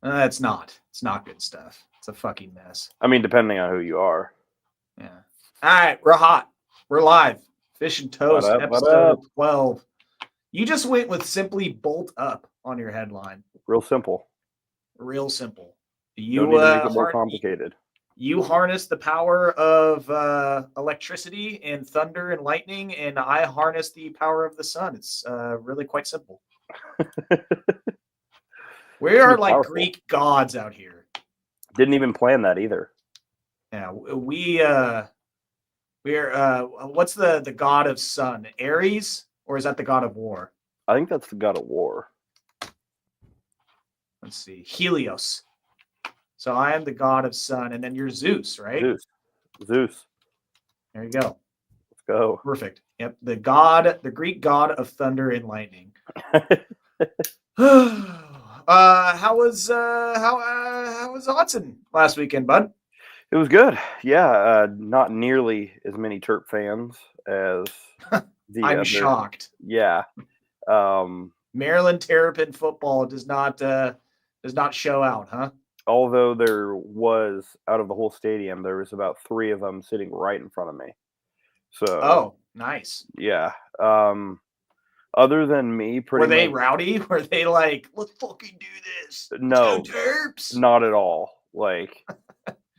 It's not. It's not good stuff. It's a fucking mess. I mean, depending on who you are. Yeah. All right, we're hot. We're live. Fish and Toast, What up, episode 12. You just went with simply bolt up on your headline. Real simple. Real simple. You don't need to make it more complicated. You harness the power of electricity and thunder and lightning, and I harness the power of the sun. It's really quite simple. We are like powerful Greek gods out here. Didn't even plan that either. Yeah, we're what's the god of sun? Ares, or is that the god of war? I think that's the god of war. Let's see. Helios. So I am the god of sun, and then you're Zeus, right? Zeus. There you go. Let's go. Perfect. Yep. The Greek god of thunder and lightning. How was Autzen last weekend, bud? It was good. Yeah, not nearly as many Terp fans as the I'm shocked. Yeah. Maryland Terrapin football does not show out, huh? Although there was, out of the whole stadium, there was about 3 of them sitting right in front of me. So nice. Yeah. Other than me, were they rowdy? Were they like, let's fucking do this? No, let's go Terps. Not at all. Like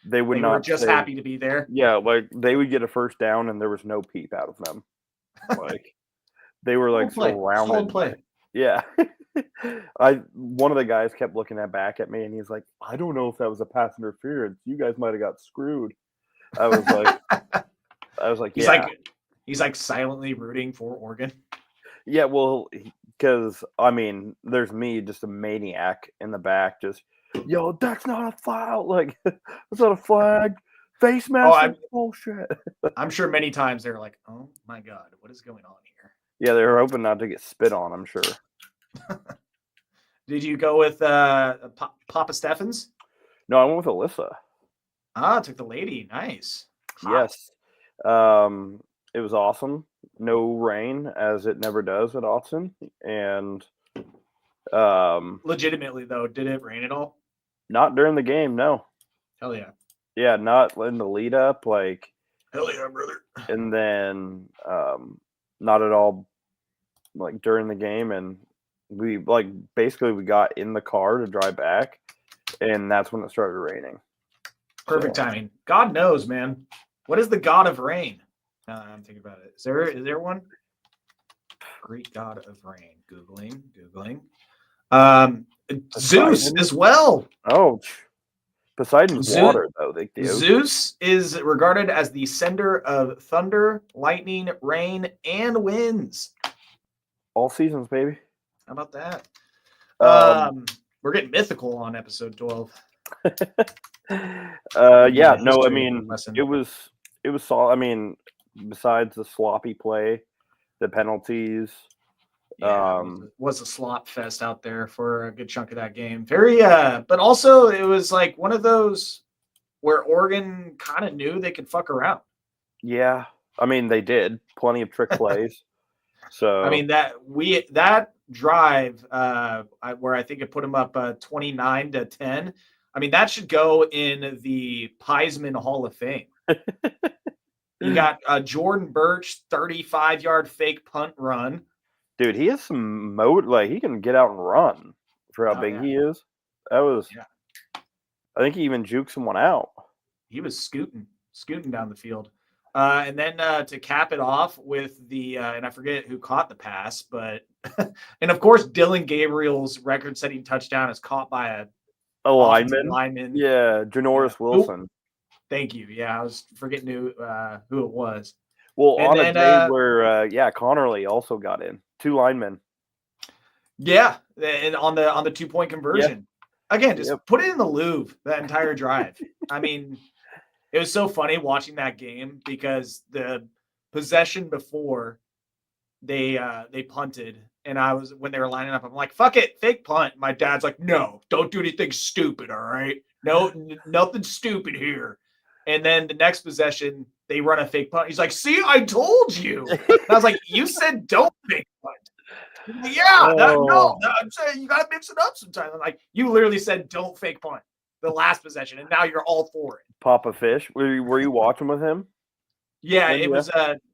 they would not. Were just happy to be there. Yeah, like they would get a first down and there was no peep out of them. Like they were like surrounded. Play. Yeah. One of the guys kept looking back at me and he's like, I don't know if that was a pass interference. You guys might have got screwed. I was like, he's like silently rooting for Oregon. Yeah, well, because, I mean, there's me, just a maniac in the back, just, yo, that's not a foul. Like, that's not a flag. Face mask bullshit. I'm sure many times they're like, oh, my God, what is going on here? Yeah, they were hoping not to get spit on, I'm sure. Did you go with Papa Steffens? No, I went with Alyssa. Took the lady. Nice. Yes. It was awesome. No rain, as it never does at Autzen. And legitimately, though, did it rain at all? Not during the game, no. Hell yeah. Yeah, not in the lead up, like. Hell yeah, brother. And then not at all, like during the game, and we basically got in the car to drive back, and that's when it started raining. Perfect timing. God knows, man. What is the god of rain? I'm thinking about it. Is there one? Greek god of rain. Googling. Zeus as well. Oh, Poseidon's water, though. Zeus is regarded as the sender of thunder, lightning, rain, and winds. All seasons, baby. How about that? We're getting mythical on episode 12. Yeah, no, I mean, it was solid. I mean, besides the sloppy play, the penalties. Was a slop fest out there for a good chunk of that game. But also it was like one of those where Oregon kind of knew they could fuck around. Yeah, I mean they did plenty of trick plays. So I mean that drive where I think it put them up 29-10. I mean that should go in the Piesman Hall of Fame. You got Jordan Birch 35-yard fake punt run. Dude, he has some mode. Like he can get out and run for how big he is. That was. Yeah. I think he even juked someone out. He was scooting down the field, and then to cap it off with the and I forget who caught the pass, but and of course Dylan Gabriel's record-setting touchdown is caught by a lineman. Yeah, Janoris Wilson. Thank you. Yeah, I was forgetting who it was. Well, and on a day where Connerly also got in. 2 linemen. Yeah, and on the 2-point conversion. Yeah. Again, just put it in the Louvre that entire drive. I mean, it was so funny watching that game because the possession before they punted, and when they were lining up, I'm like, fuck it, fake punt. My dad's like, no, don't do anything stupid, all right? No, nothing stupid here. And then the next possession, they run a fake punt. He's like, see, I told you. And I was like, you said don't fake punt. I'm saying you got to mix it up sometimes. Like you literally said, don't fake punt the last possession, and now you're all for it. Papa Fisch, were you watching with him? Yeah, it was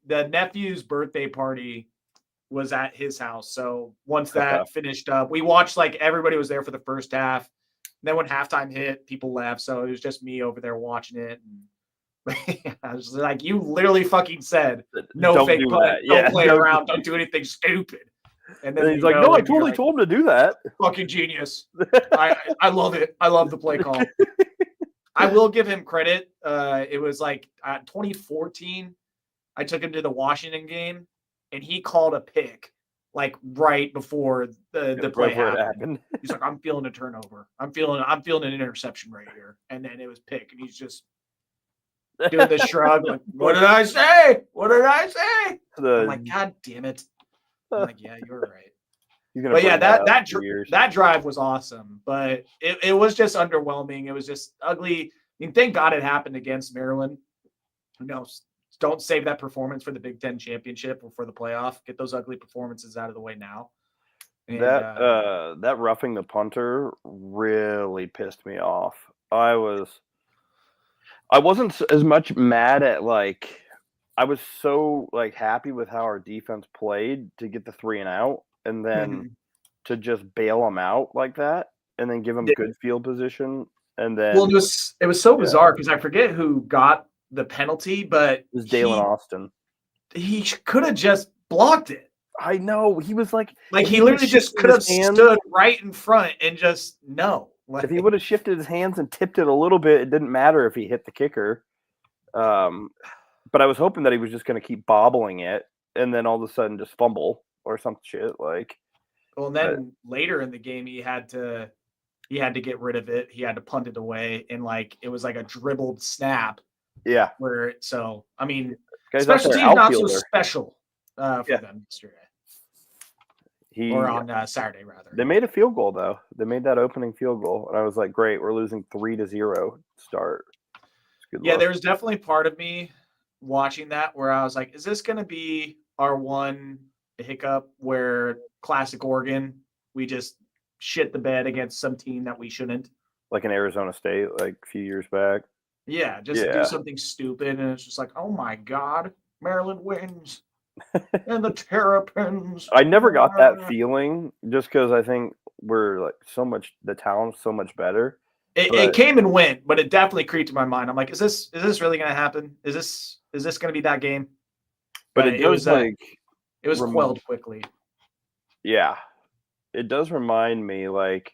the nephew's birthday party was at his house. So once that finished up, we watched like everybody was there for the first half. Then when halftime hit, people left. So it was just me over there watching it. And I was like, you literally fucking said no Don't fake punt. Don't play around. Don't do anything stupid. And then he's like, no, I totally told him to do that. Fucking genius. I love it. I love the play call. I will give him credit. It was like 2014. I took him to the Washington game, and he called a pick like right before the play happened. He's like, I'm feeling a turnover. I'm feeling an interception right here. And then it was pick, and he's just doing the shrug, like, what did I say? What did I say? I'm like, God damn it. I'm like, yeah, you're right. But yeah, that drive was awesome, but it was just underwhelming. It was just ugly. I mean, thank God it happened against Maryland. Who knows? Don't save that performance for the Big Ten championship or for the playoff. Get those ugly performances out of the way now. And, that roughing the punter really pissed me off. I wasn't as much mad at like I was so like happy with how our defense played to get the 3 and out, and then to just bail them out like that, and then give them good field position, and then it was so bizarre because I forget who got the penalty, but it was Dalen Austin. He could have just blocked it. I know. He was like he literally just could have stood right in front and just no. Like, if he would have shifted his hands and tipped it a little bit, it didn't matter if he hit the kicker. But I was hoping that he was just going to keep bobbling it and then all of a sudden just fumble or some shit like. Well, and then later in the game, he had to get rid of it. He had to punt it away, and like it was like a dribbled snap. Yeah. I mean, special teams not so special for them yesterday. Or on Saturday, rather. They made a field goal, though. They made that opening field goal. And I was like, great, we're losing 3-0 start. Yeah, there was definitely part of me watching that where I was like, is this going to be our one hiccup where classic Oregon, we just shit the bed against some team that we shouldn't? Like in Arizona State, like a few years back. Yeah, do something stupid. And it's just like, oh, my God, Maryland wins. And the Terrapins. I never got that feeling just because I think we're like the talent's so much better. It came and went, but it definitely creeped in my mind. I'm like, is this really going to happen? Is this going to be that game? But it was quelled quickly. Yeah, it does remind me like,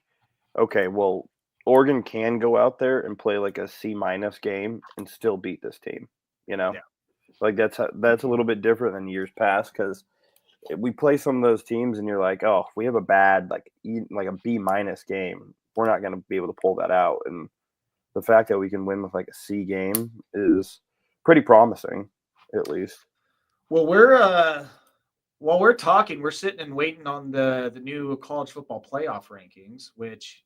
okay, well, Oregon can go out there and play like a C- game and still beat this team, you know. Yeah. Like that's a little bit different than years past because we play some of those teams and you're like, oh, we have a bad like a B- game. We're not going to be able to pull that out. And the fact that we can win with like a C game is pretty promising, at least. Well, while we're talking, we're sitting and waiting on the new college football playoff rankings, which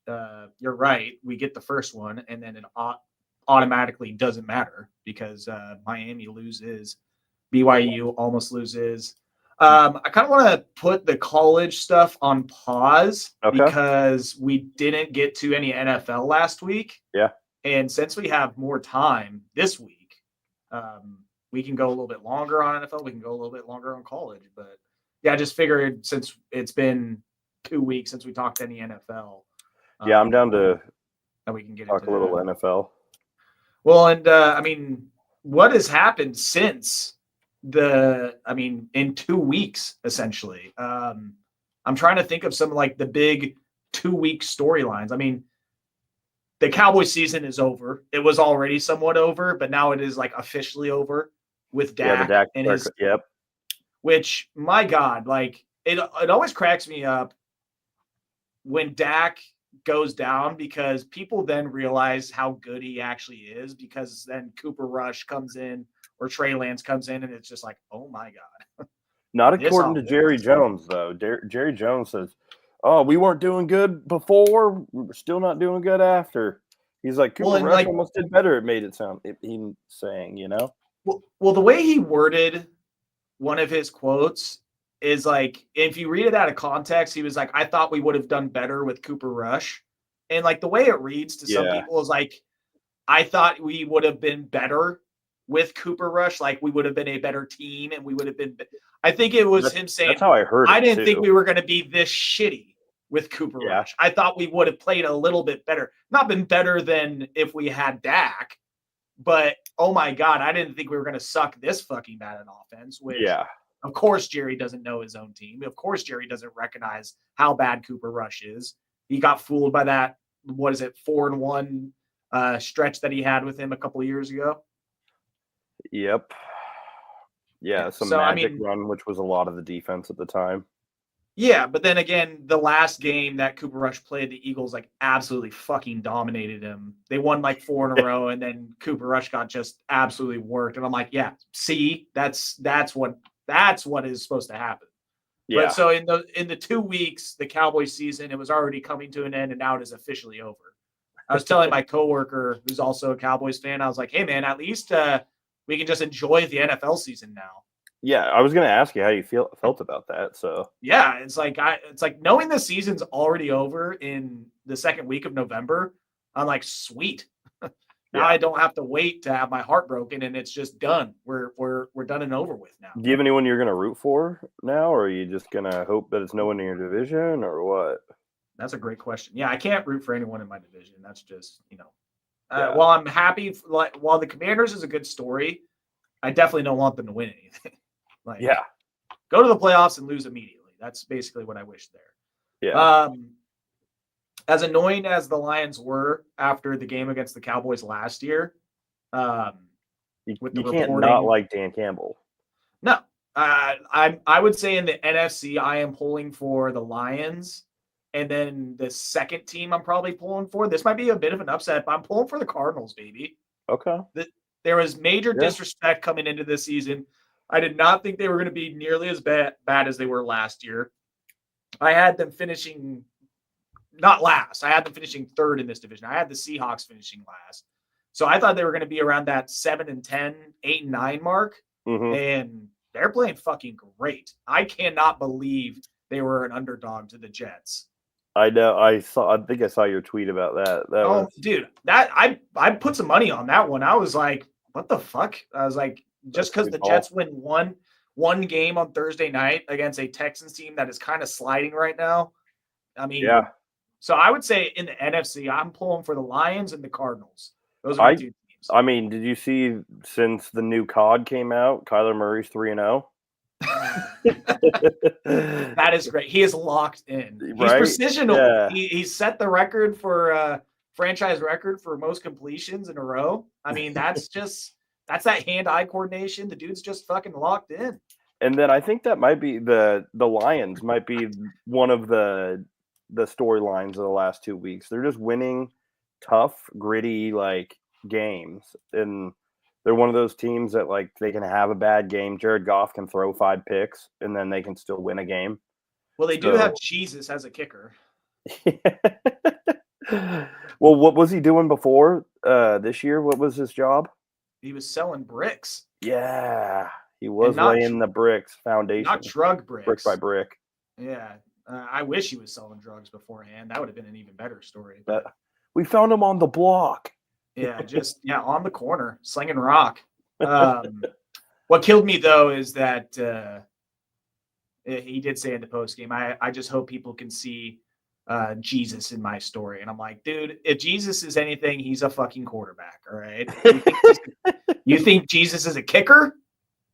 you're right, we get the first one and then it automatically doesn't matter because Miami loses, BYU almost loses. I kind of want to put the college stuff on pause because we didn't get to any NFL last week. Yeah. And since we have more time this week, we can go a little bit longer on NFL. We can go a little bit longer on college. But yeah, I just figured since it's been 2 weeks since we talked any NFL. Yeah, I'm down to we can get talk a little NFL. Well, and I mean, what has happened since in 2 weeks, essentially? I'm trying to think of some like the big 2-week storylines. I mean, the Cowboys season is over. It was already somewhat over, but now it is like officially over with Dak. Yeah, the Dak yep. Which, my God, like it always cracks me up when Dak goes down because people then realize how good he actually is because then Cooper Rush comes in or Trey Lance comes in and it's just like, oh my God. Not according to Jerry Jones, though. Jerry Jones says, oh, we weren't doing good before. We're still not doing good after. He's like, Cooper Rush almost did better. It made it sound, he's saying, you know? Well, the way he worded one of his quotes, is like, if you read it out of context, he was like, I thought we would have done better with Cooper Rush. And like the way it reads to some people is like, I thought we would have been better with Cooper Rush. Like we would have been a better team and we would have been. I think it was him saying, that's how I heard it. I didn't think we were going to be this shitty with Cooper Rush. I thought we would have played a little bit better. Not been better than if we had Dak, but oh my God, I didn't think we were going to suck this fucking bad in offense. Which, of course, Jerry doesn't know his own team. Of course, Jerry doesn't recognize how bad Cooper Rush is. He got fooled by that. What is it? 4-1 stretch that he had with him a couple of years ago. Yep. Yeah, some magic run, which was a lot of the defense at the time. Yeah, but then again, the last game that Cooper Rush played, the Eagles like absolutely fucking dominated him. They won like 4 in a row, and then Cooper Rush got just absolutely worked. And I'm like, yeah, see, that's what is supposed to happen. Yeah. But so in the 2 weeks, the Cowboys season, it was already coming to an end, and now it is officially over. I was telling my coworker, who's also a Cowboys fan, I was like, hey man, at least we can just enjoy the NFL season now. Yeah, I was going to ask you how you felt about that. So yeah, it's like knowing the season's already over in the second week of November. I'm like, sweet. Now I don't have to wait to have my heart broken, and it's just done. We're done and over with now. Do you have anyone you're going to root for now, or are you just going to hope that it's no one in your division, or what? That's a great question. Yeah, I can't root for anyone in my division. That's just while I'm happy, while the Commanders is a good story, I definitely don't want them to win anything. Go to the playoffs and lose immediately. That's basically what I wish there. Yeah. As annoying as the Lions were after the game against the Cowboys last year, you can't not like Dan Campbell. No, I would say in the NFC, I am pulling for the Lions, and then the second team I'm probably pulling for. This might be a bit of an upset, but I'm pulling for the Cardinals, baby. Okay. There was major disrespect coming into this season. I did not think they were going to be nearly as bad as they were last year. I had them finishing not last. I had them finishing third in this division. I had the Seahawks finishing last. So I thought they were going to be around that 7-10, 8-9 mark. Mm-hmm. And they're playing fucking great. I cannot believe they were an underdog to the Jets. I know. I think I saw your tweet about that. Dude, that I put some money on that one. I was like, what the fuck? I was like, just because the Jets win one game on Thursday night against a Texans team that is kind of sliding right now. I mean, so I would say in the NFC, I'm pulling for the Lions and the Cardinals. Those are my 2 teams. I mean, did you see since the new COD came out, Kyler Murray's 3-0? That is great. He is locked in. He's precisional. Yeah. He set the record for franchise record for most completions in a row. I mean, that's that hand-eye coordination. The dude's just fucking locked in. And then I think that might be the Lions might be one of the storylines of the last 2 weeks. They're just winning tough, gritty games, and they're one of those teams that they can have a bad game. Jared Goff can throw 5 picks, and then they can still win a game. Well, they do have Jesus as a kicker. Well, what was he doing before this year? What was his job? He was selling bricks. Yeah, he was laying the bricks foundation. Not drug bricks. Brick by brick. Yeah. I wish he was selling drugs beforehand. That would have been an even better story. But we found him on the block. Yeah, on the corner, slinging rock. What killed me, though, is that he did say in the postgame, I just hope people can see Jesus in my story. And I'm like, dude, if Jesus is anything, he's a fucking quarterback, all right? You think Jesus is a kicker?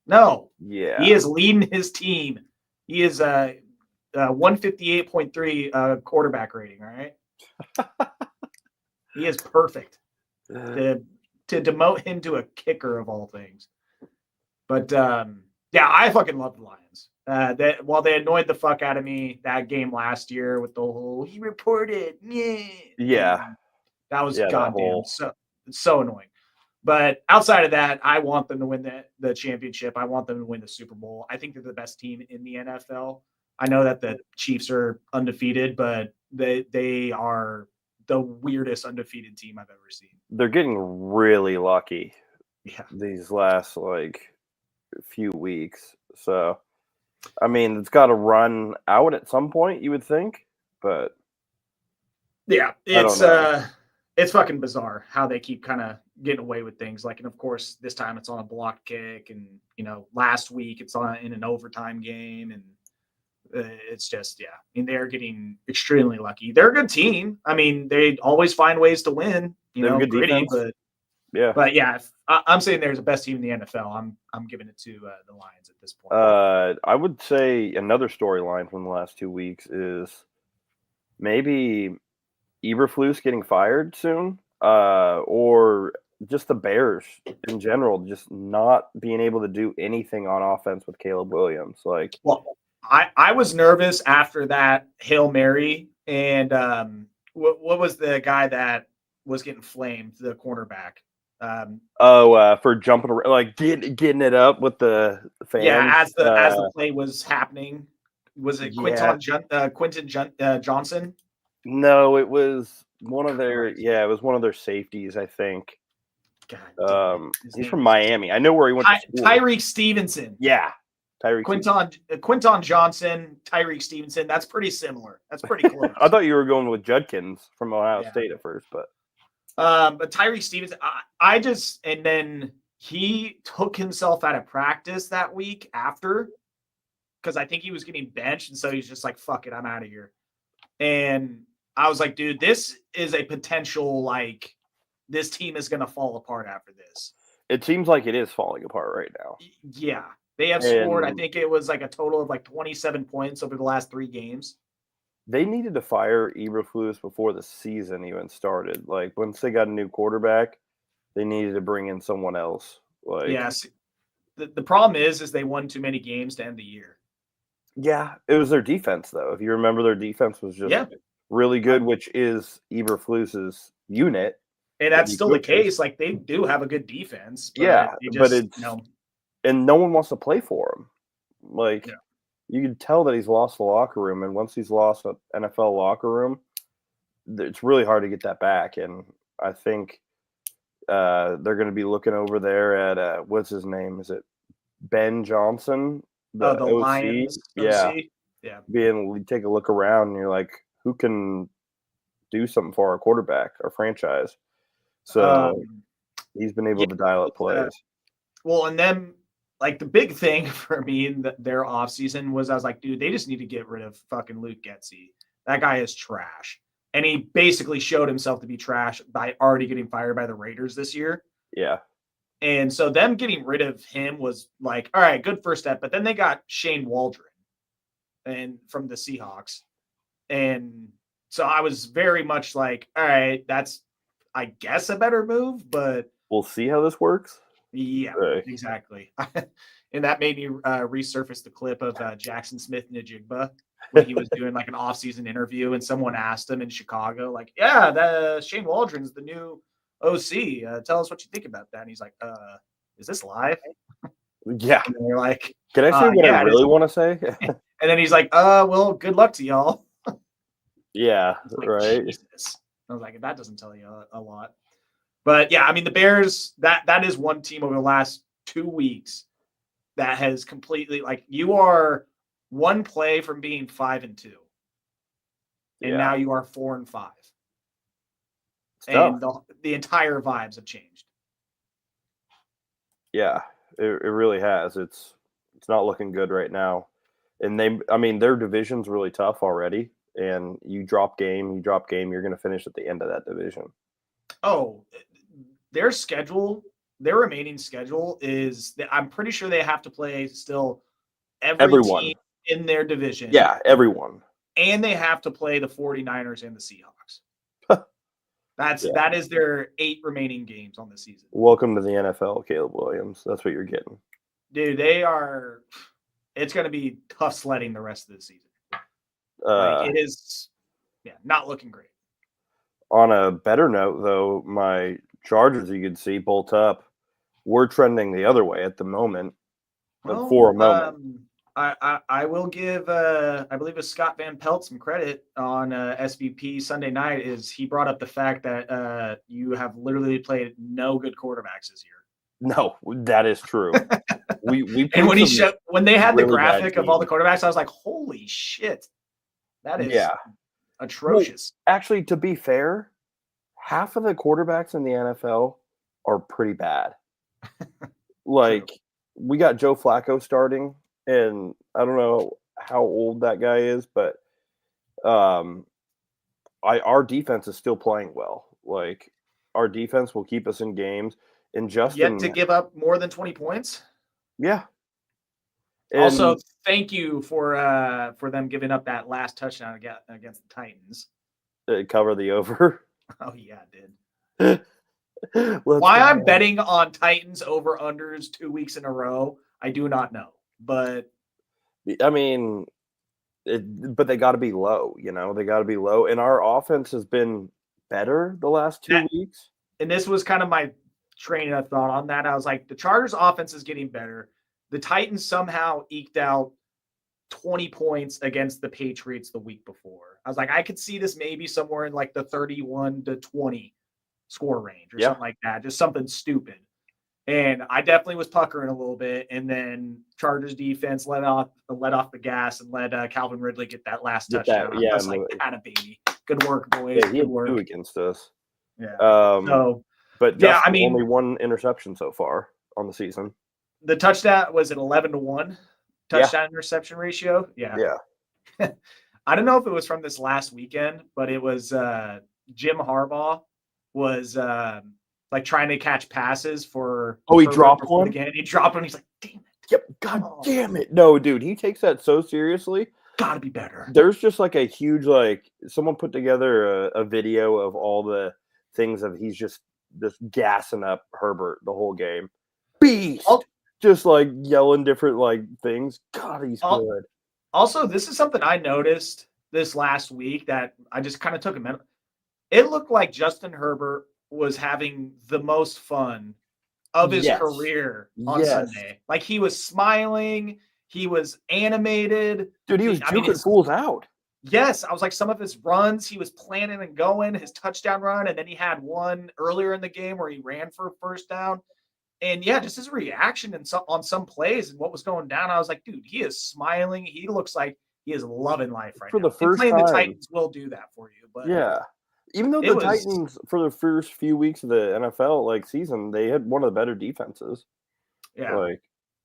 No. Yeah. He is leading his team. He is 158.3 quarterback rating, all right? He is perfect. To demote him to a kicker of all things. But I fucking love the Lions. While they annoyed the fuck out of me that game last year with the whole he reported, yeah, that was goddamn so annoying. But outside of that, I want them to win the championship. I want them to win the Super Bowl. I think they're the best team in the NFL. I know that the Chiefs are undefeated, but they are the weirdest undefeated team I've ever seen. They're getting really lucky these last few weeks. So I mean, it's got to run out at some point, you would think, but yeah, it's fucking bizarre how they keep kind of getting away with things. Like, and of course, this time it's on a block kick, and last week it's in an overtime game, and it's just I mean, they're getting extremely lucky. They're a good team. I mean, they always find ways to win. good gritty, defense. but yeah, if I'm saying there's the best team in the NFL, I'm giving it to the Lions at this point. I would say another storyline from the last 2 weeks is maybe Eberflus getting fired soon, or just the Bears in general just not being able to do anything on offense with Caleb Williams. Like, well, I was nervous after that Hail Mary, and what was the guy that was getting flamed, the cornerback? For jumping around, like getting it up with the fans. Yeah, as the play was happening, was it Quentin Johnson? No, it was one of their. Yeah, it was one of their safeties, I think. God, he's from Miami. I know where he went to school. Tyreek Stevenson. Yeah, Tyreek. Quinton Johnson, Tyreek Stevenson. That's pretty similar. That's pretty close. I thought you were going with Judkins from Ohio State at first, but Tyreek Stevenson, and then he took himself out of practice that week after, because I think he was getting benched, and so he's just like, "Fuck it, I'm out of here." And I was like, "Dude, this is a potential this team is going to fall apart after this." It seems like it is falling apart right now. Yeah, they have scored. I think it was a total of 27 points over the last 3 games. They needed to fire Eberflus before the season even started. Like, once they got a new quarterback, they needed to bring in someone else. Yes. The problem is they won too many games to end the year. Yeah, it was their defense, though. If you remember, their defense was just really good, which is Eberflus's unit. And that's still the case. They do have a good defense. But it's and no one wants to play for him. You can tell that he's lost the locker room, and once he's lost an NFL locker room, it's really hard to get that back. And I think they're going to be looking over there at what's his name? Is it Ben Johnson? The Lions. Yeah. Take a look around, and you're like, who can do something for our quarterback, our franchise? So he's been able to dial up plays. Well, and then the big thing for me in their offseason was I was like, dude, they just need to get rid of fucking Luke Getsy. That guy is trash. And he basically showed himself to be trash by already getting fired by the Raiders this year. Yeah. And so them getting rid of him was all right, good first step. But then they got Shane Waldron from the Seahawks. And so I was very much like, all right, that's, I guess, a better move, but we'll see how this works. Yeah, exactly. And that made me resurface the clip of Jackson Smith-Njigba when he was doing an off-season interview, and someone asked him in Chicago, Shane Waldron's the new OC. Tell us what you think about that. And he's like, is this live? Yeah. And they're like, can I say what I really want to say? And then he's like, well, good luck to y'all. Yeah, right. Jesus. I was like, that doesn't tell you a lot. But yeah, I mean, the Bears, that is one team over the last 2 weeks that has completely, you are one play from being 5-2. And now you are 4-5. And the entire vibes have changed. Yeah, it really has. It's not looking good right now. And their division's really tough already. And you drop game, you're going to finish at the end of that division. Oh, their remaining schedule is, I'm pretty sure they have to play still everyone team in their division. Yeah, everyone. And they have to play the 49ers and the Seahawks. That is their 8 remaining games on the season. Welcome to the NFL, Caleb Williams. That's what you're getting. Dude, it's going to be tough sledding the rest of the season. It is, not looking great. On a better note, though, my Chargers, you could see, bolt up. We're trending the other way at the moment. For a moment, I will give, I believe, it's Scott Van Pelt some credit on SVP Sunday night. Is he brought up the fact that you have literally played no good quarterbacks this year. No, that is true. We and when they had really the graphic of all the quarterbacks, I was like, holy shit, that is atrocious. Well, actually, to be fair, half of the quarterbacks in the NFL are pretty bad. Like, we got Joe Flacco starting, and I don't know how old that guy is, but our defense is still playing well. Like, our defense will keep us in games. And Justin, yet to give up more than 20 points. Yeah. And also, thank you for them giving up that last touchdown against the Titans. Cover the over. Oh yeah, it did. Why I'm betting on Titans over unders 2 weeks in a row, I do not know. But I mean, but they got to be low. They got to be low. And our offense has been better the last 2 weeks. And this was kind of my train of thought on that. I was like, the Chargers' offense is getting better. The Titans somehow eked out 20 points against the Patriots the week before. I was like, I could see this maybe somewhere in like the 31-20 score range or something like that. Just something stupid. And I definitely was puckering a little bit. And then Chargers defense let off the gas and let Calvin Ridley get that last touchdown. I was like, kind of baby. Good work, boys. Yeah, he Good work. 2 against us. Yeah. But Justin, only 1 interception so far on the season. The touchdown was an 11-1 touchdown interception ratio. Yeah. Yeah. I don't know if it was from this last weekend, but it was Jim Harbaugh was like trying to catch passes for. He dropped one again. He dropped one. He's like, damn it. Yep. God damn it. No, dude, he takes that so seriously. Gotta be better. There's just like a huge, someone put together a video of all the things of he's just gassing up Herbert the whole game. Beast. Just yelling different things. God, he's good. Also, this is something I noticed this last week that I just kind of took a minute. It looked like Justin Herbert was having the most fun of his career on Sunday. Like, he was smiling. He was animated. Dude, he was juking fools out. Yes. I was like, some of his runs, he was planning and going, his touchdown run. And then he had one earlier in the game where he ran for a first down. And just his reaction on some plays and what was going down, I was like, dude, he is smiling. He looks like he is loving life right now. The first time, the Titans will do that for you. But even though the Titans, for the first few weeks of the NFL season, they had one of the better defenses. Yeah.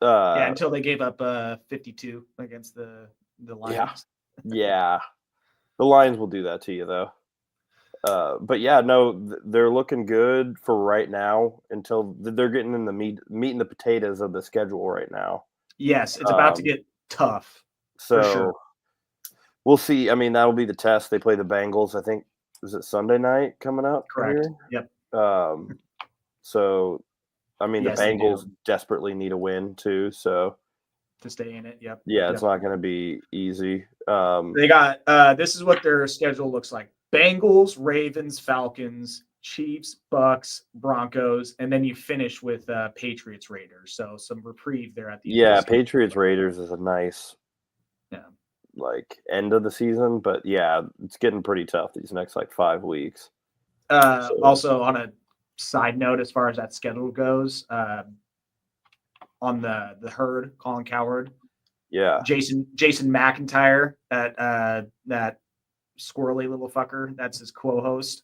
Until they gave up 52 against the Lions. Yeah. The Lions will do that to you, though. But they're looking good for right now until they're getting in the meat and the potatoes of the schedule right now. Yes, it's about to get tough. So for sure. We'll see. I mean, that'll be the test. They play the Bengals, I think. Is it Sunday night coming up? Correct. Here? Yep. So, I mean, the Bengals desperately need a win too. So to stay in it. Yep. Yeah, it's not going to be easy. They got this is what their schedule looks like. Bengals, Ravens, Falcons, Chiefs, Bucks, Broncos, and then you finish with Patriots, Raiders. So some reprieve there at the end. Patriots, Raiders is a nice end of the season, but it's getting pretty tough these next 5 weeks. Also, on a side note, as far as that schedule goes, on the herd, Colin Cowherd, Jason McIntyre, that squirrely little fucker, that's his co-host.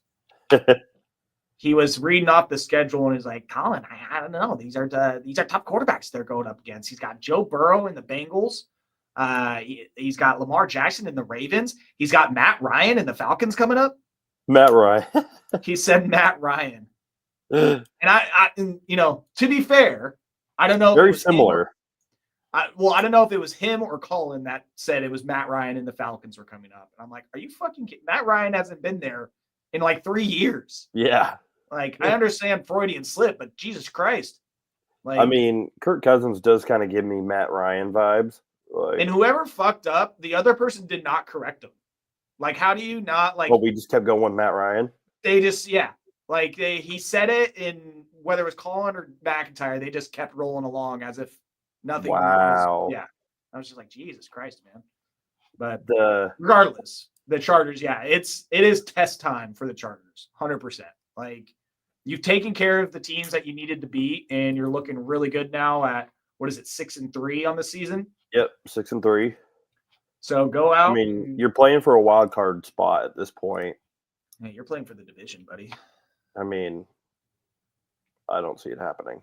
He was reading off the schedule and he's like, Colin, I don't know. These are tough quarterbacks they're going up against. He's got Joe Burrow in the Bengals. He's got Lamar Jackson in the Ravens. He's got Matt Ryan in the Falcons coming up. Matt Ryan. He said Matt Ryan. And I to be fair, I don't know. Very similar. I don't know if it was him or Colin that said it was Matt Ryan and the Falcons were coming up. And I'm like, are you fucking kidding? Matt Ryan hasn't been there in 3 years. Yeah. I understand Freudian slip, but Jesus Christ. I mean, Kirk Cousins does kind of give me Matt Ryan vibes. And whoever fucked up, the other person did not correct him. How do you not we just kept going with Matt Ryan? They just, he said it, and whether it was Colin or McIntyre, they just kept rolling along as if nothing. Wow. I was just like, Jesus Christ, man. But regardless, the Chargers, it is test time for the Chargers, 100%. You've taken care of the teams that you needed to beat, and you're looking really good now at what is it, 6-3 on the season? Yep, 6-3. So go out. I mean, you're playing for a wild card spot at this point. Hey, you're playing for the division, buddy. I mean, I don't see it happening.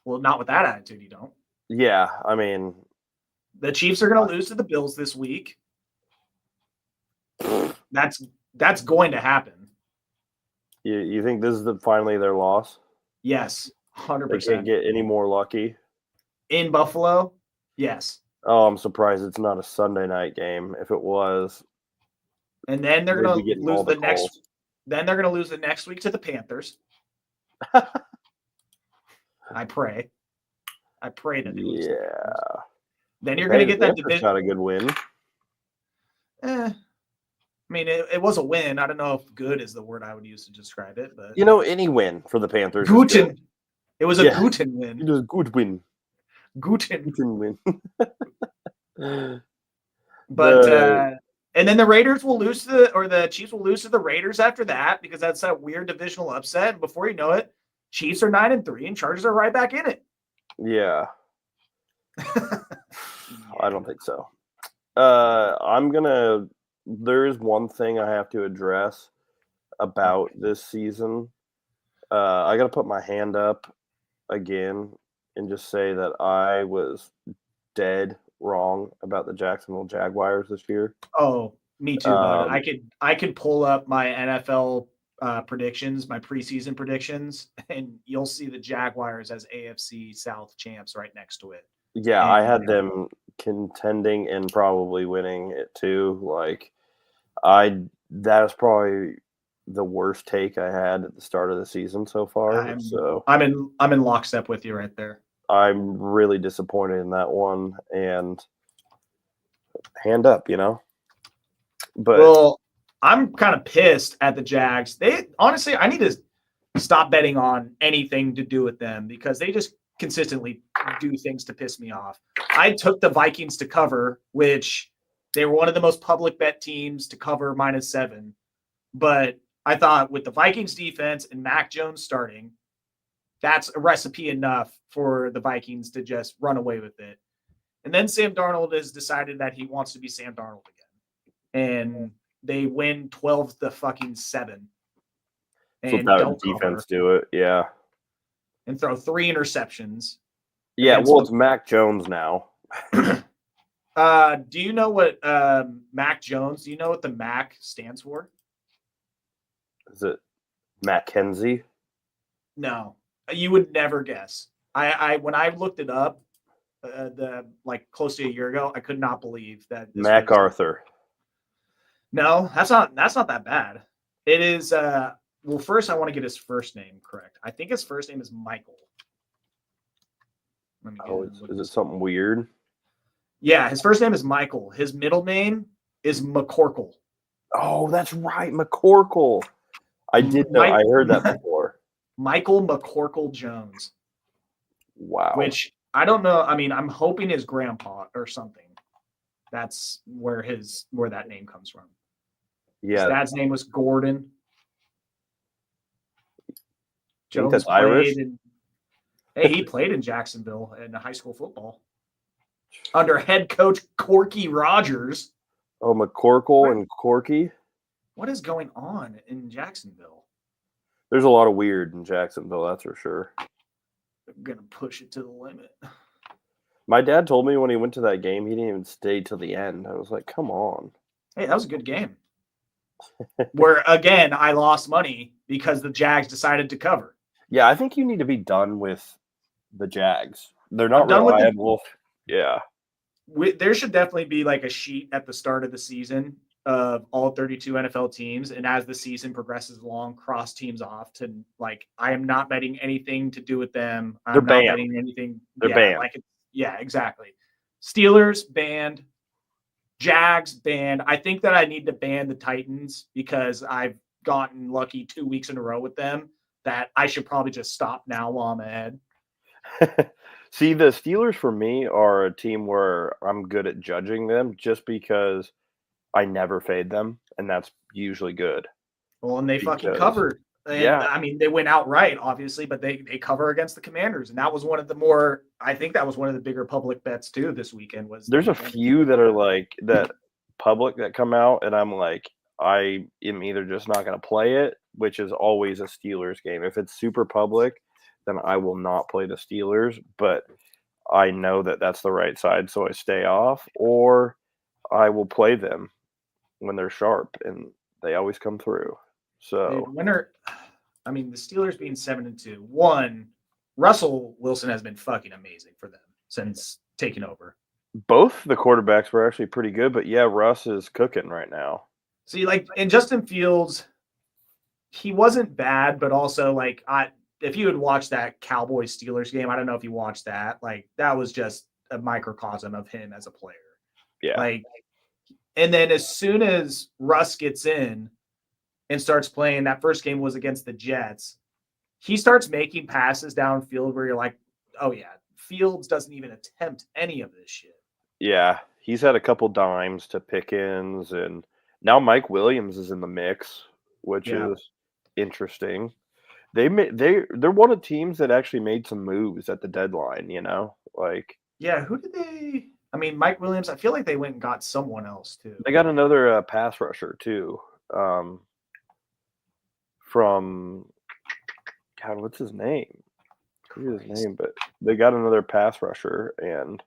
Well, not with that attitude, you don't. Yeah, I mean, the Chiefs are going to lose to the Bills this week. That's going to happen. You think this is finally their loss? Yes, 100%. They can't get any more lucky in Buffalo. Yes. Oh, I'm surprised it's not a Sunday night game. If it was, and then they're going to lose the next. Then they're going to lose the next week to the Panthers. I pray that they lose. Yeah. Then you're going to get that division. Got a good win. I mean, it was a win. I don't know if good is the word I would use to describe it, but any win for the Panthers. Guten. It was a Guten win. It was a good win. Guten win. But and then the Raiders will lose the Chiefs will lose to the Raiders after that because that's that weird divisional upset. And before you know it, Chiefs are 9-3 and Chargers are right back in it. Yeah. I don't think so. There's one thing I have to address about this season. I got to put my hand up again and just say that I was dead wrong about the Jacksonville Jaguars this year. Oh, me too. I could pull up my NFL predictions, my preseason predictions, and you'll see the Jaguars as AFC South champs right next to it. Yeah, I had them contending and probably winning it too. That was probably the worst take I had at the start of the season so far. I'm in lockstep with you right there. I'm really disappointed in that one, and hand up, But well, I'm kind of pissed at the Jags. Honestly, I need to stop betting on anything to do with them because they just consistently do things to piss me off. I took the Vikings to cover, which they were one of the most public bet teams to cover -7. But I thought with the Vikings defense and Mac Jones starting, that's a recipe enough for the Vikings to just run away with it. And then Sam Darnold has decided that he wants to be Sam Darnold again. And they win 12-7. And don't defense do it, yeah. And throw 3 interceptions. Yeah, it's Mac Jones now. Do you know what Mac Jones? Do you know what the Mac stands for? Is it Mackenzie? No, you would never guess. I when I looked it up, close to a year ago, I could not believe that. MacArthur. No, that's not that bad. It is. Well, first I want to get his first name correct. I think his first name is Michael. Is it something weird? Yeah, his first name is Michael. His middle name is McCorkle. Oh, that's right, McCorkle. I did know. I heard that before. Michael McCorkle Jones. Wow. Which I don't know. I mean, I'm hoping his grandpa or something. That's where that name comes from. Yeah. His dad's name was Gordon. Jones that's Irish. He played in Jacksonville in high school football under head coach Corky Rogers. Oh, McCorkle and Corky. What is going on in Jacksonville? There's a lot of weird in Jacksonville, that's for sure. I'm going to push it to the limit. My dad told me when he went to that game, he didn't even stay till the end. I was like, come on. Hey, that was a good game. Where, again, I lost money because the Jags decided to cover. Yeah, I think you need to be done with the Jags. They're not reliable. Yeah. There should definitely be like a sheet at the start of the season of all 32 NFL teams. And as the season progresses along, cross teams off to I am not betting anything to do with them. I'm not betting anything. They're banned. Yeah, exactly. Steelers banned. Jags banned. I think that I need to ban the Titans because I've gotten lucky 2 weeks in a row with them that I should probably just stop now while I'm ahead. See, the Steelers for me are a team where I'm good at judging them just because I never fade them, and that's usually good. Well, and they fucking covered. And I mean, they went outright, obviously, but they cover against the Commanders, and that was one of the more. I think that was one of the bigger public bets too this weekend. There's a few that are like that public that come out, and I'm like, I am either just not going to play it, which is always a Steelers game. If it's super public, then I will not play the Steelers. But I know that that's the right side, so I stay off, or I will play them when they're sharp, and they always come through. So I mean, the Steelers being 7-2. One, Russell Wilson has been fucking amazing for them since taking over. Both the quarterbacks were actually pretty good, but yeah, Russ is cooking right now. See, like, and Justin Fields, he wasn't bad, but also like if you had watched that Cowboys Steelers game, I don't know if you watched that. Like, that was just a microcosm of him as a player. Yeah. Like, and then as soon as Russ gets in and starts playing, that first game was against the Jets, he starts making passes downfield where you're like, oh yeah, Fields doesn't even attempt any of this shit. Yeah, he's had a couple dimes to Pickens, and now Mike Williams is in the mix, which is interesting. They're one of the teams that actually made some moves at the deadline, like. Yeah, who did they? I mean, Mike Williams, I feel like they went and got someone else too. They got another pass rusher too. From God, what's his name? I forget his name, but they got another pass rusher, and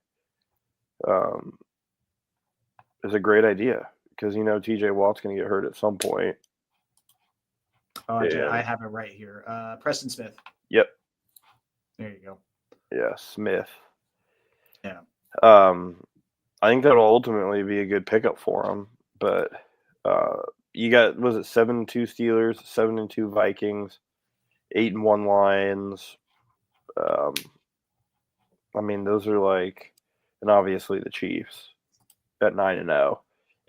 it's a great idea because TJ Watt's going to get hurt at some point. Oh, I have it right here. Preston Smith. Yep. There you go. Yeah, Smith. Yeah. I think that'll ultimately be a good pickup for him, but you got, was it 7-2 Steelers, 7-2 Vikings, 8-1 Lions. I mean, those are like, and obviously the Chiefs at 9-0,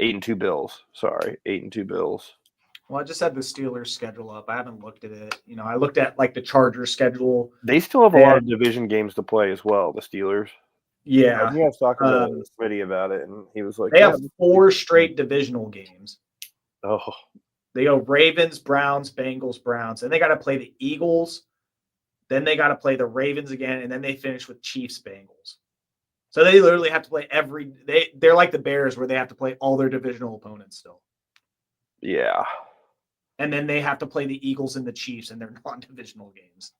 8-2 Bills. Sorry, 8-2 Bills. Well, I just had the Steelers schedule up. I haven't looked at it. I looked at like the Chargers schedule. They still have a lot of division games to play as well. The Steelers. Yeah, I was talking to the committee about it, and he was like, they have 4 straight divisional games. Oh. They go Ravens, Browns, Bengals, Browns. And they got to play the Eagles. Then they got to play the Ravens again. And then they finish with Chiefs, Bengals. So they literally have to play they're like the Bears where they have to play all their divisional opponents still. Yeah. And then they have to play the Eagles and the Chiefs in their non-divisional games.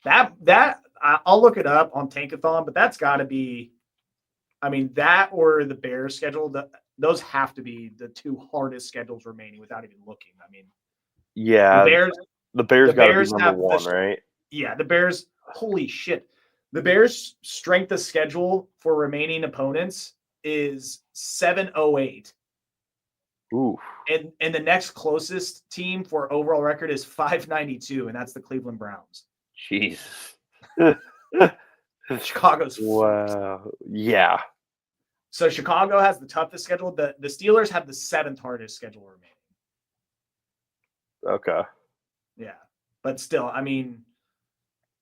that I'll look it up on Tankathon, but that's got to be, I mean, that or the Bears schedule, those have to be the 2 hardest schedules remaining without even looking. I mean, yeah, the Bears got to be number 1, right? Yeah, the Bears, holy shit. The Bears' strength of schedule for remaining opponents is 708. Ooh. And the next closest team for overall record is 592, and that's the Cleveland Browns. Jesus. Chicago's wow. First. Yeah. So Chicago has the toughest schedule. The Steelers have the 7th hardest schedule remaining. Okay. Yeah. But still, I mean,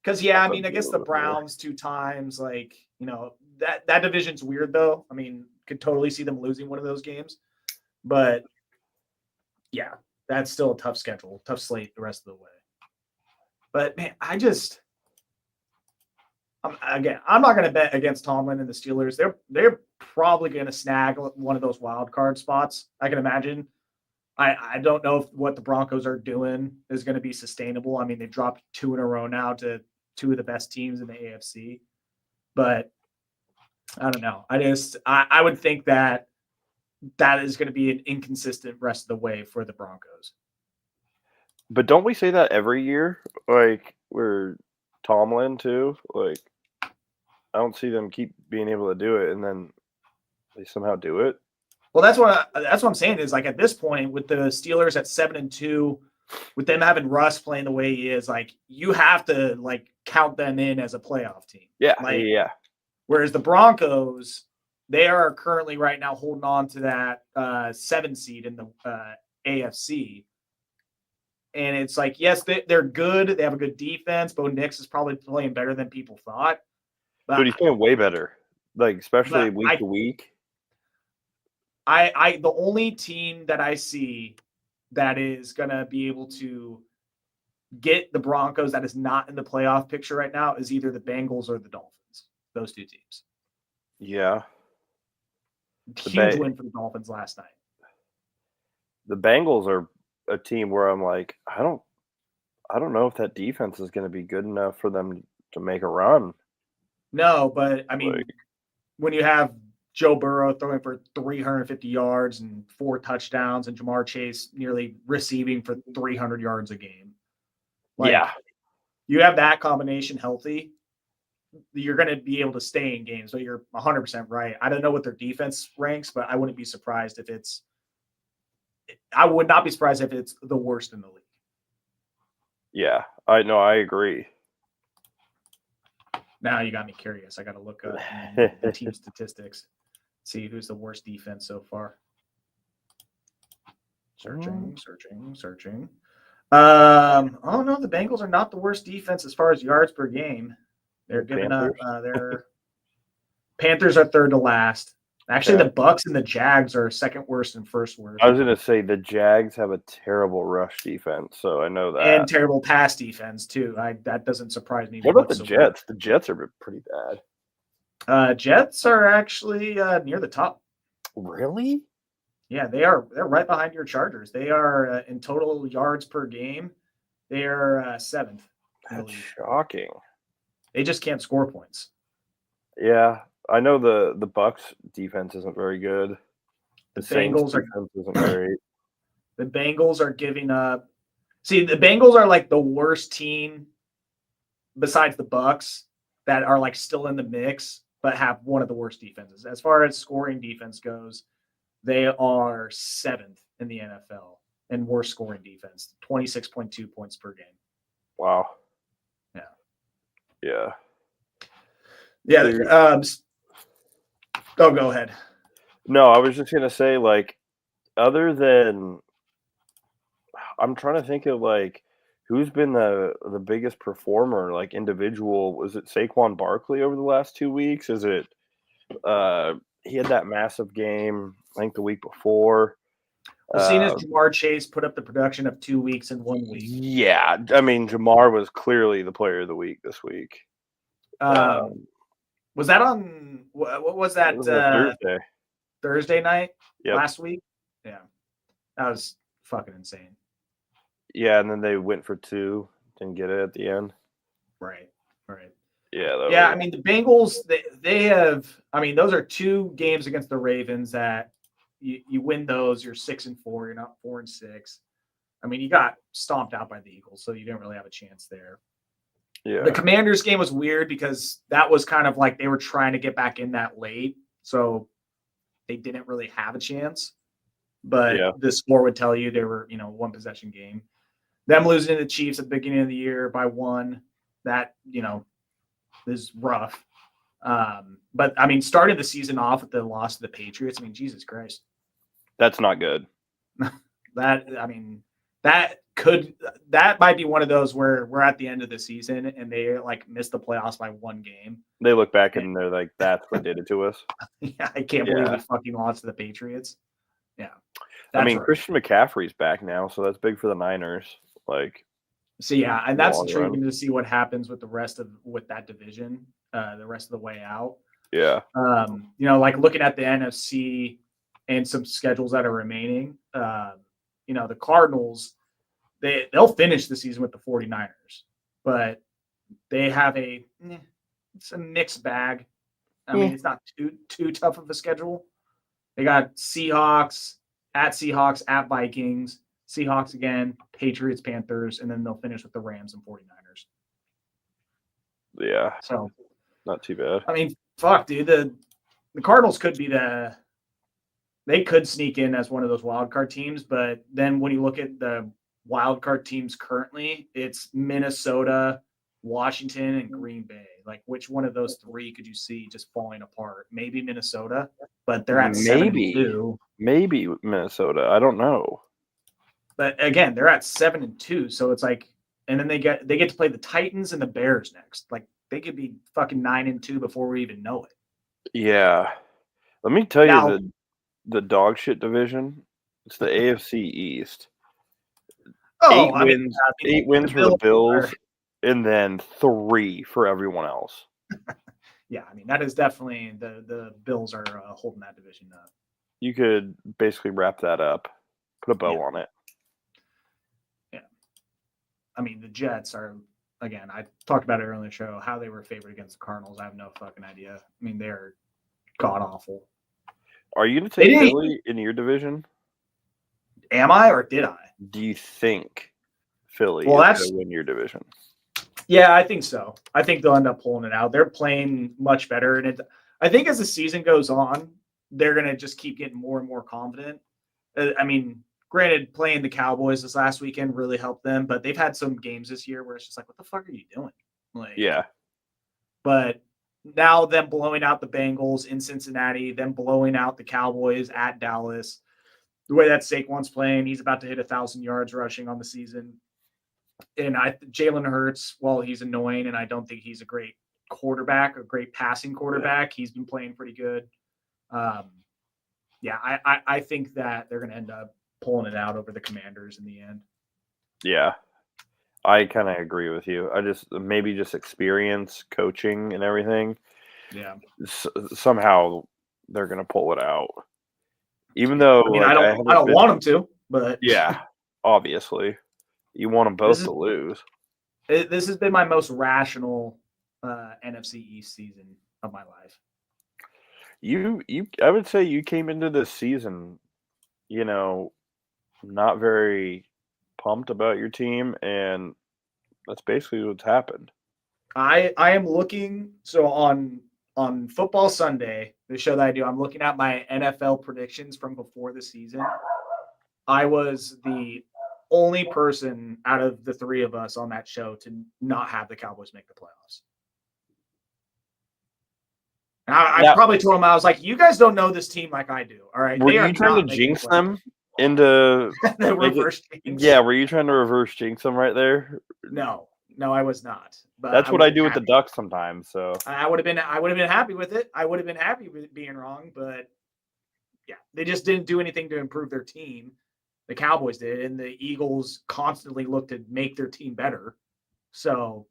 because I guess the Browns 2 times, like, that division's weird though. I mean, could totally see them losing one of those games. But yeah, that's still a tough schedule, tough slate the rest of the way. But man, I'm not going to bet against Tomlin and the Steelers. They're probably going to snag one of those wild card spots. I can imagine. I don't know if what the Broncos are doing is going to be sustainable. I mean, they've dropped 2 in a row now to 2 of the best teams in the AFC. But I don't know. I would think that is going to be an inconsistent rest of the way for the Broncos. But don't we say that every year? Like, we're Tomlin too. Like, I don't see them keep being able to do it, and then they somehow do it. Well, that's what I'm saying is, like, at this point with the Steelers at 7-2, with them having Russ playing the way he is, like, you have to like count them in as a playoff team. Yeah, like, yeah. Whereas the Broncos, they are currently right now holding on to that 7 seed in the AFC. And it's like, yes, they're good. They have a good defense. Bo Nix is probably playing better than people thought. But he's playing way better, like especially week to week. The only team that I see that is going to be able to get the Broncos that is not in the playoff picture right now is either the Bengals or the Dolphins. Those two teams. Yeah. Huge win for the Dolphins last night. The Bengals are a team where I'm like, I don't know if that defense is going to be good enough for them to make a run. No, but I mean, when you have Joe Burrow throwing for 350 yards and 4 touchdowns and Jamar Chase nearly receiving for 300 yards a game. You have that combination healthy, you're going to be able to stay in games. So you're 100% right. I don't know what their defense ranks, but I would not be surprised if it's the worst in the league. Yeah, I agree. Now you got me curious. I got to look up the team statistics, see who's the worst defense so far. Searching. Oh no, the Bengals are not the worst defense as far as yards per game. They're giving up. Their Panthers are third to last. Actually, the Bucks and the Jags are second worst and first worst. I was going to say the Jags have a terrible rush defense, so I know that. And terrible pass defense, too. That doesn't surprise me. What about the Jets? The Jets are pretty bad. Jets are actually near the top. Really? Yeah, they are. They're right behind your Chargers. They are in total yards per game. They are 7th. That's shocking. They just can't score points. Yeah. I know the Bucks defense isn't very good. The Bengals defense isn't great. The Bengals are giving up. See, the Bengals are like the worst team besides the Bucks that are like still in the mix, but have one of the worst defenses. As far as scoring defense goes, they are 7th in the NFL in worst scoring defense, 26.2 points per game. Wow. Yeah. Yeah. Oh, go ahead. No, I was just going to say, like, other than – I'm trying to think of, like, who's been the biggest performer, like, individual. Was it Saquon Barkley over the last 2 weeks? Is it he had that massive game, I think, the week before. Seeing as Jamar Chase put up the production of 2 weeks in 1 week. Yeah. I mean, Jamar was clearly the player of the week this week. Was that on – what was that? Thursday. Thursday night last week? Yeah. That was fucking insane. Yeah, and then they went for 2, didn't get it at the end. Right. Yeah. I mean, the Bengals, they have – I mean, those are 2 games against the Ravens that you win those, you're 6-4, you're not 4-6. I mean, you got stomped out by the Eagles, so you didn't really have a chance there. Yeah. The Commanders game was weird because that was kind of like they were trying to get back in that late, so they didn't really have a chance. But the score would tell you they were, 1 possession game. Them losing to the Chiefs at the beginning of the year by 1, that, is rough. But I mean, starting the season off with the loss to the Patriots, I mean, Jesus Christ. That's not good. That might be one of those where we're at the end of the season and they like missed the playoffs by 1 game. They look back and they're like, that's what did it to us. Yeah, I can't believe we fucking lost to the Patriots. Yeah. I mean, Christian McCaffrey's back now, so that's big for the Niners. So yeah, and that's intriguing to see what happens with with that division, the rest of the way out. Yeah. Like looking at the NFC and some schedules that are remaining, the Cardinals, they'll finish the season with the 49ers, but they have it's a mixed bag. I mean, it's not too tough of a schedule. They got Seahawks, at Vikings, Seahawks again, Patriots, Panthers, and then they'll finish with the Rams and 49ers. Yeah. So not too bad. I mean, fuck, dude. The Cardinals could be they could sneak in as one of those wild card teams, but then when you look at the wild card teams currently, it's Minnesota, Washington, and Green Bay. Like, which one of those 3 could you see just falling apart? Maybe Minnesota, but they're at 7-2. Maybe Minnesota. I don't know. But again, they're at 7-2, so it's like, and then they get to play the Titans and the Bears next. Like, they could be fucking 9-2 before we even know it. Yeah. Let me tell you the dog shit division. It's the AFC East. Oh, 8 wins for the Bills, and then 3 for everyone else. Yeah, I mean, that is definitely the Bills are holding that division up. You could basically wrap that up, put a bow on it. Yeah. I mean, the Jets are, again, I talked about it earlier in the show, how they were favored against the Cardinals. I have no fucking idea. I mean, they're god-awful. Are you going to take Philly in your division? Am I, or did I? Do you think Philly is going to win your division? Yeah, I think so. I think they'll end up pulling it out. They're playing much better. And I think as the season goes on, they're going to just keep getting more and more confident. I mean, granted, playing the Cowboys this last weekend really helped them, but they've had some games this year where it's just like, what the fuck are you doing? Like, yeah. But now them blowing out the Bengals in Cincinnati, them blowing out the Cowboys at Dallas, the way that Saquon's playing, he's about to hit 1,000 yards rushing on the season. And Jalen Hurts, while he's annoying, and I don't think he's a great quarterback, a great passing quarterback, he's been playing pretty good. I think that they're going to end up pulling it out over the Commanders in the end. Yeah, I kind of agree with you. I just maybe experience, coaching, and everything. Yeah, somehow they're going to pull it out. Even though I mean, I don't want them to, but yeah, obviously. You want them both to lose. This has been my most rational NFC East season of my life. I would say you came into this season, not very pumped about your team, and that's basically what's happened. I am looking on Football Sunday, the show that I do. I'm looking at my NFL predictions from before the season. I was the only person out of the three of us on that show to not have the Cowboys make the playoffs. I probably told him, I was like, you guys don't know this team like I do. All right. Were you trying to jinx them into the reverse jinx? Yeah, were you trying to reverse jinx them right there? No, I was not. But that's what I do with the Ducks sometimes. So I would have been happy with it. I would have been happy with being wrong, but yeah, they just didn't do anything to improve their team. The Cowboys did, and the Eagles constantly looked to make their team better. So,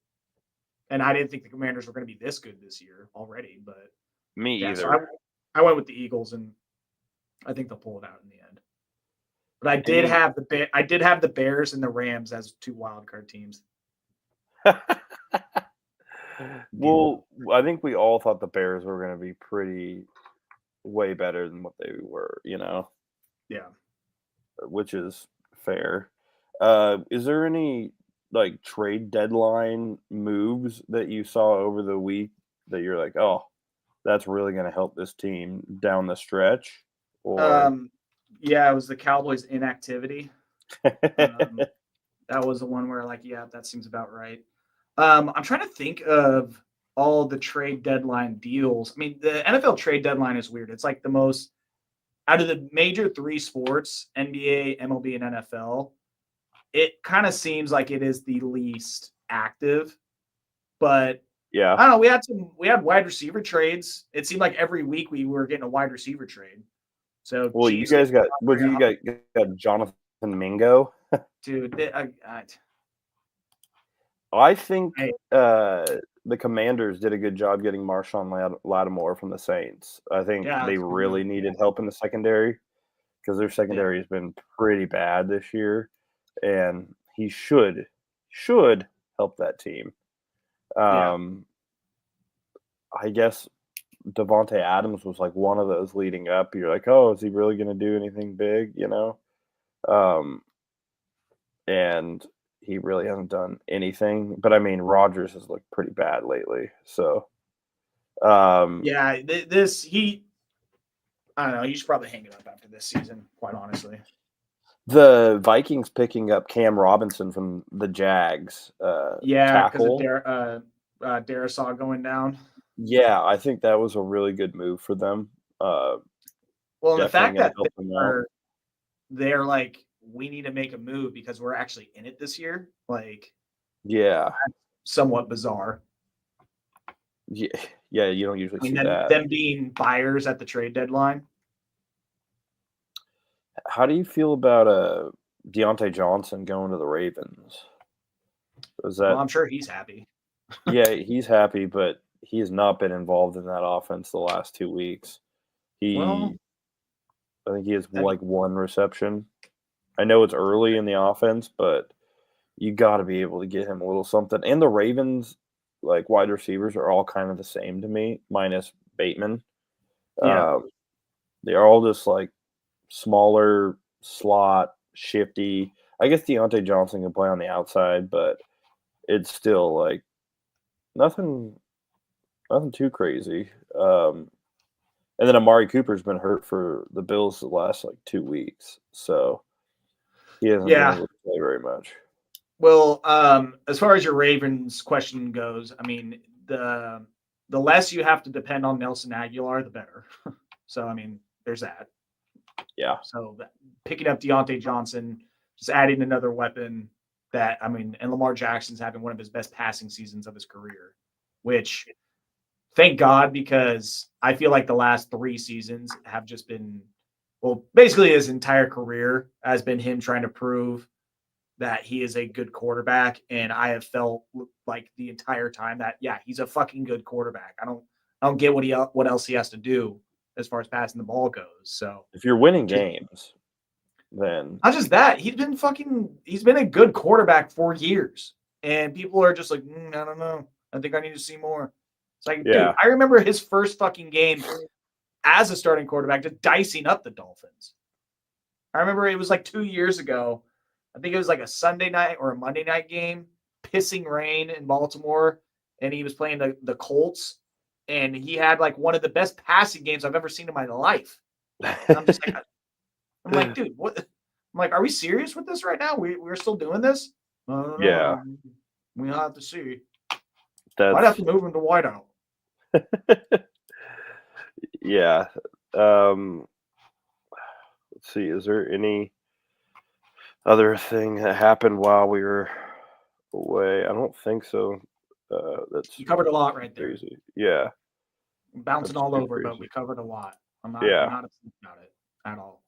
and I didn't think the Commanders were going to be this good this year already, but me either. So I went with the Eagles, and I think they'll pull it out in the end. But I did have the Bears and the Rams as 2 wild card teams. Well, I think we all thought the Bears were going to be way better than what they were, Yeah. Which is fair. Is there any trade deadline moves that you saw over the week that you're like, oh, that's really going to help this team down the stretch? Or yeah, it was the Cowboys' inactivity. That was the one where that seems about right. I'm trying to think of all the trade deadline deals. I mean, the NFL trade deadline is weird. It's like the most out of the major 3 sports, NBA, MLB, and NFL, it kind of seems like it is the least active. But yeah, I don't know. We had wide receiver trades. It seemed like every week we were getting a wide receiver trade. So you guys got Jonathan Mingo, dude. I think the Commanders did a good job getting Marshawn Lattimore from the Saints. I think they really needed help in the secondary because their secondary has been pretty bad this year, and he should help that team. I guess Devontae Adams was one of those leading up. You're like, oh, is he really going to do anything big? And he really hasn't done anything. But I mean, Rodgers has looked pretty bad lately. So, I don't know. He should probably hang it up after this season, quite honestly. The Vikings picking up Cam Robinson from the Jags. Because of Darisaw going down. Yeah, I think that was a really good move for them. Well, the fact that they're like, we need to make a move because we're actually in it this year. Yeah, somewhat bizarre. Yeah, you don't usually see that. Them being buyers at the trade deadline. How do you feel about Deontay Johnson going to the Ravens. Well, I'm sure he's happy. Yeah, he's happy, but he has not been involved in that offense the last 2 weeks. I think he has like one reception. I know it's early in the offense, but you got to be able to get him a little something. And the Ravens, like wide receivers, are all kind of the same to me, minus Bateman. Yeah. They are all just like smaller, slot, shifty. I guess Deontay Johnson can play on the outside, but it's still like nothing too crazy. And then Amari Cooper's been hurt for the Bills the last like 2 weeks, so he hasn't been able to play very much. Well, as far as your Ravens question goes, I mean, the less you have to depend on Nelson Aguilar, the better. So, I mean, there's that. Yeah. So picking up Deontay Johnson, just adding another weapon and Lamar Jackson's having one of his best passing seasons of his career, which thank God, because I feel like the last 3 seasons have just been, well, basically his entire career has been him trying to prove that he is a good quarterback. And I have felt like the entire time that, yeah, he's a fucking good quarterback. I don't get what else he has to do as far as passing the ball goes. So if you're winning games, then not just that, he's been a good quarterback for years. And people are just like, I don't know. I think I need to see more. It's like, dude, I remember his first fucking game as a starting quarterback just dicing up the Dolphins. I remember it was like 2 years ago. I think it was like a Sunday night or a Monday night game, pissing rain in Baltimore, and he was playing the Colts, and he had like one of the best passing games I've ever seen in my life. And I'm like, dude, what? I'm like, are we serious with this right now? We're still doing this? Yeah. We have to see. Might have to move him to wideout. Yeah. Let's see. Is there any other thing that happened while we were away? I don't think so. You covered a lot right there. Crazy. Yeah. Bouncing all over, but we covered a lot. I'm not upset about it at all.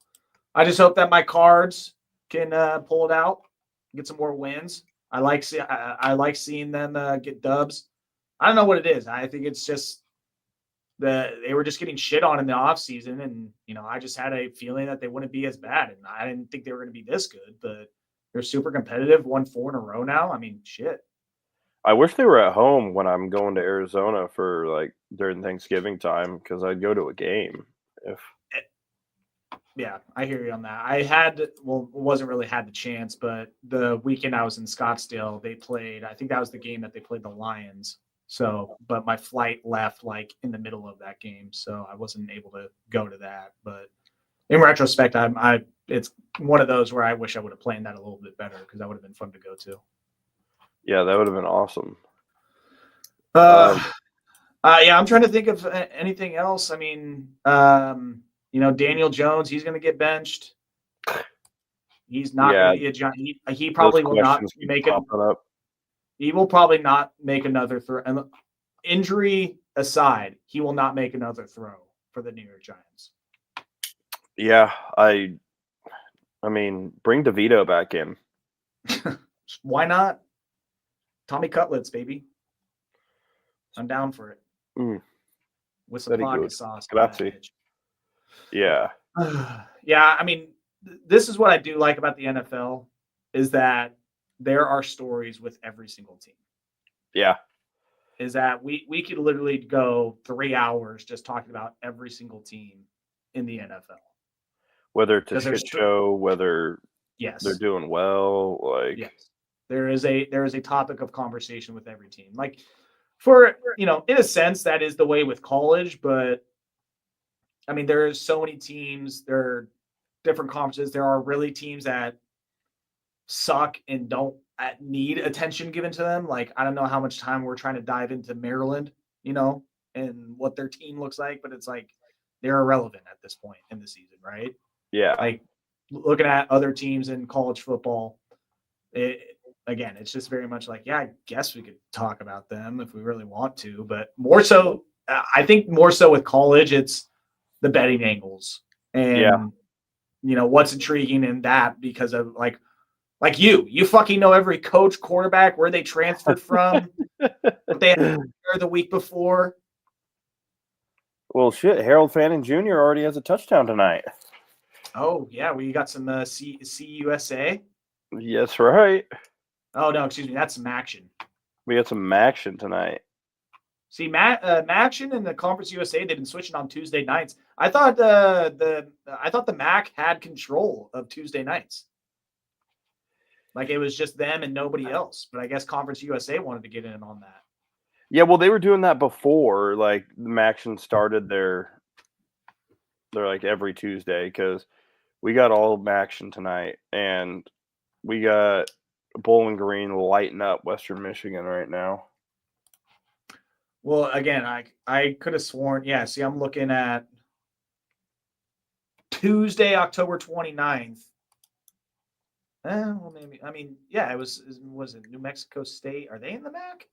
I just hope that my Cards can pull it out, get some more wins. I like seeing them get dubs. I don't know what it is. I think it's just they were just getting shit on in the offseason, and I just had a feeling that they wouldn't be as bad, and I didn't think they were going to be this good, but they're super competitive, won 4 in a row now. I mean, shit. I wish they were at home when I'm going to Arizona for like during Thanksgiving time, because I'd go to a game. Yeah, I hear you on that. Wasn't really had the chance, but the weekend I was in Scottsdale, they played, I think that was the game that they played the Lions. So, but my flight left like in the middle of that game, so I wasn't able to go to that. But in retrospect, it's one of those where I wish I would have planned that a little bit better, because that would have been fun to go to. Yeah, that would have been awesome. Yeah, I'm trying to think of anything else. I mean, Daniel Jones, he's going to get benched. He's not going to be a giant. He probably will not make it. He will probably not make another throw. And injury aside, he will not make another throw for the New York Giants. Yeah, I mean, bring DeVito back in. Why not? Tommy Cutlets, baby. I'm down for it. With some vodka sauce. Grazie. Yeah. Yeah, I mean, this is what I do like about the NFL, is that there are stories with every single team. Yeah. Is that we could literally go 3 hours just talking about every single team in the NFL. Whether it's a shit show, whether they're doing well, like yes. There is a topic of conversation with every team. Like, for in a sense, that is the way with college, but I mean, there are so many teams, there are different conferences. There are really teams that suck and don't need attention given to them. Like, I don't know how much time we're trying to dive into Maryland, and what their team looks like, but it's like they're irrelevant at this point in the season, right? Yeah. Like, looking at other teams in college football, it's just very much like, yeah, I guess we could talk about them if we really want to, but more so, I think more so with college, it's the betting angles and, what's intriguing in that, because of like, Like you fucking know every coach, quarterback, where they transferred from, what they had the week before. Well, shit, Harold Fanning Jr. already has a touchdown tonight. Oh, yeah, we got some CUSA. Yes, right. Oh, no, excuse me, that's some action. We got some action tonight. See, action and the Conference USA, they've been switching on Tuesday nights. I thought the MAC had control of Tuesday nights. Like it was just them and nobody else. But I guess Conference USA wanted to get in on that. Yeah, well, they were doing that before, like the Maction started their like every Tuesday, because we got all Maction tonight, and we got Bowling Green lighting up Western Michigan right now. Well, again, I could have sworn, yeah, see, I'm looking at Tuesday, October 29th. Well, maybe, I mean, yeah, was it New Mexico State? Are they in the MAC?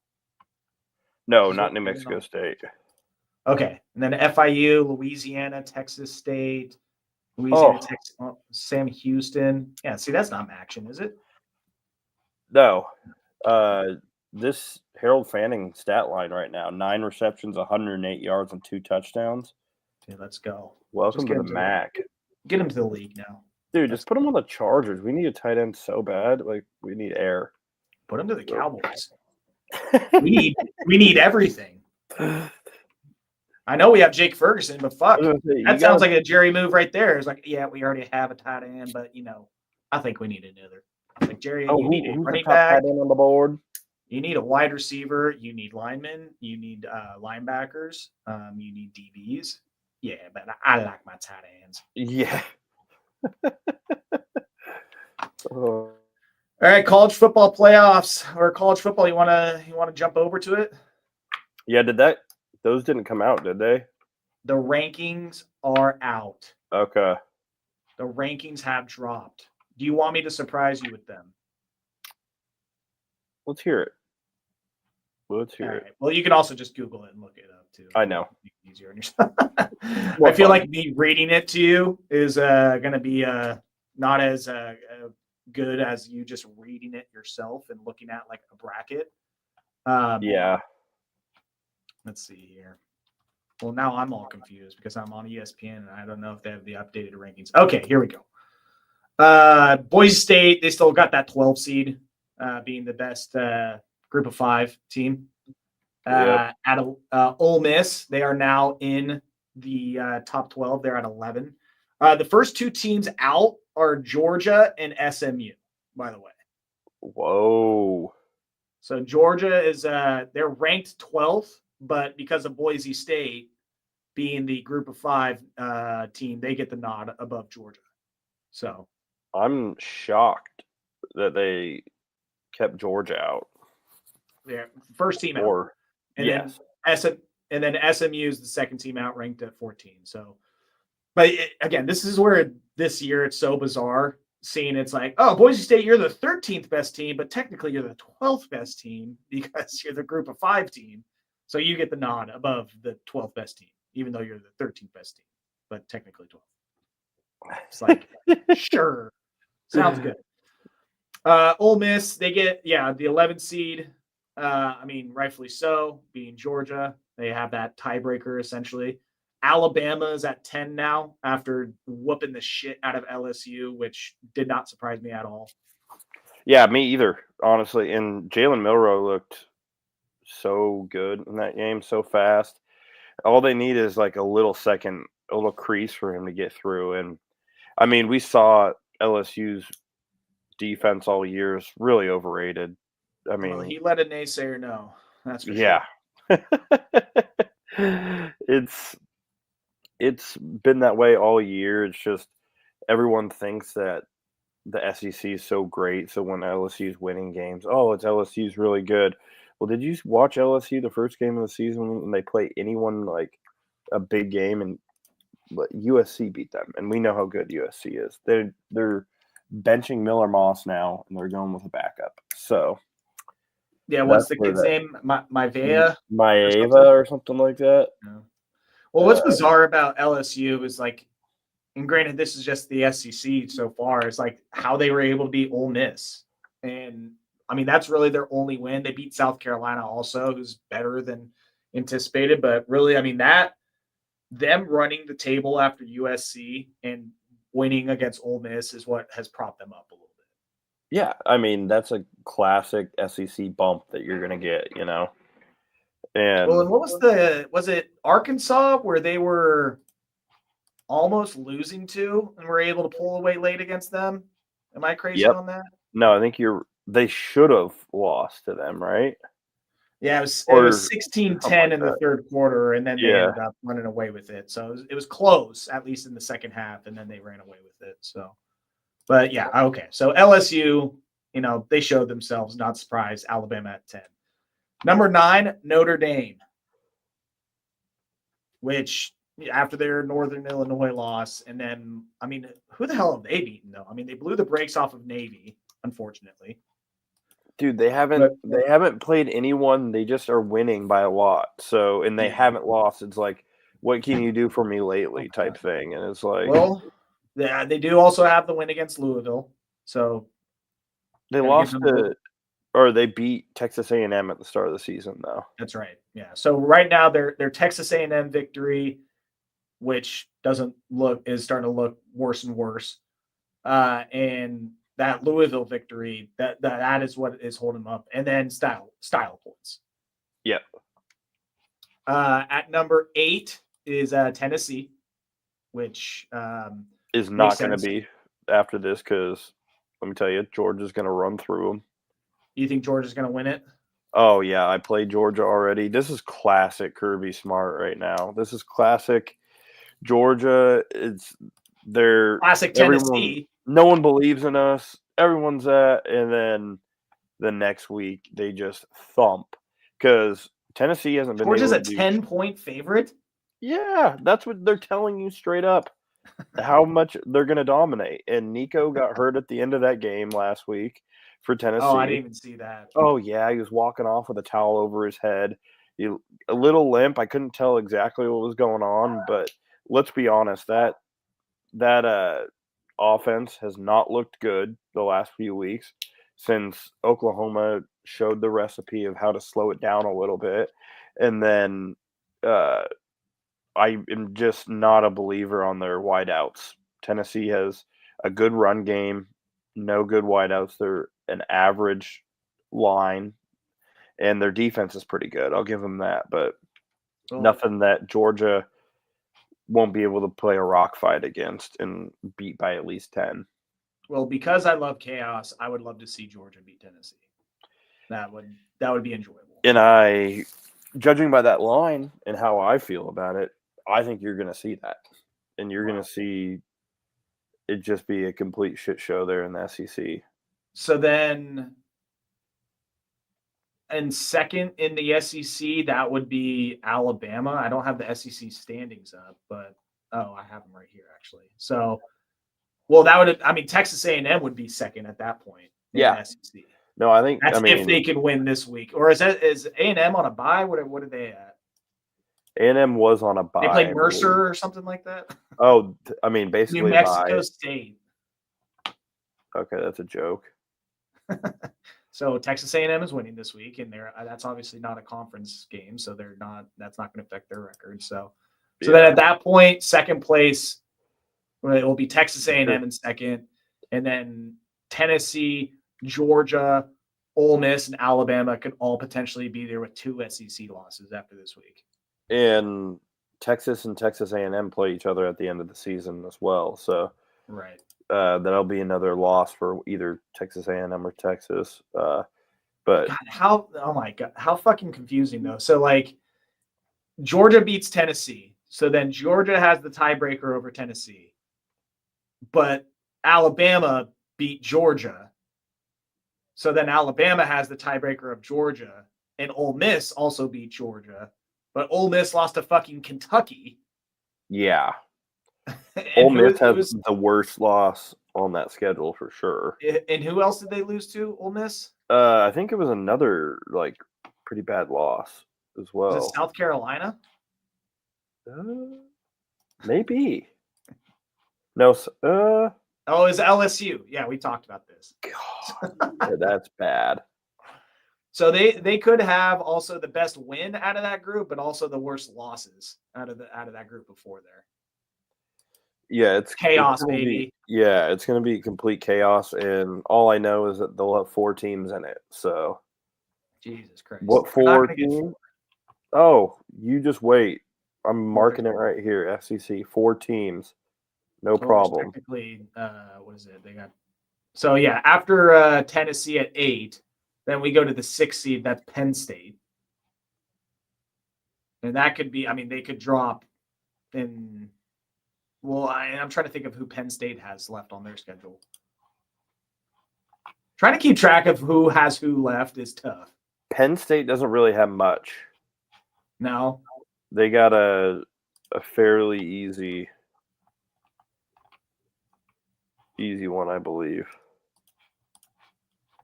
No, not New Mexico State. Okay, and then FIU, Louisiana, Texas State, Louisiana, Texas, Sam Houston. Yeah, see, that's not action, is it? No. This Harold Fanning stat line right now: 9 receptions, 108 yards, and 2 touchdowns. Okay, let's go. Welcome to the MAC. Get him to the league now. Dude, just put him on the Chargers. We need a tight end so bad. Like, we need air. Put him to the Cowboys. we need everything. I know we have Jake Ferguson, but fuck. That sounds like a Jerry move right there. It's like, yeah, we already have a tight end, but, I think we need another. Like, Jerry, you need a running back. Tight end on the board? You need a wide receiver. You need linemen. You need linebackers. You need DBs. Yeah, but I like my tight ends. Yeah. All right, college football playoffs or college football. You wanna jump over to it? Yeah, those didn't come out, did they? The rankings are out. Okay. The rankings have dropped. Do you want me to surprise you with them? Let's hear it. Let's hear it. Well, you can also just Google it and look it up too. I know. Easier on yourself. I feel like me reading it to you is going to be not as good as you just reading it yourself and looking at like a bracket. Yeah. Let's see here. Well, now I'm all confused because I'm on ESPN and I don't know if they have the updated rankings. Okay, here we go. Boise State, they still got that 12 seed, being the best group of 5 team. At Ole Miss, they are now in the top 12. They're at 11. The first 2 teams out are Georgia and SMU, by the way. Whoa. So Georgia is they're ranked 12th, but because of Boise State being the group of 5 team, they get the nod above Georgia. So I'm shocked that they kept Georgia out. Yeah, first team out. And yes. then SMU is the second team out, ranked at 14. So, but again, this is where this year it's so bizarre seeing it's like, oh, Boise State, you're the 13th best team, but technically you're the 12th best team because you're the group of 5 team. So you get the nod above the 12th best team, even though you're the 13th best team, but technically 12th. It's like, sure. Sounds good. Ole Miss, they get, the 11th seed. I mean, rightfully so, being Georgia. They have that tiebreaker, essentially. Alabama is at 10 now after whooping the shit out of LSU, which did not surprise me at all. Yeah, me either, honestly. And Jalen Milroe looked so good in that game, so fast. All they need is like a little crease for him to get through. And, I mean, we saw LSU's defense all year is really overrated. I mean, he let a naysayer know. That's for sure. It's been that way all year. It's just everyone thinks that the SEC is so great. So when LSU is winning games, it's LSU's really good. Well, did you watch LSU the first game of the season when they play anyone like a big game and USC beat them? And we know how good USC is. They're benching Miller Moss now, and they're going with a backup. So. Yeah, what's the kid's name? Maeva or something like that. Yeah. Well, what's bizarre about LSU is like and granted, this is just the SEC so far, is like how they were able to beat Ole Miss. And I mean, that's really their only win. They beat South Carolina also, who's better than anticipated. But really, I mean, them running the table after USC and winning against Ole Miss is what has propped them up a little bit. Yeah, I mean, that's a classic SEC bump that you're going to get, you know. And what was it Arkansas where they were almost losing to and were able to pull away late against them? Am I crazy on that? No, I think they should have lost to them, right? Yeah, it was 16-10 in the third quarter, and then they ended up running away with it. So it was close, at least in the second half, and then they ran away with it. So, but yeah, okay. So LSU, they showed themselves, not surprised. Alabama at 10. Number 9, Notre Dame, which after their Northern Illinois loss, and then, I mean, who the hell have they beaten, though? I mean, they blew the brakes off of Navy, unfortunately. Dude, they haven't played anyone. They just are winning by a lot. So, and they haven't lost. It's like, what can you do for me lately type thing. And it's like, well, yeah, they do also have the win against Louisville. So they they beat Texas A&M at the start of the season, though. That's right. Yeah. So right now their Texas A&M victory, which is starting to look worse and worse, and that Louisville victory, that is what is holding them up, and then style points. Yep. At number 8 is Tennessee, which is not going to be after this because let me tell you, Georgia's going to run through them. You think Georgia's going to win it? Oh yeah, I played Georgia already. This is classic Kirby Smart right now. This is classic Georgia. It's their classic Tennessee. No one believes in us. Everyone's and then the next week they just thump because Tennessee hasn't been. Georgia's a 10-point favorite. Yeah, that's what they're telling you straight up. How much they're going to dominate. And Nico got hurt at the end of that game last week for Tennessee. Oh, I didn't even see that. Oh yeah, he was walking off with a towel over his head. A little limp. I couldn't tell exactly what was going on, but let's be honest, that offense has not looked good the last few weeks since Oklahoma showed the recipe of how to slow it down a little bit. And then I am just not a believer on their wideouts. Tennessee has a good run game, no good wideouts. They're an average line, and their defense is pretty good. I'll give them that, but nothing that Georgia won't be able to play a rock fight against and beat by at least 10. Well, because I love chaos, I would love to see Georgia beat Tennessee. That would be enjoyable. And judging by that line and how I feel about it, I think you're going to see that. And you're going to see it just be a complete shit show there in the SEC. So then, and second in the SEC, that would be Alabama. I don't have the SEC standings up, but I have them right here actually. So, well, Texas A&M would be second at that point. In the SEC. No, I think if they could win this week, or is A&M on a bye? What are they at? A&M was on a bye. They played Mercer or something like that. Oh, I mean, basically New Mexico State. Okay, that's a joke. So Texas A&M is winning this week, and that's obviously not a conference game, so that's not going to affect their record. So then at that point, second place, it will be Texas A&M in second, and then Tennessee, Georgia, Ole Miss, and Alabama could all potentially be there with 2 SEC losses after this week. And Texas and Texas A&M play each other at the end of the season as well. So right. That'll be another loss for either Texas A&M or Texas. But God, how fucking confusing though. So like Georgia beats Tennessee. So then Georgia has the tiebreaker over Tennessee. But Alabama beat Georgia. So then Alabama has the tiebreaker of Georgia. And Ole Miss also beat Georgia. But Ole Miss lost to fucking Kentucky. Yeah. Ole Miss has the worst loss on that schedule for sure. And who else did they lose to? Ole Miss? I think it was another pretty bad loss as well. Was it South Carolina? Maybe. No, Oh, it's LSU. Yeah, we talked about this. God, that's bad. So they could have also the best win out of that group, but also the worst losses out of that group before there. Yeah, it's Chaos, baby. baby. Yeah, it's gonna be complete chaos, and all I know is that they'll have 4 teams in it. So, Jesus Christ, what 4 teams? Oh, you just wait. I'm marking it right here. FCC 4 teams, no problem. Technically, what is it? They got so yeah. After Tennessee at 8, then we go to the 6th seed. That's Penn State, and that could be. I mean, they could drop in. Well, I'm trying to think of who Penn State has left on their schedule. Trying to keep track of who has who left is tough. Penn State doesn't really have much. No. They got a fairly easy one, I believe.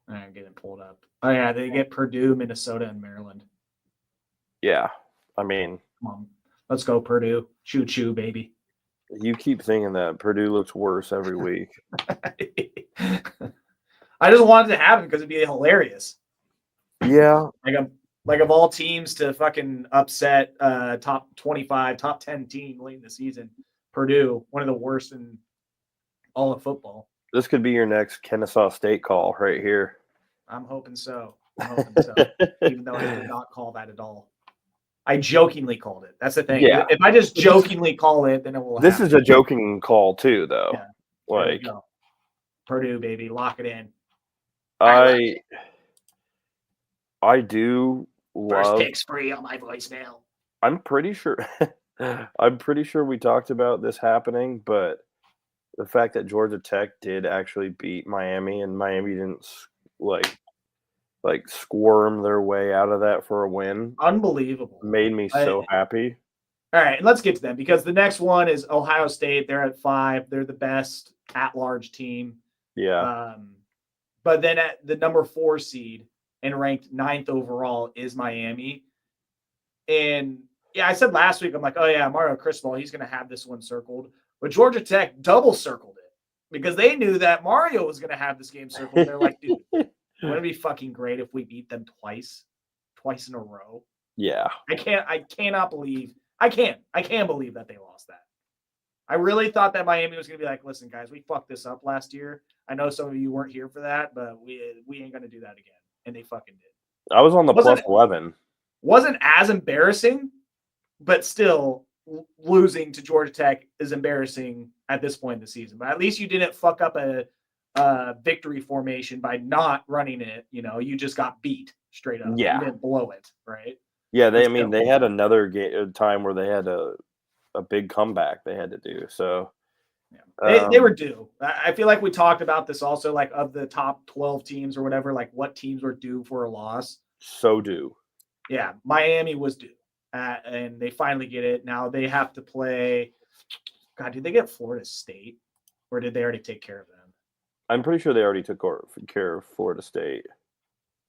I'm getting pulled up. Oh, yeah, they get Purdue, Minnesota, and Maryland. Yeah, I mean. Come on. Let's go, Purdue. Choo-choo, baby. You keep thinking that. Purdue looks worse every week. I just wanted to happen because it'd be hilarious. Yeah. Like of all teams to fucking upset top 25, top 10 team late in the season, Purdue, one of the worst in all of football. This could be your next Kennesaw State call right here. I'm hoping so. Even though I did not call that at all. I jokingly called it. That's the thing. Yeah. If I just jokingly call it, then it will This happen. is a joking call too, though. Yeah. Like Purdue, baby, lock it in. I do love first picks free on my voicemail. I'm pretty sure we talked about this happening, but the fact that Georgia Tech did actually beat Miami and Miami didn't like squirm their way out of that for a win. Unbelievable. Made me so happy. All right, let's get to them because the next one is Ohio State. They're at 5. They're the best at-large team. Yeah. But then at the number 4 seed and ranked 9th overall is Miami. And yeah, I said last week, I'm like, oh yeah, Mario Cristobal, he's going to have this one circled. But Georgia Tech double circled it because they knew that Mario was going to have this game circled. They're like, dude, wouldn't it be fucking great if we beat them twice in a row? Yeah. I can't believe that they lost that. I really thought that Miami was going to be like, listen, guys, we fucked this up last year. I know some of you weren't here for that, but we ain't going to do that again. And they fucking did. I was on the plus 11. Wasn't as embarrassing, but still losing to Georgia Tech is embarrassing at this point in the season. But at least you didn't fuck up a victory formation by not running it. You know, you just got beat straight up. Yeah. You didn't blow it, right? Yeah, they had another time where they had a big comeback they had to do. So they were due. I feel like we talked about this also, like of the top 12 teams or whatever, like what teams were due for a loss. So due. Yeah, Miami was due. And they finally get it. Now they have to play. God, did they get Florida State? Or did they already take care of them? I'm pretty sure they already took care of Florida State.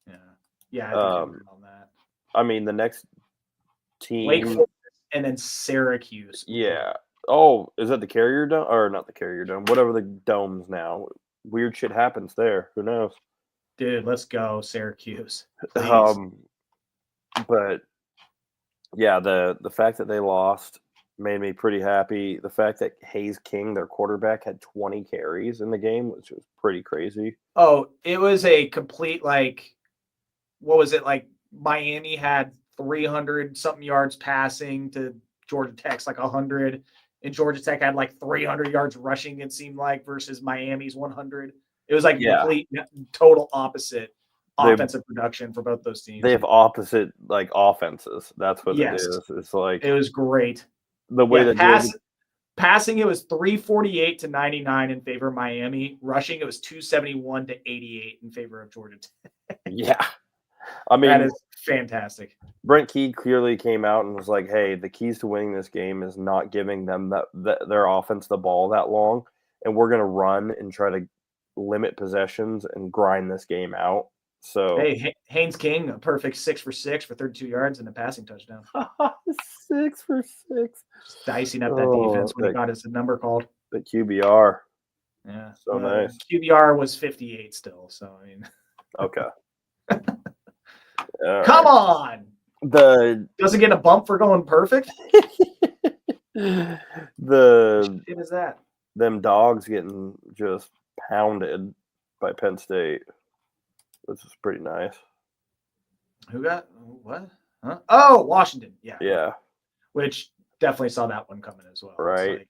Yeah. Yeah, I think I remember on that. I mean, the next team. Wake Forest and then Syracuse. Yeah. Oh, is that the Carrier Dome? Or not the Carrier Dome. Whatever the dome's now. Weird shit happens there. Who knows? Dude, let's go, Syracuse. Please. But yeah, the fact that they lost made me pretty happy. The fact that Hayes King, their quarterback, had 20 carries in the game, which was pretty crazy. Oh, it was a complete, like, what was it? Like, Miami had 300-something yards passing to Georgia Tech's like 100, and Georgia Tech had like 300 yards rushing, it seemed like, versus Miami's 100. It was like complete, total opposite offensive production for both those teams. They have opposite like offenses. That's what it is. It's like it was great. The way that passing, it was 348 to 99 in favor of Miami. Rushing, it was 271 to 88 in favor of Georgia Tech. Yeah. I mean, that is fantastic. Brent Key clearly came out and was like, hey, the keys to winning this game is not giving them their offense the ball that long, and we're going to run and try to limit possessions and grind this game out. So hey, Haynes King, a perfect 6 for 6 for 32 yards and a passing touchdown. 6 for 6. Just dicing up that defense when he got his number called. The QBR. Yeah. So nice. QBR was 58 still. So, I mean. Okay. Come on. Doesn't get a bump for going perfect? What shit is that? Them dogs getting just pounded by Penn State, which is pretty nice. Who got what? Huh? Oh, Washington. Yeah. Yeah. Which definitely saw that one coming as well. Right. It's like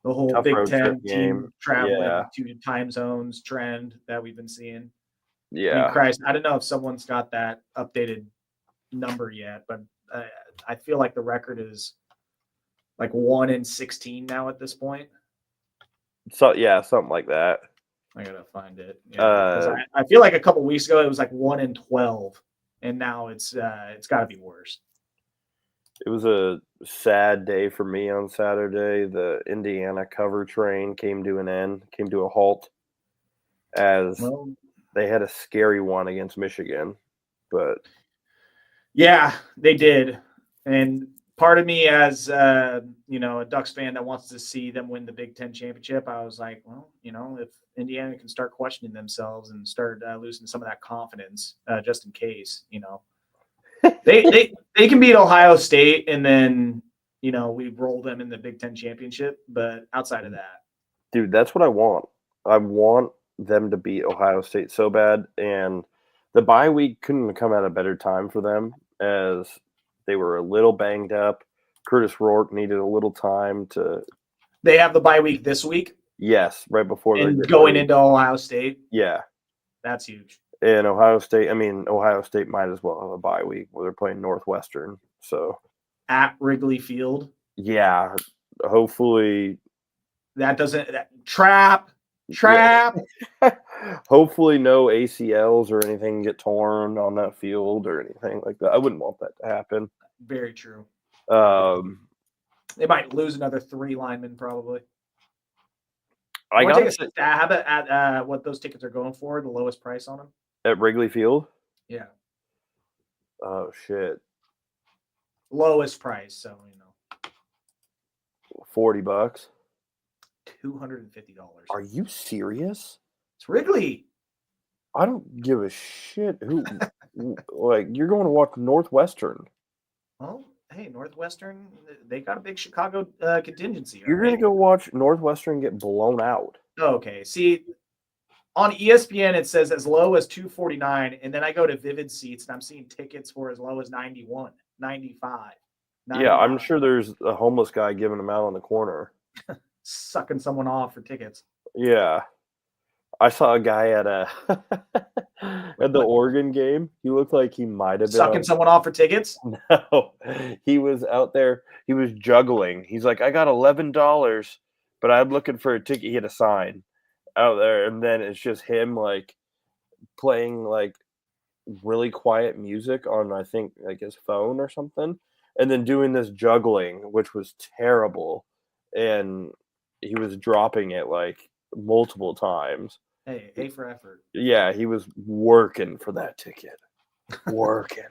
the whole Tough Big Ten game. team traveling Yeah. to time zones trend that we've been seeing. Yeah. I mean, Christ, I don't know if someone's got that updated number yet, but I feel like the record is like 1-16 now at this point. So yeah, something like that. I gotta find it. Yeah, I feel like a couple weeks ago it was like 1-12, and now it's got to be worse. It was a sad day for me on Saturday. The Indiana cover train came to a halt, as they had a scary one against Michigan. But yeah, they did, and part of me, as a Ducks fan that wants to see them win the Big Ten championship, I was like, well, if Indiana can start questioning themselves and start losing some of that confidence, just in case, they can beat Ohio State, and then we roll them in the Big Ten championship. But outside of that, dude, that's what I want. I want them to beat Ohio State so bad, and the bye week couldn't come at a better time for them, as they were a little banged up. Curtis Rourke needed a little time to. They have the bye week this week. Yes, right before they're going into Ohio State. Yeah, that's huge. And Ohio State might as well have a bye week where they're playing Northwestern. So at Wrigley Field. Yeah, hopefully that doesn't trap. Yeah. Hopefully no ACLs or anything get torn on that field or anything like that. I wouldn't want that to happen. Very true. They might lose another 3 linemen probably. I got to take a stab at what those tickets are going for, the lowest price on them. At Wrigley Field? Yeah. Oh, shit. Lowest price, so, $40. $250. Are you serious? It's Wrigley. I don't give a shit who like you're going to watch Northwestern. Well, hey, Northwestern, they got a big Chicago contingency. You're going to go watch Northwestern get blown out. Okay. See, on ESPN it says as low as $249, and then I go to Vivid Seats and I'm seeing tickets for as low as $91, $95. Yeah, I'm sure there's a homeless guy giving them out on the corner. Sucking someone off for tickets. Yeah. I saw a guy at at the Oregon game. He looked like he might have been sucking someone off for tickets. No, he was out there. He was juggling. He's like, I got $11, but I'm looking for a ticket. He had a sign out there, and then it's just him like playing like really quiet music on, I think, like his phone or something, and then doing this juggling, which was terrible, and he was dropping it like multiple times. Hey, A for effort. Yeah, he was working for that ticket. Working.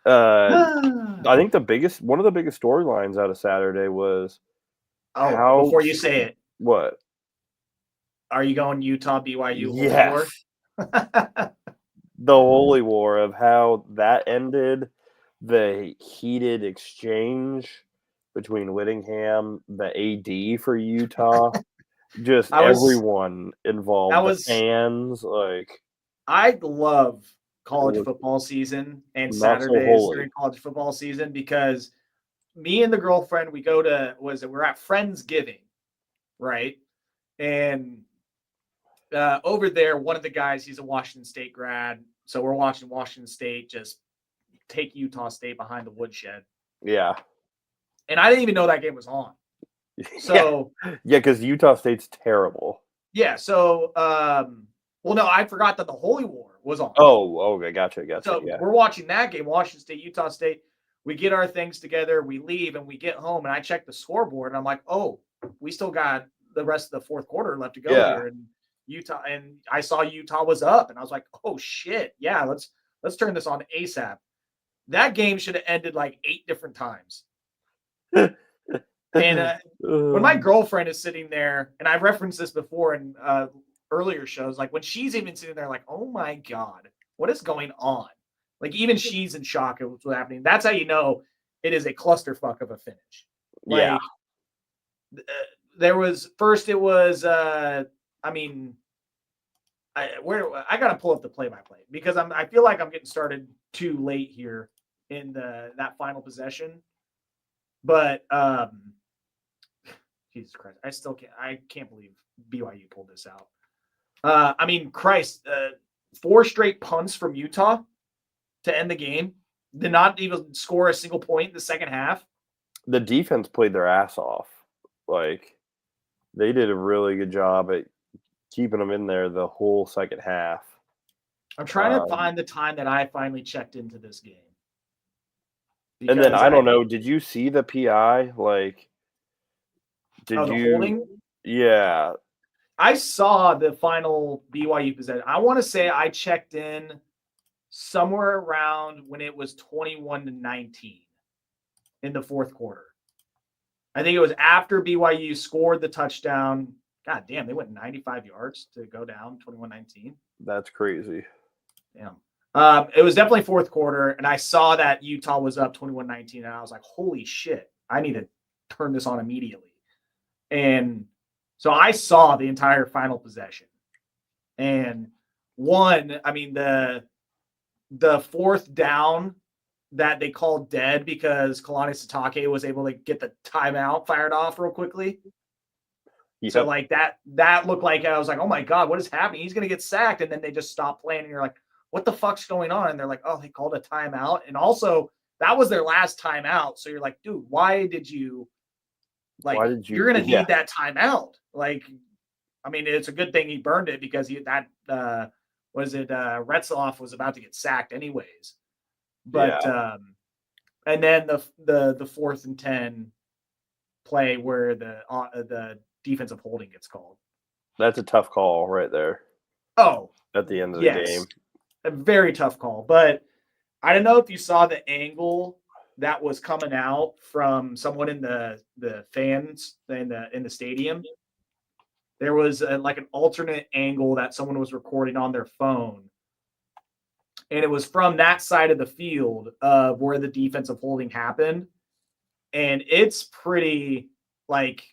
I think one of the biggest storylines out of Saturday was before you say it. What? Are you going Utah BYU? Yes. The holy war of how that ended, the heated exchange between Whittingham, the AD for Utah. Just everyone involved, the fans, like. I love college football season and Saturdays during college football season, because me and the girlfriend, we go to, we're at Friendsgiving, right? And over there, one of the guys, he's a Washington State grad, so we're watching Washington State just take Utah State behind the woodshed. Yeah. And I didn't even know that game was on. So yeah, because Utah State's terrible. Yeah, so well, no, I forgot that the Holy War was on. Oh, okay, gotcha. So we're watching that game, Washington State, Utah State. We get our things together, we leave, and we get home, and I check the scoreboard, and I'm like, oh, we still got the rest of the fourth quarter left to go here. And Utah, and I saw Utah was up, and I was like, oh shit, yeah, let's turn this on ASAP. That game should have ended like 8 different times. And when my girlfriend is sitting there, and I've referenced this before in earlier shows, like when she's even sitting there like, oh my God, what is going on? Like even she's in shock at what's happening. That's how you know it is a clusterfuck of a finish. Like there was first it was I gotta pull up the play-by-play because I feel like I'm getting started too late here in that final possession. But Jesus Christ, I can't believe BYU pulled this out. Christ, 4 straight punts from Utah to end the game. Did not even score a single point in the second half. The defense played their ass off. Like, they did a really good job at keeping them in there the whole second half. I'm trying to find the time that I finally checked into this game. And then, I don't know, did you see the PI? Like, the holding? Yeah. I saw the final BYU possession. I want to say I checked in somewhere around when it was 21-19 in the fourth quarter. I think it was after BYU scored the touchdown. God damn, they went 95 yards to go down 21-19. That's crazy. Damn. It was definitely fourth quarter, and I saw that Utah was up 21-19, and I was like, holy shit, I need to turn this on immediately. And so I saw the entire final possession. And the fourth down that they called dead because Kalani Sitake was able to get the timeout fired off real quickly. Yep. So like that looked like I was like, oh my God, what is happening? He's going to get sacked. And then they just stopped playing. And you're like, what the fuck's going on? And they're like, oh, they called a timeout. And also that was their last timeout. So you're like, dude, you're going to need that timeout. Like, I mean, it's a good thing he burned it because Retzloff was about to get sacked anyways. But and then the 4th and 10 play where the defensive holding gets called. That's a tough call right there. Oh, at the end of the game. A very tough call. But I don't know if you saw the angle that was coming out from someone in the fans in the stadium. There was an alternate angle that someone was recording on their phone. And it was from that side of the field of where the defensive holding happened. And it's pretty, like,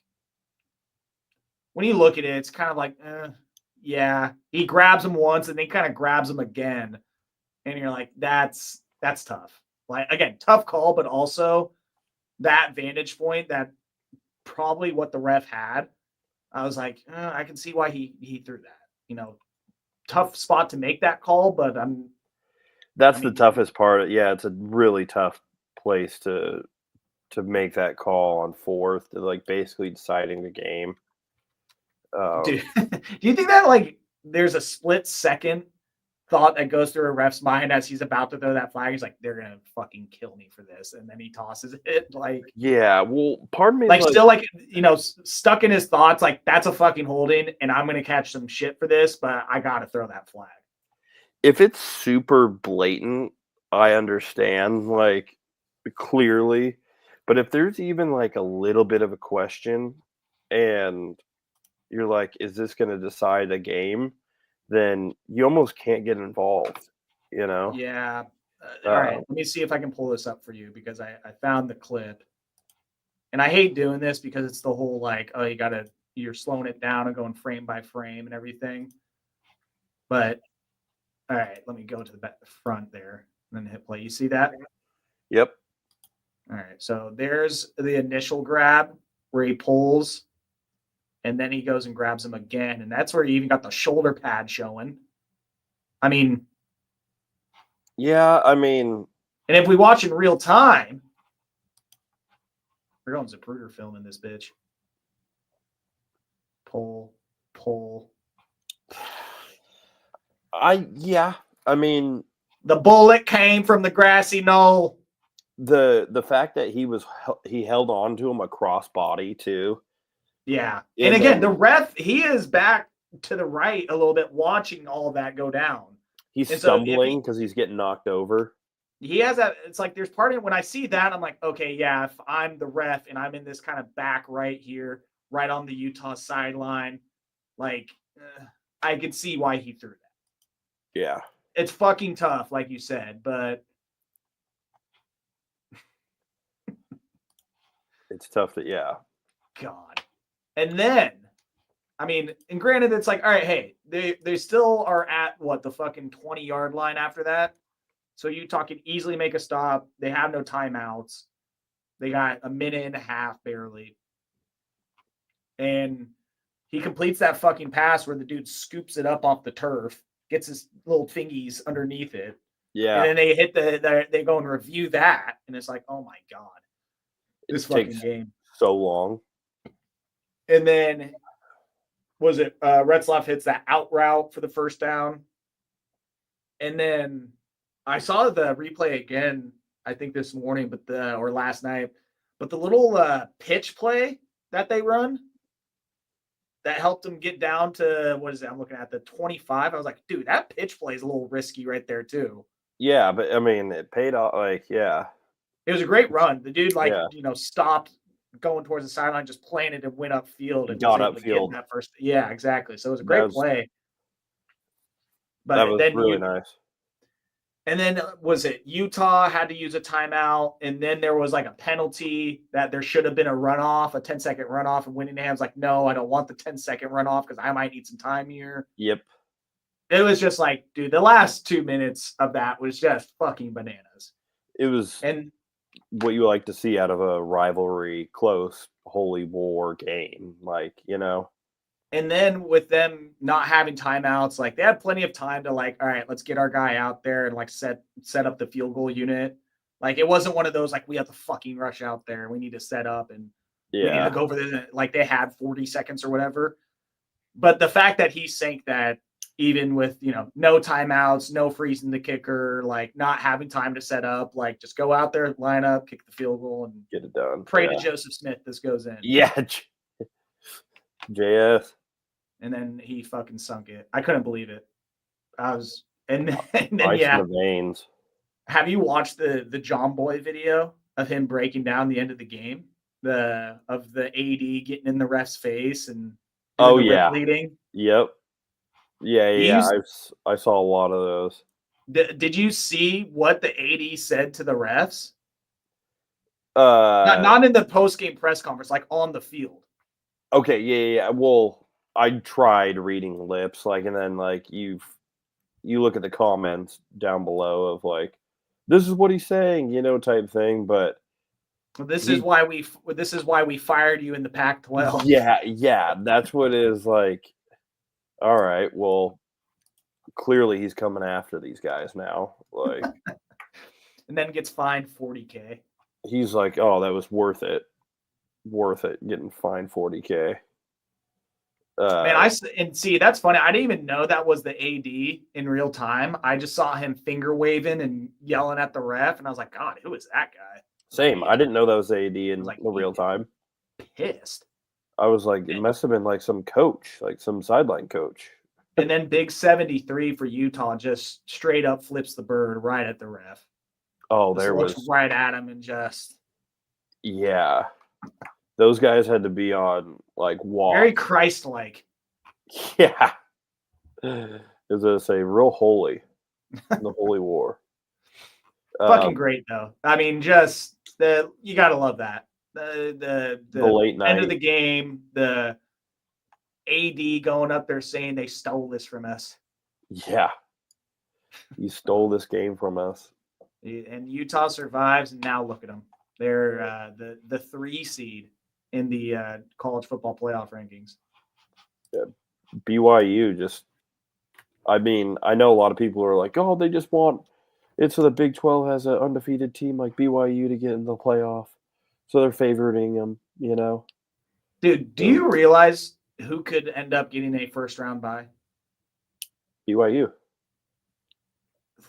when you look at it, it's kind of like, yeah. He grabs him once and then he kind of grabs him again. And you're like, that's tough. Like, again, tough call, but also that vantage point, that probably what the ref had. I was like, I can see why he threw that. Tough spot to make that call, but that's the toughest part. Yeah, it's a really tough place to make that call on 4th, like basically deciding the game. Dude, do you think that there's a split second thought that goes through a ref's mind as he's about to throw that flag? He's like, they're gonna fucking kill me for this, and then he tosses it. Yeah, well, pardon me, still stuck in his thoughts, like that's a fucking holding, and I'm gonna catch some shit for this, but I gotta throw that flag. If it's super blatant, I understand, clearly. But if there's even, a little bit of a question and you're like, is this going to decide a game? Then you almost can't get involved, Yeah. All right. Let me see if I can pull this up for you because I found the clip. And I hate doing this because it's the whole, you're slowing it down and going frame by frame and everything. But all right, let me go to the front there and then hit play. You see that? Yep. All right, so there's the initial grab where he pulls, and then he goes and grabs him again, and that's where he even got the shoulder pad showing. Yeah, and if we watch in real time, we're going Zapruder film in this bitch. Pull. The bullet came from the grassy knoll. The fact that he held on to him across body too. Yeah. And again, the ref, he is back to the right a little bit watching all of that go down. He's stumbling because he's getting knocked over. he has that. It's like there's part of it when I see that, I'm like, okay, yeah, if I'm the ref and I'm in this kind of back right here, right on the Utah sideline, like I could see why he threw that. Yeah. It's fucking tough, like you said, but it's tough that, yeah. God. And then, I mean, and granted, it's like, all right, hey, they still are at what, the fucking 20-yard line after that. So Utah can easily make a stop. They have no timeouts. They got a minute and a half barely. And he completes that fucking pass where the dude scoops it up off the turf, gets his little fingies underneath it. Yeah. And then they hit they go and review that. And it's like, oh my God, this fucking game. So long. And then, was it Retzlaff hits that out route for the first down. And then I saw the replay again, I think this morning, or last night, but the little pitch play that they run that helped them get down to, what is it? I'm looking at the 25. I was like, dude, that pitch play is a little risky right there too. Yeah, but I mean, it paid off. Like, yeah, it was a great run. The dude, stopped going towards the sideline, just playing it and went upfield and got was able to get that first. Yeah, exactly. So it was a great play. But that was really nice. And then was it Utah had to use a timeout, and then there was like a penalty that there should have been a runoff, a 10-second runoff, and Whittingham's like, no, I don't want the 10-second runoff because I might need some time here. Yep. It was just like, dude, the last 2 minutes of that was just fucking bananas. It was what you like to see out of a rivalry, close, holy war game, And then with them not having timeouts, like they had plenty of time to all right, let's get our guy out there and set up the field goal unit. Like it wasn't one of those we have to fucking rush out there. We need to set up and we need to go over this. Like they had 40 seconds or whatever. But the fact that he sank that, even with no timeouts, no freezing the kicker, not having time to set up, just go out there, line up, kick the field goal, and get it done. Pray to Joseph Smith this goes in. Yeah. JS. And then he fucking sunk it. I couldn't believe it. And then Ice in the veins. Have you watched the John Boy video of him breaking down the end of the game? Of the AD getting in the ref's face and bleeding? Yep. Yeah. I saw a lot of those. Did you see what the AD said to the refs? Not in the post-game press conference, on the field. Okay, yeah. Well, I tried reading lips, and then you look at the comments down below of this is what he's saying, type thing. But this is why we fired you in the Pac-12. Yeah, that's what it is like. All right, well, clearly he's coming after these guys now, and then gets fined $40K. He's like, oh, that was worth it, getting fined $40K. Man, see, that's funny. I didn't even know that was the AD in real time. I just saw him finger waving and yelling at the ref, and I was like, God, who is that guy? Same. I didn't know that was AD in the real time. Pissed. I was like, it must have been some coach, some sideline coach. And then big 73 for Utah just straight up flips the bird right at the ref. Oh, just looks right at him and just. Yeah. Those guys had to be on walk. Very Christ-like. Yeah. As I say, real holy. The holy war. Fucking great though. I mean, just you gotta love that. The late night end of the game, the AD going up there saying they stole this from us. Yeah. You stole this game from us. And Utah survives, and now look at them. They're the 3 seed in the college football playoff rankings. Yeah. BYU just, I mean, I know a lot of people are like, oh, they just want it so the Big 12 has an undefeated team like BYU to get in the playoff. So they're favoriting them, Dude, do you realize who could end up getting a first round bye? BYU.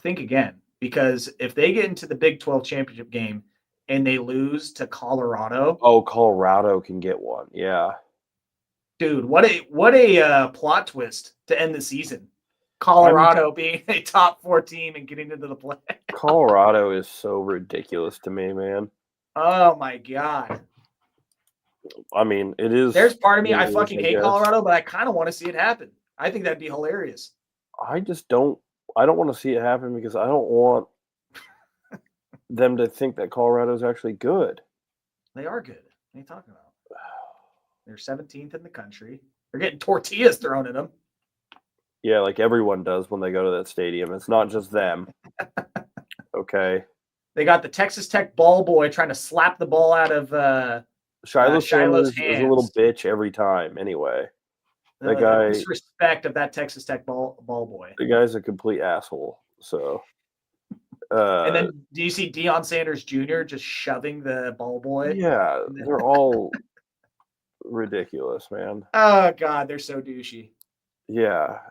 Think again, because if they get into the Big 12 championship game and they lose to Colorado. Oh, Colorado can get one. Yeah. Dude, what a plot twist to end the season. Colorado being a top 4 team and getting into the play. Colorado is so ridiculous to me, man. Oh my God. I mean, it is. There's part of me, I fucking hate Colorado, but I kind of want to see it happen. I think that'd be hilarious. I don't want to see it happen because I don't want them to think that Colorado is actually good. They are good. What are you talking about? They're 17th in the country. They're getting tortillas thrown at them. Yeah, like everyone does when they go to that stadium. It's not just them. Okay. They got the Texas Tech ball boy trying to slap the ball out of Shiloh's hands. Is a little bitch every time anyway. That guy. Disrespect of that Texas Tech ball boy. The guy's a complete asshole. So. And then do you see Deion Sanders Jr. just shoving the ball boy? Yeah, they're all ridiculous, man. Oh God, they're so douchey. Yeah,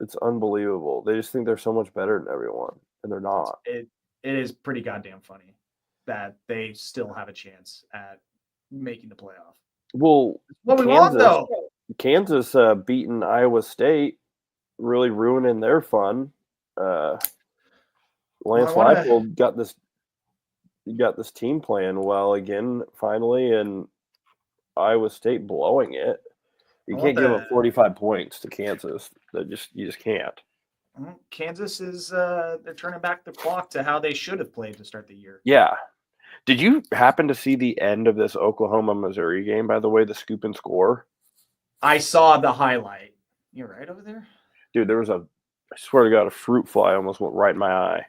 it's unbelievable. They just think they're so much better than everyone, and they're not. It is pretty goddamn funny that they still have a chance at making the playoff. Well, what we want though. Kansas beating Iowa State, really ruining their fun. Lance Leipold got this team playing well again finally, and Iowa State blowing it. You can't give up 45 points to Kansas. You just can't. Kansas is they're turning back the clock to how they should have played to start the year. Yeah. Did you happen to see the end of this Oklahoma-Missouri game, by the way, the scoop and score? I saw the highlight. You're right over there? Dude, there was I swear to God, a fruit fly almost went right in my eye.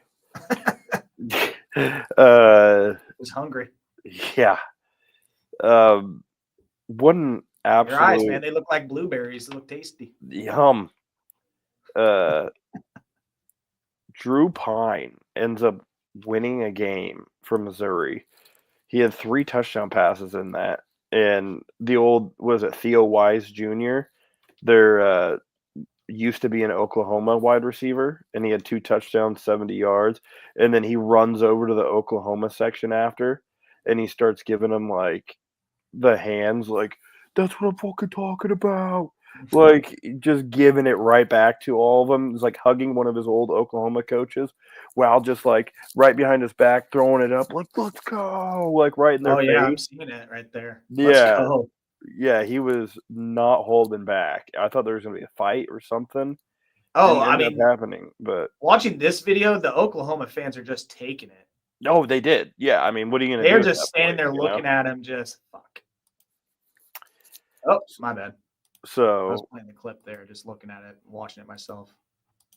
I was hungry. Yeah. One absolute. Your eyes, man, they look like blueberries. They look tasty. Yum. Drew Pine ends up winning a game for Missouri. He had 3 touchdown passes in that. And the old, was it Theo Wise Jr.? There used to be an Oklahoma wide receiver, and he had 2 touchdowns, 70 yards. And then he runs over to the Oklahoma section after, and he starts giving them, like, the hands, like, that's what I'm fucking talking about. Like, just giving it right back to all of them. It's like hugging one of his old Oklahoma coaches while just, like, right behind his back, throwing it up, like, let's go. Like, right in their face. Oh, yeah, I'm seeing it right there. Yeah. Yeah, he was not holding back. I thought there was going to be a fight or something. Oh, I mean, happening, but watching this video, the Oklahoma fans are just taking it. No, they did. Yeah, I mean, what are you going to do? They're just standing there looking at him, just fuck. Oh, my bad. So I was playing the clip there, just looking at it, watching it myself.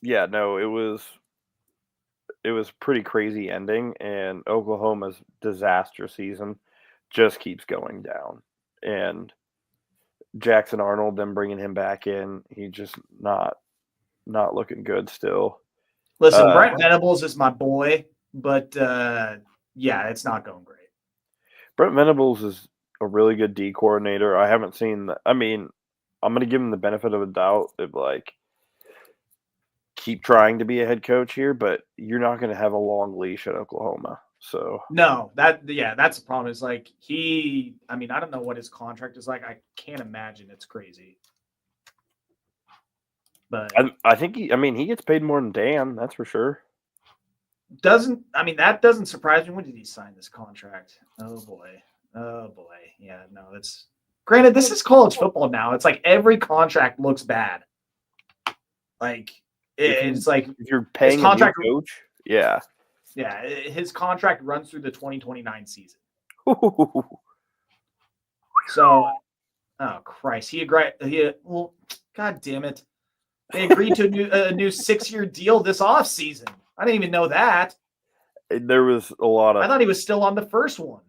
Yeah, no, it was pretty crazy ending, and Oklahoma's disaster season just keeps going down. And Jackson Arnold, then bringing him back in, he just not looking good still. Listen, Brent Venables is my boy, but yeah, it's not going great. Brent Venables is a really good D coordinator. I haven't seen that. I mean, I'm going to give him the benefit of a doubt of, like, keep trying to be a head coach here, but you're not going to have a long leash at Oklahoma. So no, that's the problem. Is like I mean, I don't know what his contract is like. I can't imagine it's crazy. But I think he gets paid more than Dan, that's for sure. That doesn't surprise me. When did he sign this contract? Oh boy. Yeah, no, that's granted. This is college football now. It's like every contract looks bad. Like it's like if you're paying a new coach, yeah. Yeah, his contract runs through the 2029 season. So, oh Christ, well, God damn it, they agreed to a new 6-year deal this offseason. I didn't even know that. There was a lot of. I thought he was still on the first one.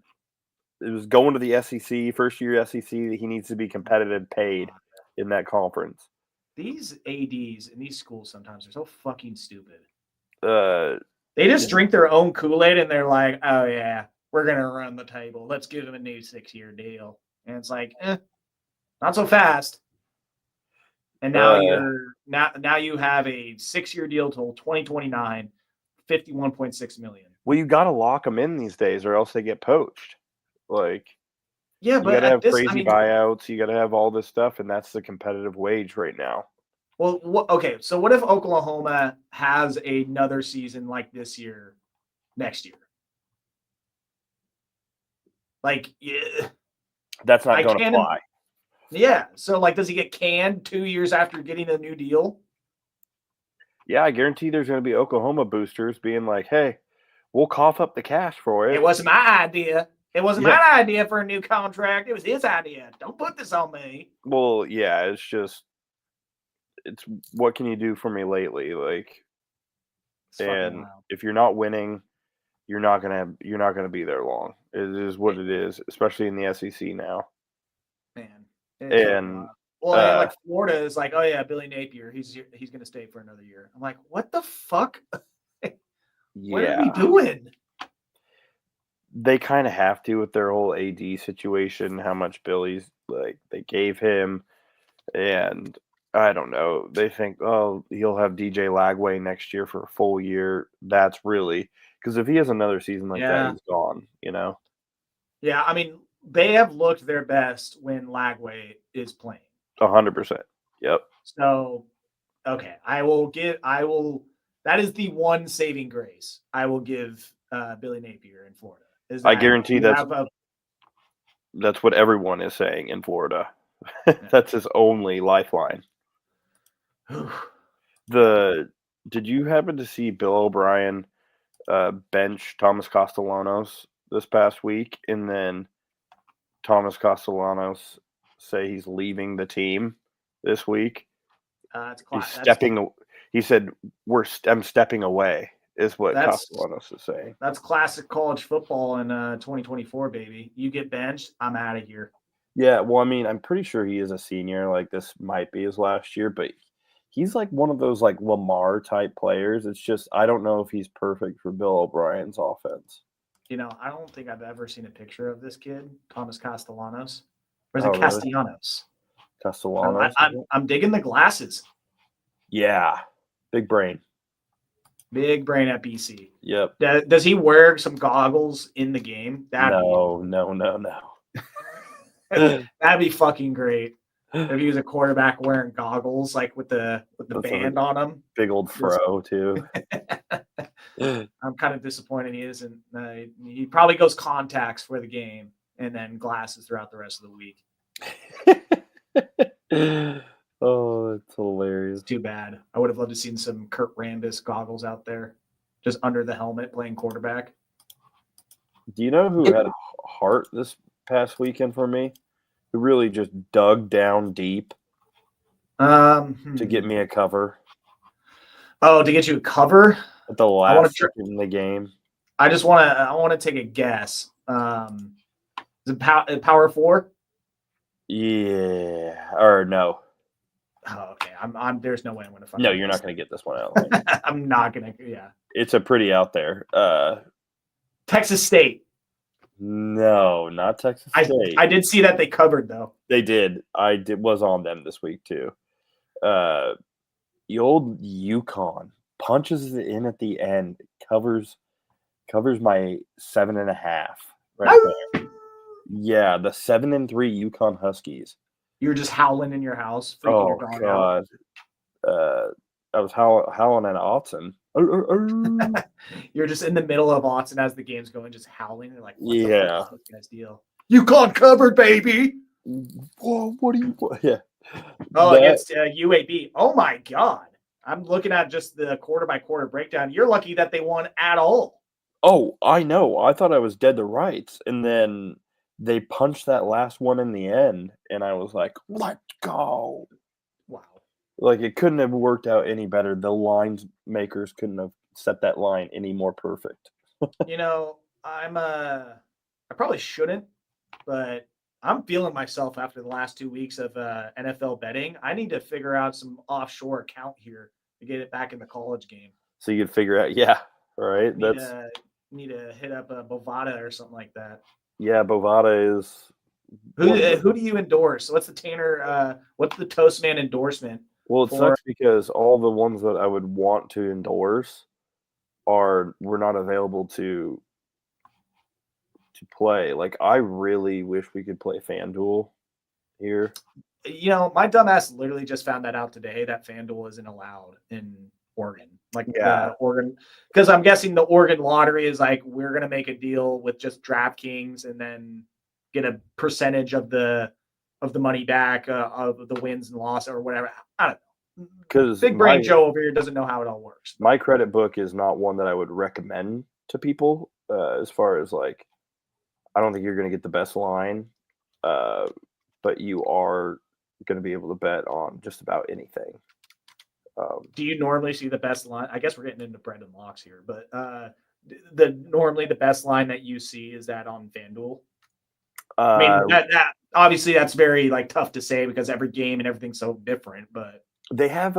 It was going to the SEC, first year SEC. He needs to be competitive paid in that conference. These ADs in these schools sometimes are so fucking stupid. They just drink their own Kool-Aid and they're like, oh, yeah, we're going to run the table. Let's give them a new 6-year deal. And it's like, not so fast. And now now you have a 6-year deal till 2029, $51.6 million. Well, you got to lock them in these days or else they get poached. Like, yeah, but you got to have crazy buyouts. You got to have all this stuff, and that's the competitive wage right now. Well, okay. So what if Oklahoma has another season like this year, next year? Like, yeah, That's not going to fly. Yeah. So, like, does he get canned 2 years after getting a new deal? Yeah, I guarantee there's going to be Oklahoma boosters being like, "Hey, we'll cough up the cash for it." It wasn't my idea. It wasn't Yeah. my idea for a new contract. It was his idea. Don't put this on me. Well, yeah, it's what can you do for me lately? Like, It's fucking and wild. if you're not winning, you're not gonna be there long. It is what it is, especially in the SEC now. Man, it's fucking And wild. Well, and like Florida is like, oh yeah, Billy Napier, he's going to stay for another year. I'm like, what the fuck? What are we doing? They kind of have to with their whole AD situation, how much Billy's like they gave him, and I don't know. They think, oh, he'll have DJ Lagway next year for a full year. That's really because if he has another season like that, he's gone. Yeah, I mean, they have looked their best when Lagway is playing. 100%. Yep. So, okay, that is the one saving grace I will give Billy Napier in Florida. I guarantee that's what everyone is saying in Florida. That's his only lifeline. Did you happen to see Bill O'Brien bench Thomas Castellanos this past week, and then Thomas Castellanos say he's leaving the team this week? He said, I'm stepping away, is what Castellanos is saying. That's classic college football in 2024, baby. You get benched, I'm out of here. Yeah, well, I mean, I'm pretty sure he is a senior. Like, this might be his last year, but he's like one of those like Lamar type players. It's just I don't know if he's perfect for Bill O'Brien's offense. I don't think I've ever seen a picture of this kid, Thomas Castellanos. Or is it Castellanos? Really? Castellanos. I'm digging the glasses. Yeah, big brain. Big brain at BC. Yep. Does he wear some goggles in the game? No. That'd be fucking great. If he was a quarterback wearing goggles, like with the band on him. Big old fro too. I'm kind of disappointed he isn't. He probably goes contacts for the game and then glasses throughout the rest of the week. Oh, that's hilarious. It's too bad. I would have loved to seen some Kurt Rambis goggles out there, just under the helmet playing quarterback. Do you know who had heart this past weekend for me? Who really just dug down deep to get me a cover. Oh, to get you a cover? At the last in the game. I want to take a guess. Is it Power 4? Yeah. Or no. Oh, okay. There's no way I'm gonna find. No, you're not gonna get this one out. I'm not gonna. Yeah. It's a pretty out there. Texas State. No, not Texas State. I did see that they covered though. They did. Was on them this week too. The old UConn punches it in at the end, covers my 7.5 right there. Yeah, the 7-3 UConn Huskies. You were just howling in your house. Oh God! I was howling at Autzen. You're just in the middle of Autzen as the game's going, just howling. You're like, what yeah, the fuck is this guy's deal? UConn covered, baby. Whoa, what do you? Yeah. Oh, against UAB. Oh my God! I'm looking at just the quarter by quarter breakdown. You're lucky that they won at all. Oh, I know. I thought I was dead to rights, and then they punched that last one in the end, and I was like, let's go. Wow. Like, it couldn't have worked out any better. The lines makers couldn't have set that line any more perfect. I probably shouldn't, but I'm feeling myself after the last 2 weeks of NFL betting. I need to figure out some offshore account here to get it back in the college game. So you could figure out, yeah, right? Need to hit up a Bovada or something like that. Yeah, Bovada is. Who do you endorse? What's the Toastman endorsement? Well, it sucks because all the ones that I would want to endorse were not available to play. Like, I really wish we could play FanDuel here. my dumbass literally just found that out today that FanDuel isn't allowed in Oregon. Like the Oregon, because I'm guessing the Oregon lottery is like, we're going to make a deal with just DraftKings and then get a percentage of the money back of the wins and loss or whatever. I don't know. Because Big Brain Joe over here doesn't know how it all works. My credit book is not one that I would recommend to people as far as like, I don't think you're going to get the best line, but you are going to be able to bet on just about anything. Do you normally see the best line? I guess we're getting into Brendan Locks here, but normally the best line that you see is that on FanDuel. I mean, that obviously that's very like tough to say because every game and everything's so different. But they have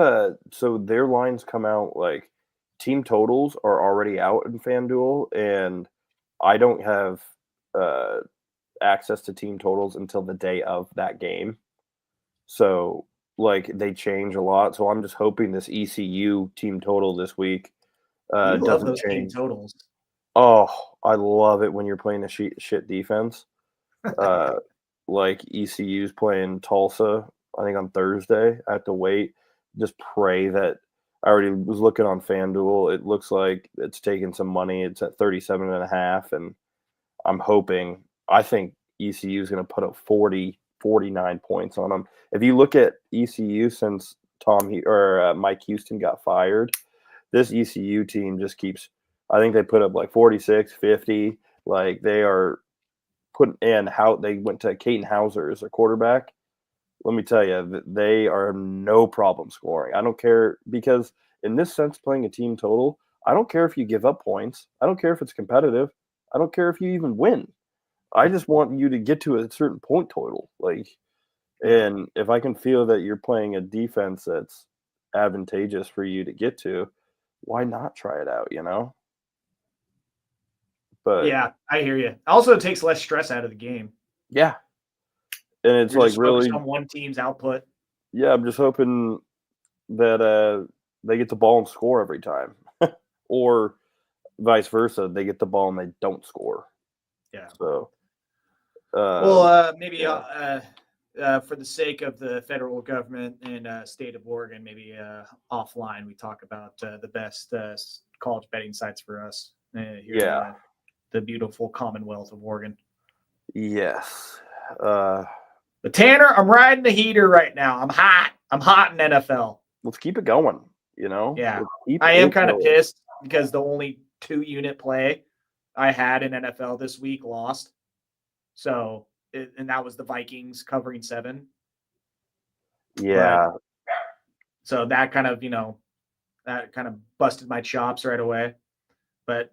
so their lines come out like team totals are already out in FanDuel, and I don't have access to team totals until the day of that game. So like they change a lot. So I'm just hoping this ECU team total this week doesn't change. Team totals. Oh, I love it when you're playing a shit defense. Like ECU's playing Tulsa, I think on Thursday. I have to wait. Just pray that I already was looking on FanDuel. It looks like it's taking some money. It's at 37.5, and I'm hoping. I think ECU is going to put up 49 points on them. If you look at ECU since Mike Houston got fired, this ECU team just keeps. I think they put up like 46, 50. Like they are putting in how they went to Caden Hauser as their quarterback. Let me tell you, they are no problem scoring. I don't care because in this sense, playing a team total, I don't care if you give up points. I don't care if it's competitive. I don't care if you even win. I just want you to get to a certain point total. And if I can feel that you're playing a defense that's advantageous for you to get to, why not try it out, But yeah, I hear you. Also, it takes less stress out of the game. Yeah. And it's You're like really on one team's output. Yeah, I'm just hoping that they get the ball and score every time. Or vice versa, they get the ball and they don't score. Yeah. So maybe for the sake of the federal government and state of Oregon, maybe offline we talk about the best college betting sites for us here in the beautiful Commonwealth of Oregon. Yes. But Tanner, I'm riding the heater right now. I'm hot in NFL. Let's keep it going, Yeah. I am kind of pissed because the only 2-unit play I had in NFL this week lost. So, and that was the Vikings covering 7. Yeah. So that kind of, that kind of busted my chops right away. But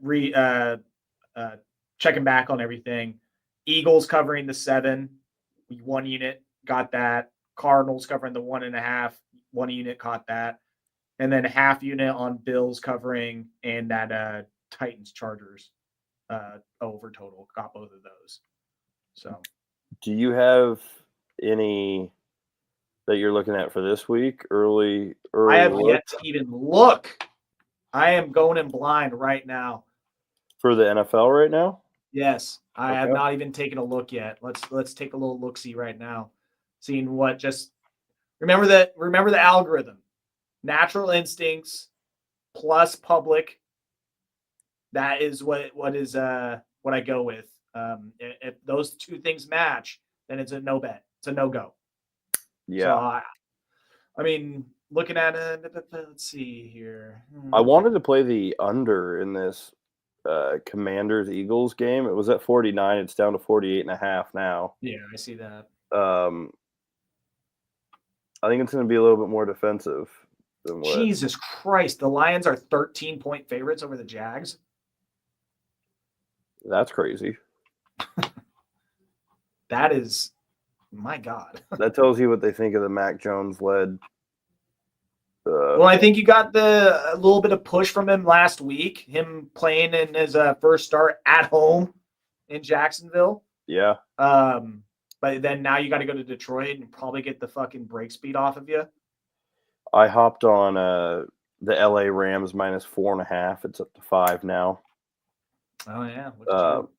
checking back on everything, Eagles covering the 7, 1 unit, got that. Cardinals covering the 1.5, 1 unit, caught that. And then half unit on Bills covering and that Titans Chargers over total, got both of those. So, do you have any that you're looking at for this week? Early I have look? yet to even look. I am going in blind right now. For the NFL right now? Yes, I have not even taken a look yet. Let's take a little look-see right now. Seeing what just remember the algorithm. Natural instincts plus public. That is what I go with. If those two things match, then it's a no bet. It's a no go. Yeah. So I mean, looking at it, let's see here. I wanted to play the under in this Commanders-Eagles game. It was at 49. It's down to 48.5 now. Yeah, I see that. I think it's going to be a little bit more defensive than what. Jesus Christ. The Lions are 13-point favorites over the Jags. That's crazy. That is, my God. That tells you what they think of the Mac Jones-led. Well, I think you got a little bit of push from him last week, him playing in his first start at home in Jacksonville. Yeah. But then now you got to go to Detroit and probably get the fucking break speed off of you. I hopped on the LA Rams minus 4.5. It's up to 5 now. Oh yeah, what did you do?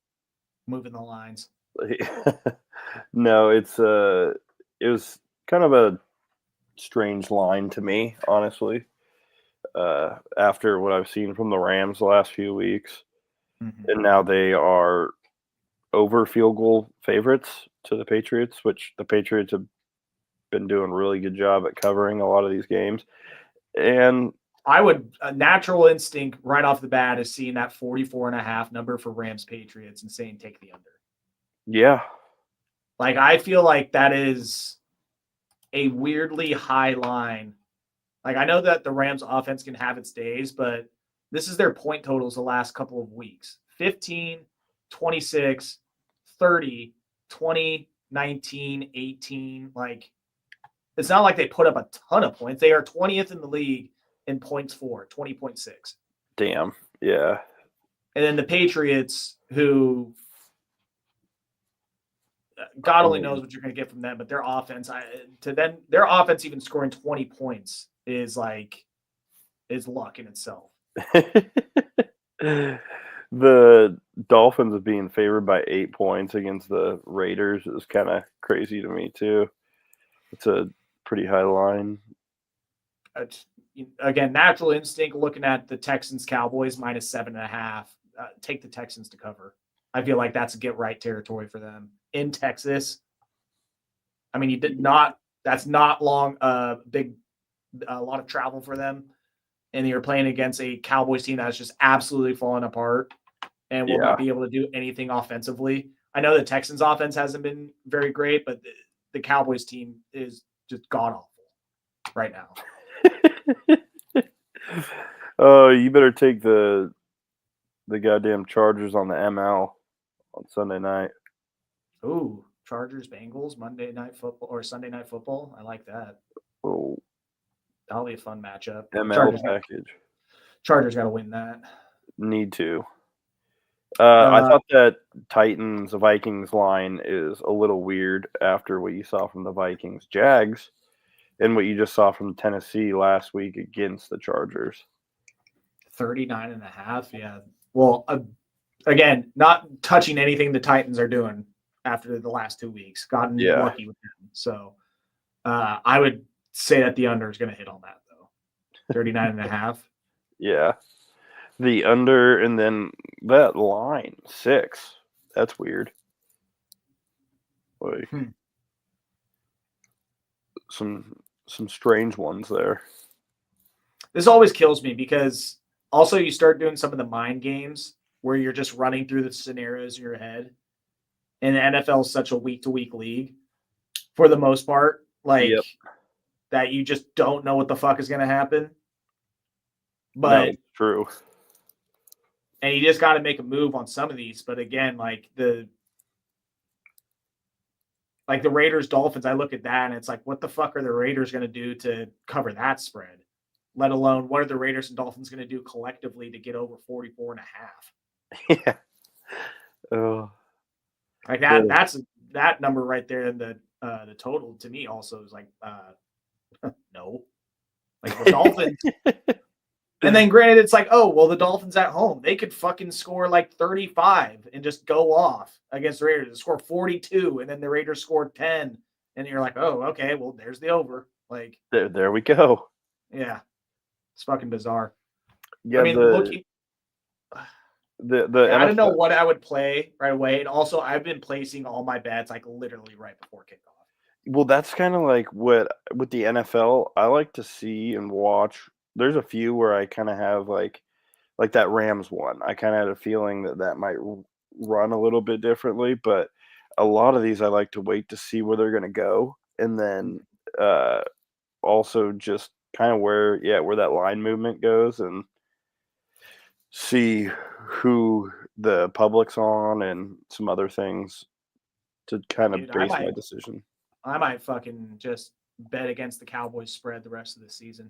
Moving the lines. No, it was kind of a strange line to me, honestly. After what I've seen from the Rams the last few weeks, and now they are over field goal favorites to the Patriots, which the Patriots have been doing a really good job at covering a lot of these games. And a natural instinct right off the bat is seeing that 44.5 number for Rams Patriots and saying take the under. Yeah. Like, I feel like that is a weirdly high line. Like, I know that the Rams offense can have its days, but this is their point totals the last couple of weeks. 15, 26, 30, 20, 19, 18. Like, it's not like they put up a ton of points. They are 20th in the league in points for, 20.6. Damn. Yeah. And then the Patriots, who God only knows what you're going to get from them, but their offense, their offense even scoring 20 points is luck in itself. The Dolphins being favored by 8 points against the Raiders is kind of crazy to me too. It's a pretty high line. Again, natural instinct looking at the Texans Cowboys minus 7.5. Take the Texans to cover. I feel like that's a get right territory for them in Texas. I mean, that's not long, a lot of travel for them. And you're playing against a Cowboys team that's just absolutely falling apart and will not be able to do anything offensively. I know the Texans offense hasn't been very great, but the Cowboys team is just god awful right now. Oh, you better take the goddamn Chargers on the ML on Sunday night. Ooh, Chargers Bengals Monday Night Football or Sunday Night Football. I like that. Oh, that'll be a fun matchup. ML package. Chargers got to win that. Need to. I thought that Titans Vikings line is a little weird after what you saw from the Vikings Jags and what you just saw from Tennessee last week against the Chargers. 39.5. Yeah. Well, again, not touching anything the Titans are doing after the last 2 weeks. Gotten lucky with them. So I would say that the under is going to hit on that, though. 39.5. Yeah. The under, and then that line, 6. That's weird. Like, some strange ones there. This always kills me because also you start doing some of the mind games where you're just running through the scenarios in your head. And the NFL is such a week-to-week league for the most part, that you just don't know what the fuck is going to happen. But no, true. And you just got to make a move on some of these. But again, like the Raiders Dolphins, I look at that and it's like, what the fuck are the Raiders going to do to cover that spread? Let alone what are the Raiders and Dolphins going to do collectively to get over 44.5? Yeah. Oh. Like that. That's that number right there. And the total to me also is like, no, like the Dolphins. And then granted, it's like, oh, well, the Dolphins at home, they could fucking score like 35 and just go off against the Raiders. They score 42, and then the Raiders scored 10. And you're like, oh, okay, well, there's the over. Like there we go. Yeah. It's fucking bizarre. Yeah, I mean, I don't know what I would play right away. And also, I've been placing all my bets like literally right before kickoff. Well, that's kind of like what with the NFL, I like to see and watch. There's a few where I kind of have like that Rams one. I kind of had a feeling that might run a little bit differently, but a lot of these I like to wait to see where they're going to go, and then also just kind of where that line movement goes, and see who the public's on and some other things to kind of base my decision. I might fucking just bet against the Cowboys spread the rest of the season.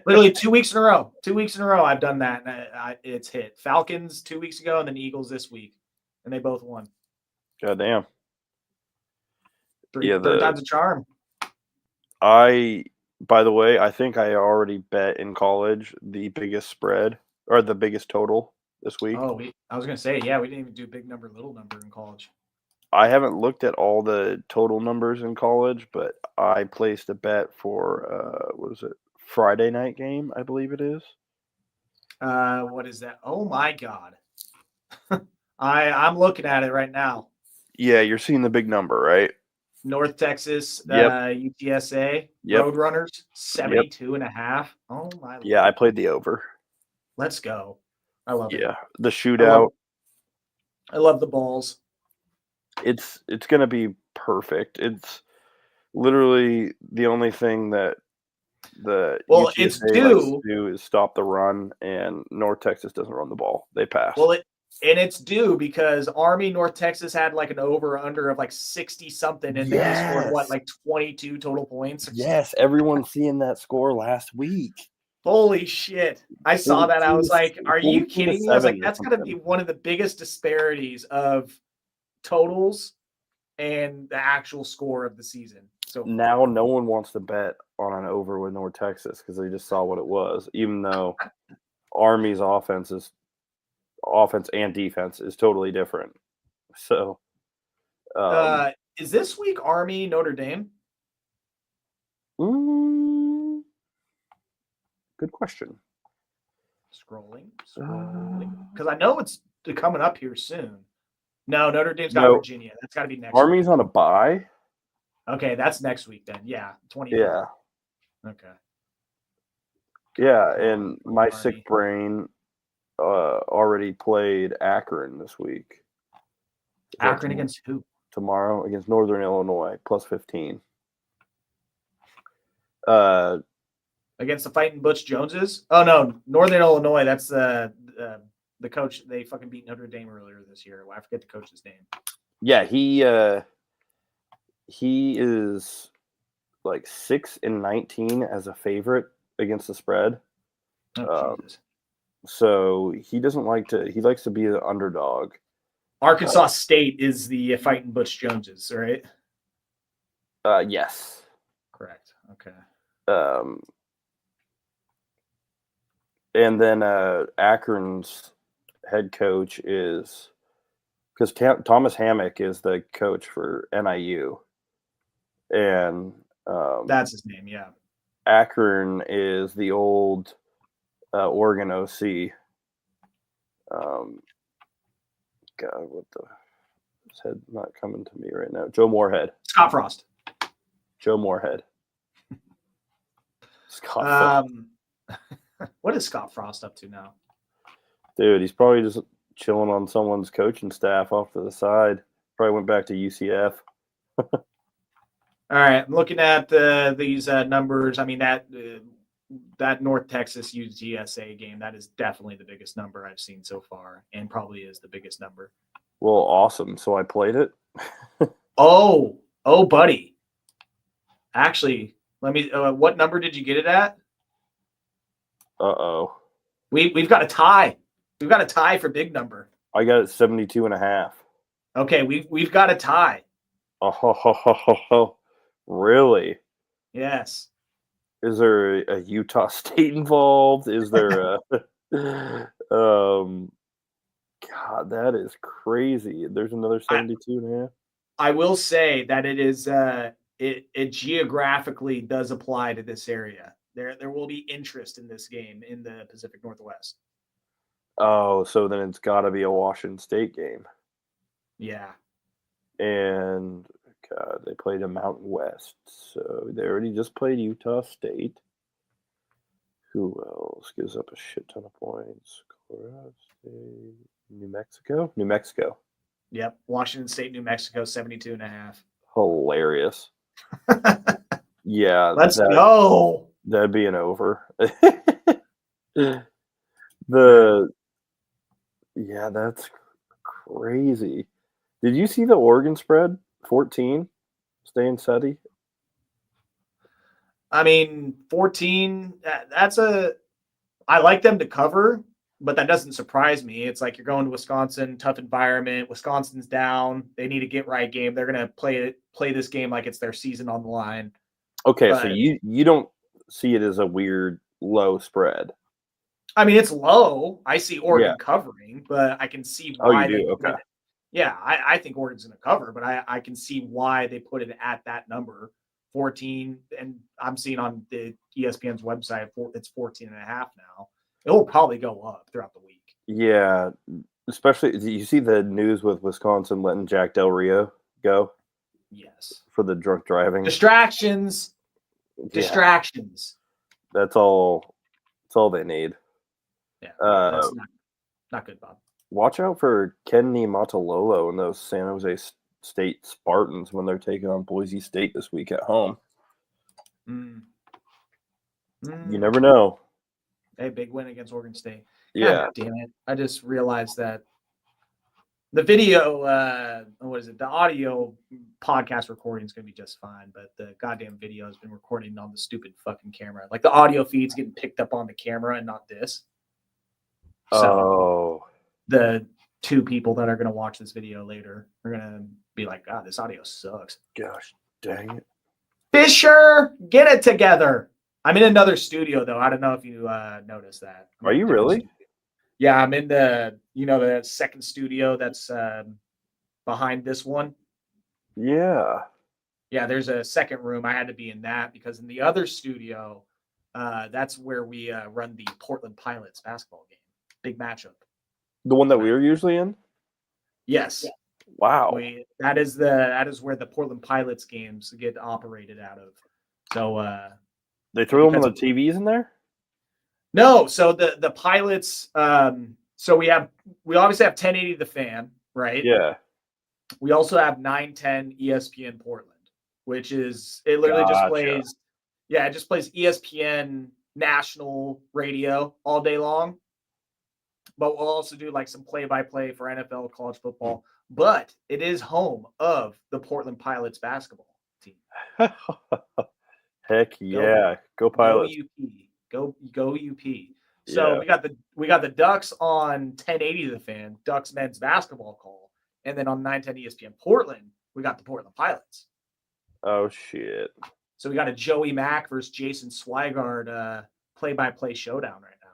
Literally 2 weeks in a row. 2 weeks in a row I've done that, and it's hit. Falcons 2 weeks ago, and then Eagles this week, and they both won. God damn. Third time's a charm. By the way, I think I already bet in college the biggest spread or the biggest total this week. Oh, I was gonna say, we didn't even do big number, little number in college. I haven't looked at all the total numbers in college, but I placed a bet for what is it? Friday night game, I believe it is. What is that? Oh my God. I'm looking at it right now. Yeah, you're seeing the big number, right? North Texas, Yep. UTSA, Yep. Roadrunners, 72.5. Oh my Lord. Yeah, I played the over. Let's go. I love it. Yeah, the shootout. I love the balls. It's gonna be perfect. It's literally the only thing that the UTSA it's likes due. to do is stop the run, and North Texas doesn't run the ball. They pass. Well, it's due because Army North Texas had like an over-under of like 60 something, and then they scored what, like 22 total points. Yes, everyone's seeing that score last week. Holy shit! I saw that. I was like, "Are you kidding me?" I was like, "That's got to be one of the biggest disparities of totals and the actual score of the season." So now no one wants to bet on an over with North Texas because they just saw what it was. Even though Army's offense and defense is totally different. So, is this week Army Notre Dame? Good question. Scrolling, because I know it's coming up here soon. No, Notre Dame's got Virginia. That's got to be next. Army's week. On a bye. Okay, that's next week then. Yeah, 20. Yeah. Okay. Yeah, and my sick brain already played Akron this week. Akron against who? Tomorrow against Northern Illinois, plus 15. Against the Fighting Butch Joneses? Oh no, Northern Illinois. That's the coach. They fucking beat Notre Dame earlier this year. I forget the coach's name. Yeah, he is like 6-19 as a favorite against the spread. Oh, Jesus. So he doesn't like to. He likes to be an underdog. Arkansas State is the Fighting Butch Joneses, right? Yes. Correct. Okay. And then Akron's head coach is because Thomas Hammock is the coach for NIU, and that's his name. Yeah. Akron is the old Oregon OC. God, what the? His head not coming to me right now. Joe Moorhead. Scott Frost. Joe Moorhead. Scott Frost. What is Scott Frost up to now? Dude, he's probably just chilling on someone's coaching staff off to the side. Probably went back to UCF. All right, I'm looking at these numbers. I mean, that North Texas UTSA game, that is definitely the biggest number I've seen so far, and probably is the biggest number. Well, awesome. So I played it. Oh, buddy. Actually, let me. What number did you get it at? Uh-oh. We've got a tie. We've got a tie for big number. I got it 72.5. Okay, we've got a tie. Oh, really? Yes. Is there a Utah State involved? Is there a God, that is crazy. There's another 72.5. I will say that it is it geographically does apply to this area. There will be interest in this game in the Pacific Northwest. Oh, so then it's got to be a Washington State game. Yeah. And God, they played a Mountain West, so they already just played Utah State. Who else gives up a shit ton of points? Colorado State, New Mexico. New Mexico. Yep, Washington State, New Mexico, 72.5. Hilarious. Yeah, let's go. That'd be an over. Yeah, that's crazy. Did you see the Oregon spread? 14, staying steady. I mean, 14. I like them to cover, but that doesn't surprise me. It's like you're going to Wisconsin, tough environment. Wisconsin's down. They need a get right game. They're gonna play this game like it's their season on the line. Okay, so you don't see it as a weird low spread. I mean, it's low. I see Oregon covering, but I can see why you do. Okay. Yeah, I think Oregon's going to cover, but I can see why they put it at that number, 14. And I'm seeing on the ESPN's website, it's 14.5 now. It will probably go up throughout the week. Yeah, especially you see the news with Wisconsin letting Jack Del Rio go. Yes. For the drunk driving. Distractions. Yeah. Distractions. That's all they need. Yeah. That's not good, Bob. Watch out for Ken Niumatalolo and those San Jose State Spartans when they're taking on Boise State this week at home. You never know. A big win against Oregon State. Yeah. God damn it. I just realized that the video, the audio podcast recording is going to be just fine, but the goddamn video has been recording on the stupid fucking camera. Like the audio feed's getting picked up on the camera and not this. So the two people that are going to watch this video later are going to be like, God, this audio sucks. Gosh, dang it. Fischer, get it together. I'm in another studio, though. I don't know if you noticed that. Are you really? Studio. Yeah, I'm in the second studio that's behind this one. Yeah. Yeah, there's a second room. I had to be in that because in the other studio, that's where we run the Portland Pilots basketball game. Big matchup. The one that we were usually in? Yes. Yeah. Wow. That is where the Portland Pilots games get operated out of. So they throw them on the TVs in there? No, so the Pilots. So we obviously have 1080 The Fan, right? Yeah. We also have 910 ESPN Portland, which is it literally just plays. Yeah, it just plays ESPN national radio all day long. But we'll also do like some play-by-play for NFL, college football. But it is home of the Portland Pilots basketball team. Heck yeah, go Pilots! Go UP! So we got the Ducks on 1080 The Fan, Ducks men's basketball call, and then on 910 ESPN Portland, we got the Portland Pilots. Oh shit! So we got a Joey Mack versus Jason Swigard play-by-play showdown right now.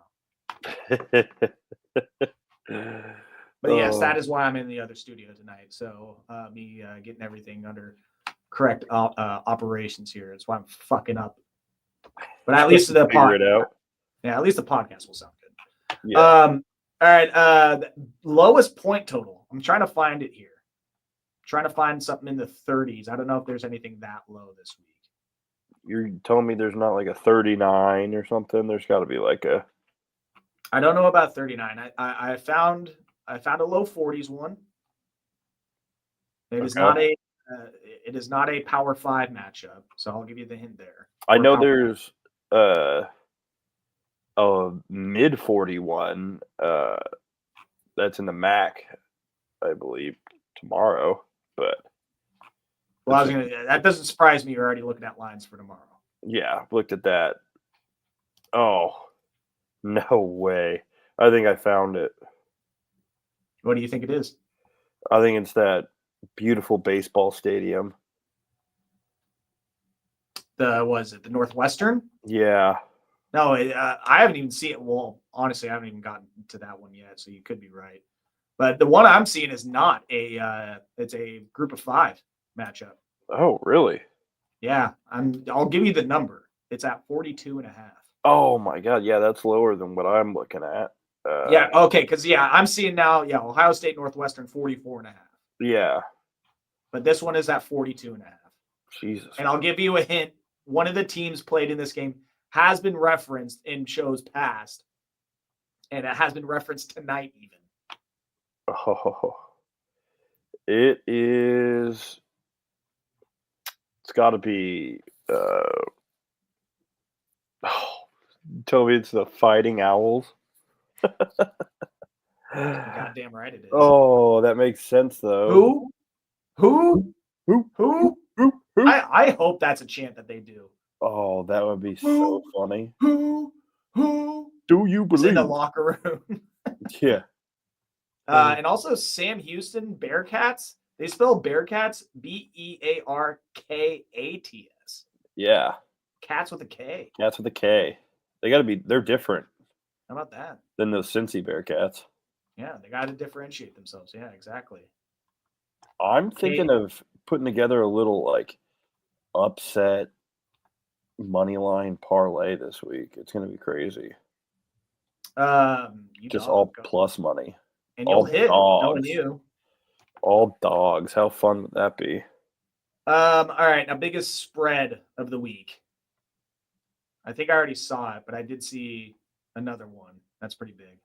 But yes, that is why I'm in the other studio tonight. So me getting everything under correct operations here is why I'm fucking up. But at least the at least the podcast will sound good. Yeah. All right. Lowest point total. I'm trying to find it here. I'm trying to find something in the 30s. I don't know if there's anything that low this week. You're telling me there's not like a 39 or something? There's got to be like a. I don't know about 39. I found a low 40s one. It is not a Power 5 matchup, so I'll give you the hint there. I know there's a mid 41 that's in the MAC, I believe, tomorrow. But well, that doesn't surprise me. You're already looking at lines for tomorrow. Yeah, I've looked at that. Oh, no way! I think I found it. What do you think it is? I think it's that beautiful baseball stadium. Was it the Northwestern? Yeah. No, I haven't even seen it. Well, honestly, I haven't even gotten to that one yet, so you could be right. But the one I'm seeing is not it's a group of 5 matchup. Oh, really? Yeah. I'll give you the number. It's at 42.5. Oh my God. Yeah, that's lower than what I'm looking at. Yeah. Okay. Because I'm seeing now. Yeah, Ohio State Northwestern 44.5. Yeah. But this one is at 42.5. Jesus. And I'll give you a hint. One of the teams played in this game has been referenced in shows past, and it has been referenced tonight even. Oh, it is. It's got to be. Tell me it's the Fighting Owls. Goddamn right it is. Oh, that makes sense though. Who? I hope that's a chant that they do. Oh, that would be so funny. Who? Do you believe? In the locker room. Yeah. And also Sam Houston Bearcats. They spell Bearcats Bearkats. Yeah. Cats with a K. Cats with a K. They got to be. They're different. How about that? Than those Cincy Bearcats. Yeah, they got to differentiate themselves. Yeah, exactly. I'm thinking of putting together a little like upset money line parlay this week. It's gonna be crazy. Just all plus money. And you'll hit, knowing you. All dogs. How fun would that be? All right, now biggest spread of the week. I think I already saw it, but I did see another one. That's pretty big.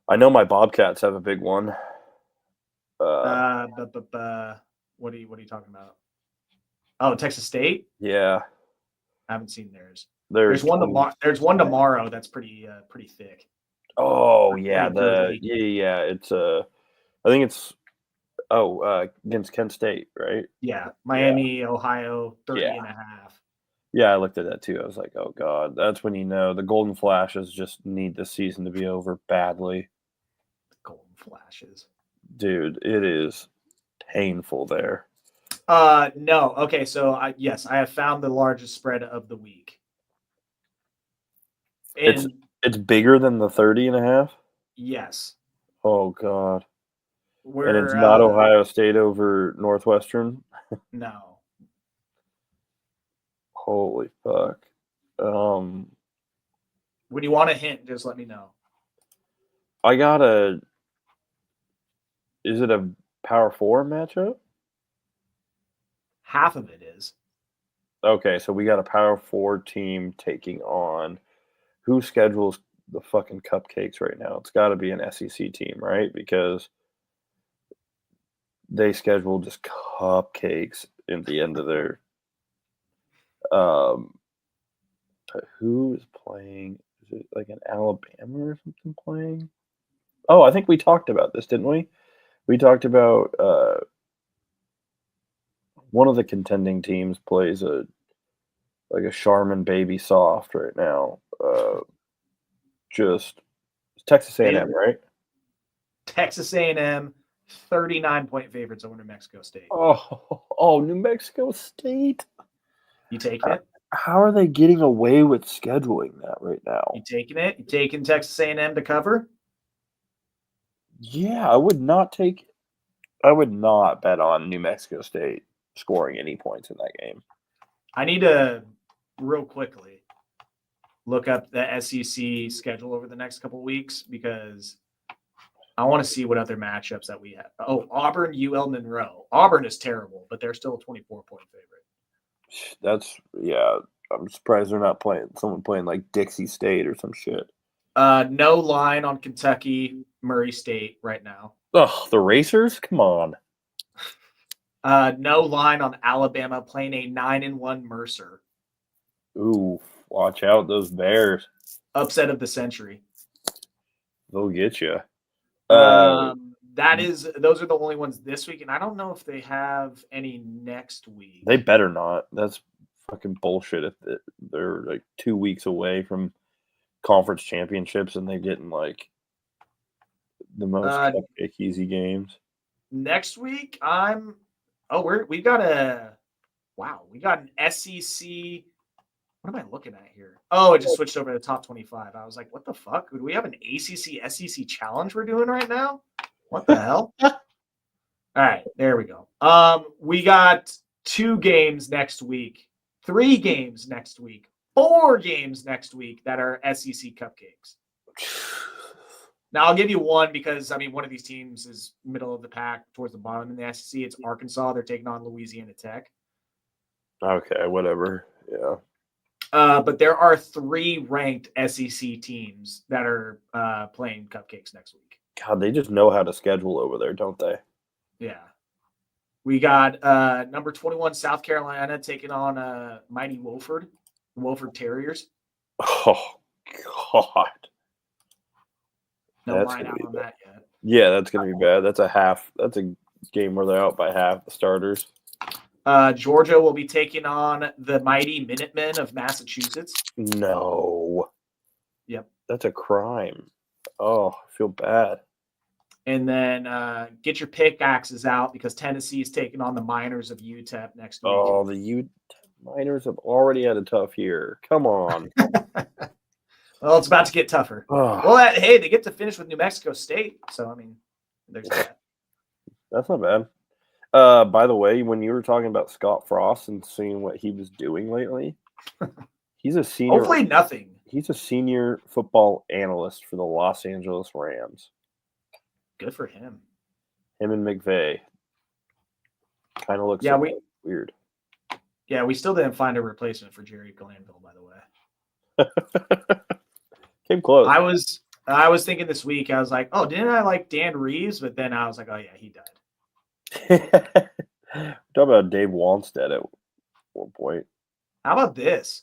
I know my Bobcats have a big one. What are you talking about? Oh, Texas State? Yeah. I haven't seen theirs. There's one tomorrow. There's one tomorrow that's pretty thick. Oh yeah, it's I think it's against Kent State, right? Yeah, Miami, Ohio, 30.5. Yeah, I looked at that too. I was like, oh god, that's when you know the Golden Flashes just need the season to be over badly. Golden Flashes, dude, it is painful there. No, okay, so I have found the largest spread of the week. And it's bigger than the 30.5? Yes. Oh god. And it's not Ohio State over Northwestern? No. Holy fuck. When you want a hint, just let me know. Is it a Power 4 matchup? Half of it is. Okay, so we got a Power 4 team taking on who schedules the fucking cupcakes right now? It's got to be an SEC team, right? Because they schedule just cupcakes at the end of their who is playing? Is it like an Alabama or something playing? Oh, I think we talked about this, didn't we? We talked about one of the contending teams plays a Charmin Baby Soft right now. Just Texas A&M, right? Texas A&M, 39-point favorites over New Mexico State. Oh, New Mexico State. You taking it? How are they getting away with scheduling that right now? You taking it? You taking Texas A&M to cover? Yeah, I would not bet on New Mexico State scoring any points in that game. I need to real quickly look up the SEC schedule over the next couple of weeks because I want to see what other matchups that we have. Oh, Auburn, UL Monroe. Auburn is terrible, but they're still a 24-point favorite. I'm surprised they're not someone playing like Dixie State or some shit. No line on Kentucky, Murray State right now. Oh, the Racers? Come on. No line on Alabama playing a 9-1 Mercer. Ooh, watch out, those Bears. Upset of the century. They'll get you. Those are the only ones this week, and I don't know if they have any next week. They better not. That's fucking bullshit if they're like 2 weeks away from conference championships and they're getting like the most cupcake easy games. Next week, we got an SEC. What am I looking at here? Oh, it just switched over to the top 25. I was like, what the fuck? Do we have an ACC SEC challenge we're doing right now? What the hell? All right, there we go. We got 2 games next week, 3 games next week, 4 games next week that are SEC cupcakes. Now, I'll give you one because, one of these teams is middle of the pack towards the bottom in the SEC. It's Arkansas. They're taking on Louisiana Tech. Okay, whatever. Yeah. But there are 3 ranked SEC teams that are playing cupcakes next week. God, they just know how to schedule over there, don't they? Yeah. We got number 21 South Carolina taking on mighty Wofford Terriers. Oh, God. No line out on that yet. Yeah, that's going to be bad. That's a game where they're out by half the starters. Georgia will be taking on the mighty Minutemen of Massachusetts. No. Yep. That's a crime. Oh, I feel bad. And then get your pickaxes out because Tennessee is taking on the Miners of UTEP next week. Oh, the UTEP Miners have already had a tough year. Come on. Well, it's about to get tougher. Oh. Well, hey, they get to finish with New Mexico State. So, there's that. That's not bad. By the way, when you were talking about Scott Frost and seeing what he was doing lately, he's a senior. Hopefully nothing. He's a senior football analyst for the Los Angeles Rams. Good for him. Him and McVay. Kind of looks weird. Yeah, we still didn't find a replacement for Jerry Glanville, by the way. Came close. I was thinking this week, I was like, oh, didn't I like Dan Reeves? But then I was like, oh yeah, he died. Talk about Dave Wanstead at one point. How about this?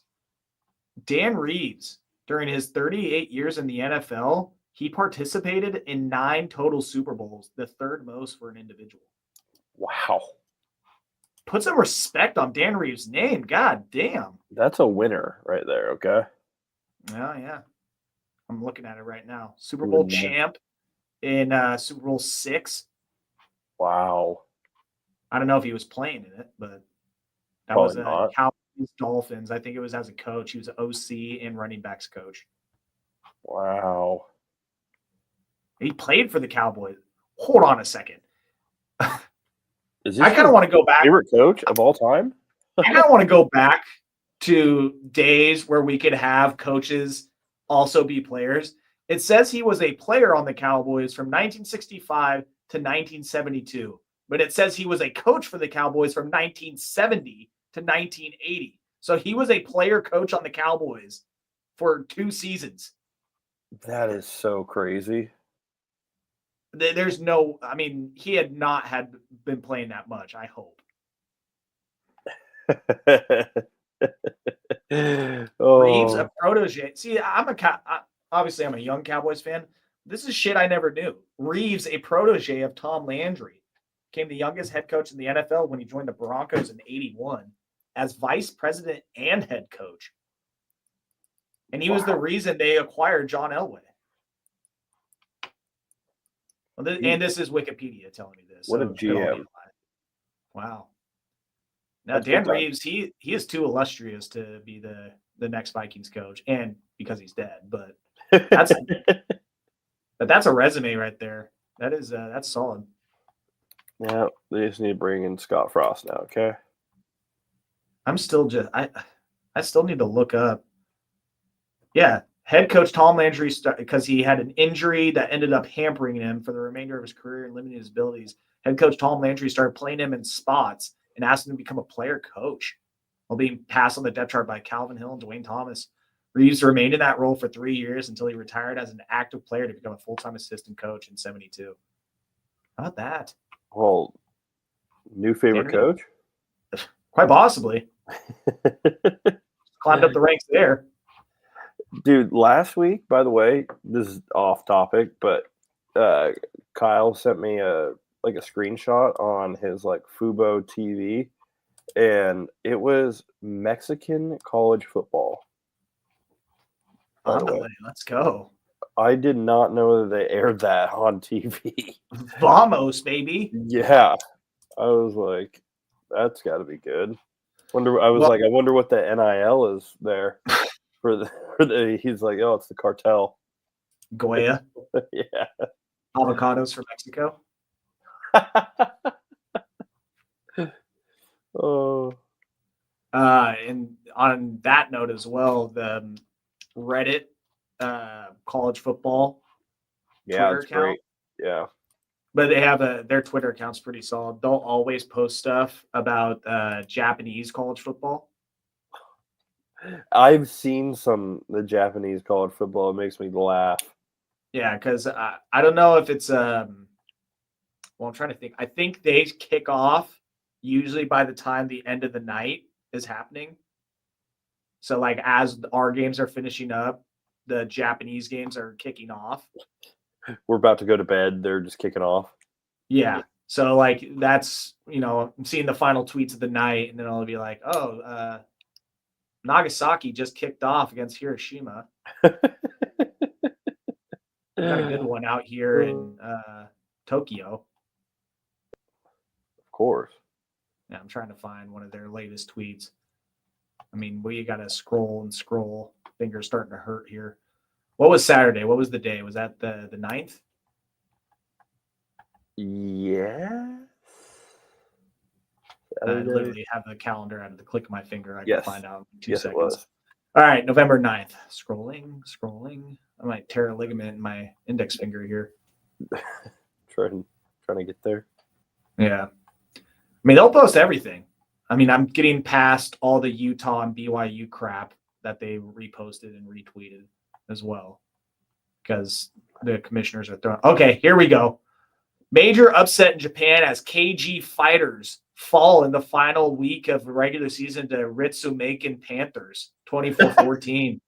Dan Reeves, during his 38 years in the NFL, he participated in 9 total Super Bowls, the third most for an individual. Wow. Put some respect on Dan Reeves' name. God damn. That's a winner right there, okay? Yeah. I'm looking at it right now. Super Bowl champ in Super Bowl 6. Wow. I don't know if he was playing in it, but that Probably was Cowboys Dolphins. I think it was as a coach. He was an OC and running backs coach. Wow. He played for the Cowboys. Hold on a second. Is I kind of want to go back. Favorite coach of all time? I kind of want to go back to days where we could have coaches also be players. It says he was a player on the Cowboys from 1965 to 1972, but it says he was a coach for the Cowboys from 1970 to 1980. So he was a player coach on the Cowboys for 2 seasons. That is so crazy. There's no, I mean, he had not been playing that much, I hope. Reeves, a protege. See, obviously I'm a young Cowboys fan. This is shit I never knew. Reeves, a protege of Tom Landry, became the youngest head coach in the NFL when he joined the Broncos in '81 as vice president and head coach. And he was the reason they acquired John Elway. Well, and this is Wikipedia telling me this. What a GM. Wow. Now, Dan Reeves, he is too illustrious to be the next Vikings coach, and because he's dead. But that's a resume right there. That's solid. Yeah, they just need to bring in Scott Frost now, okay? I'm still I still need to look up. Yeah, head coach Tom Landry, because he had an injury that ended up hampering him for the remainder of his career and limiting his abilities. Head coach Tom Landry started playing him in spots and asked him to become a player coach while being passed on the depth chart by Calvin Hill and Dwayne Thomas. Reeves remained in that role for 3 years until he retired as an active player to become a full-time assistant coach in '72. How about that? Well, new favorite coach? Quite possibly. Climbed up the ranks there. Dude, last week, by the way, this is off topic, but Kyle sent me a screenshot on his Fubo TV, and it was Mexican college football. Let's go. I did not know that they aired that on TV. Vamos, baby. Yeah. I was like, that's got to be good. I wonder what the NIL is there for the he's like, oh, it's the cartel. Goya. Yeah. Avocados from Mexico. Oh. And on that note as well, the Reddit college football Twitter account. Great. Yeah. But they have their Twitter account's pretty solid. They'll always post stuff about Japanese college football. I've seen the Japanese college football. It makes me laugh. Yeah, because I don't know if it's I'm trying to think. I think they kick off usually by the time the end of the night is happening. So as our games are finishing up, the Japanese games are kicking off. We're about to go to bed. They're just kicking off. Yeah. So that's, I'm seeing the final tweets of the night, and then I'll be like, oh, Nagasaki just kicked off against Hiroshima. Got a good one out here in Tokyo. Of course. Yeah, I'm trying to find one of their latest tweets. I mean, we got to scroll and scroll. Fingers starting to hurt here. What was Saturday? What was the day? Was that the 9th? Yes. I literally have the calendar out of the click of my finger. I can find out in 2 seconds. It was. All right, November 9th. Scrolling. I might tear a ligament in my index finger here. Trying to get there. Yeah. I mean, they'll post everything. I mean, I'm getting past all the Utah and BYU crap that they reposted and retweeted as well, because the commissioners are throwing. Okay, here we go. Major upset in Japan as KG Fighters fall in the final week of the regular season to Ritsumeikan Panthers, 24-14,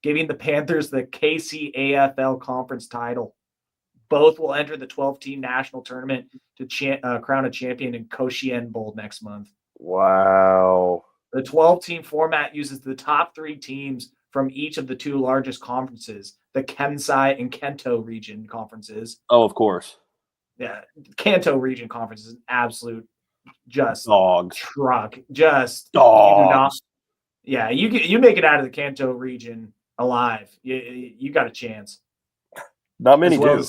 giving the Panthers the KCAFL conference title. Both will enter the 12-team national tournament to crown a champion in Koshien Bowl next month. Wow. The 12-team format uses the top 3 teams from each of the 2 largest conferences, the Kensai and Kanto region conferences. Oh, of course. Yeah, Kanto region conference is an absolute just dogs. Truck. Just dogs. You make it out of the Kanto region alive. You got a chance. Not many do.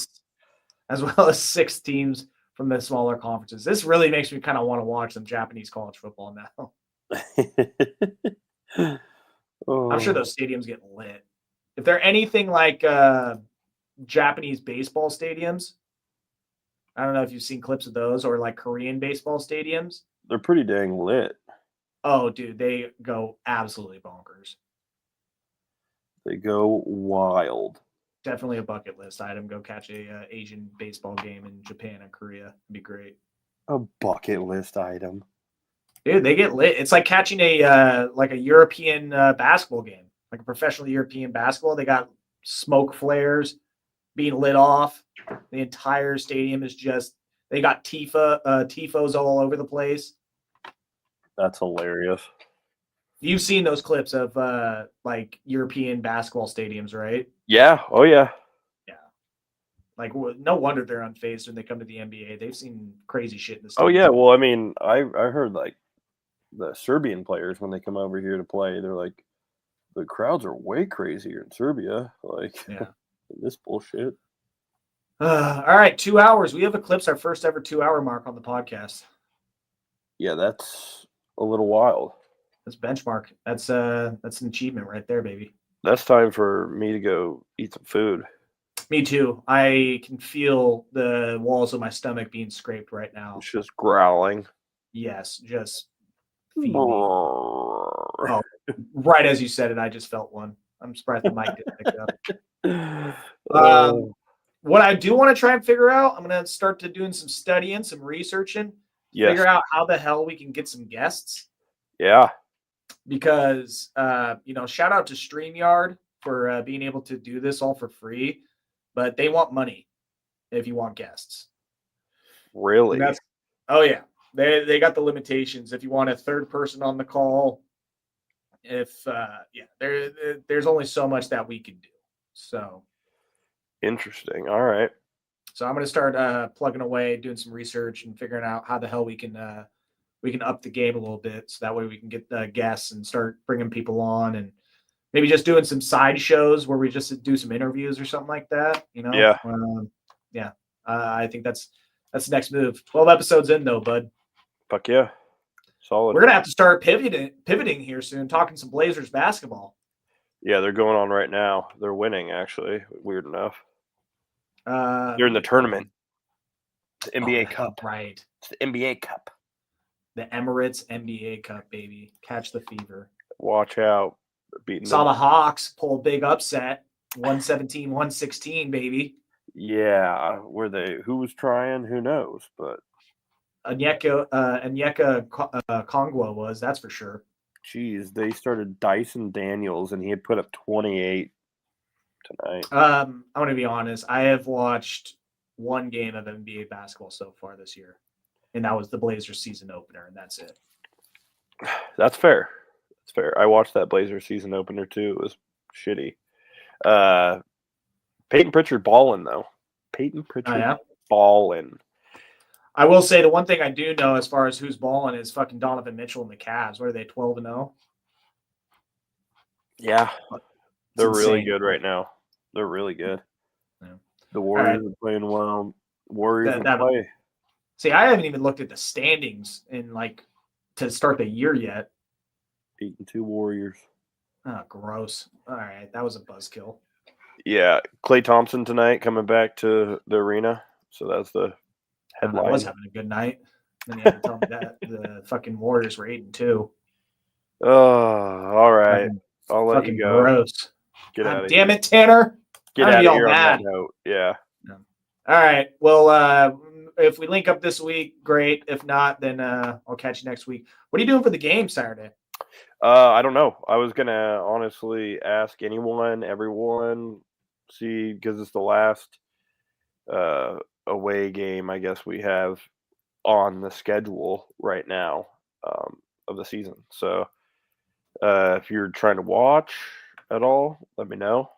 As well as 6 teams from the smaller conferences. This really makes me kind of want to watch some Japanese college football now. I'm sure those stadiums get lit. If they're anything like Japanese baseball stadiums, I don't know if you've seen clips of those, or like Korean baseball stadiums. They're pretty dang lit. Oh, dude, they go absolutely bonkers. They go wild. Definitely a bucket list item. Go catch a Asian baseball game in Japan and Korea. It'd be great. A bucket list item. Dude, they get lit. It's like catching a European basketball game, like a professional European basketball. They got smoke flares being lit off. The entire stadium is just, they got tifos all over the place. That's hilarious. You've seen those clips of like European basketball stadiums, right? Yeah. Oh, yeah. Yeah. Like, no wonder they're unfazed when they come to the NBA. They've seen crazy shit in the stadium. Oh, yeah. Well, I mean, I heard like the Serbian players, when they come over here to play, they're like, the crowds are way crazier in Serbia. Like, this bullshit. All right, 2 hours. We have eclipsed our first ever 2-hour mark on the podcast. Yeah, that's a little wild. That's benchmark. That's an achievement right there, baby. That's time for me to go eat some food. Me too. I can feel the walls of my stomach being scraped right now. It's just growling. Yes, just feed me. Oh, right as you said it, I just felt one. I'm surprised the mic didn't pick up. What I do want to try and figure out, I'm going to start to doing some studying, some researching, figure out how the hell we can get some guests. Yeah. Because, shout out to StreamYard for being able to do this all for free, but they want money if you want guests. Really? Oh, yeah. They got the limitations. If you want a third person on the call, there's only so much that we can do. So. Interesting. All right. So I'm going to start plugging away, doing some research and figuring out how the hell we can up the game a little bit. So that way we can get guests and start bringing people on, and maybe just doing some side shows where we just do some interviews or something like that. Yeah. I think that's the next move. 12 episodes in though, bud. Fuck yeah. Solid. We're going to have to start pivoting here soon, talking some Blazers basketball. Yeah, they're going on right now. They're winning, actually. Weird enough. They're in the tournament. The NBA Cup. Right. It's the NBA Cup. The Emirates NBA Cup, baby. Catch the fever. Watch out. Saw the Hawks pull a big upset. 117-116, baby. Yeah. Who was trying? Who knows? But Onyeka Kongwa was, that's for sure. Jeez, they started Dyson Daniels, and he had put up 28 tonight. I'm going to be honest. I have watched one game of NBA basketball so far this year, and that was the Blazers season opener, and that's it. That's fair. That's fair. I watched that Blazers season opener too. It was shitty. Peyton Pritchard balling though. Peyton Pritchard balling. I will say the one thing I do know as far as who's balling is fucking Donovan Mitchell and the Cavs. What are they, 12-0? Yeah. They're really good right now. They're really good. Yeah. The Warriors are playing well. Warriors play. See, I haven't even looked at the standings in like to start the year yet. 8-2 Warriors. Oh, gross. All right, that was a buzzkill. Yeah, Klay Thompson tonight coming back to the arena. So that's the headline. I was having a good night. Then you had to tell me that the fucking Warriors were 8-2. Oh, all right. I'll let you go. Gross. Get out of damn here. It, Tanner. Get out of here on that note. Yeah. All right. Well, if we link up this week, great. If not, then I'll catch you next week. What are you doing for the game Saturday? I don't know. I was gonna honestly ask everyone, see, because it's the last away game I guess we have on the schedule right now of the season. So if you're trying to watch at all, let me know.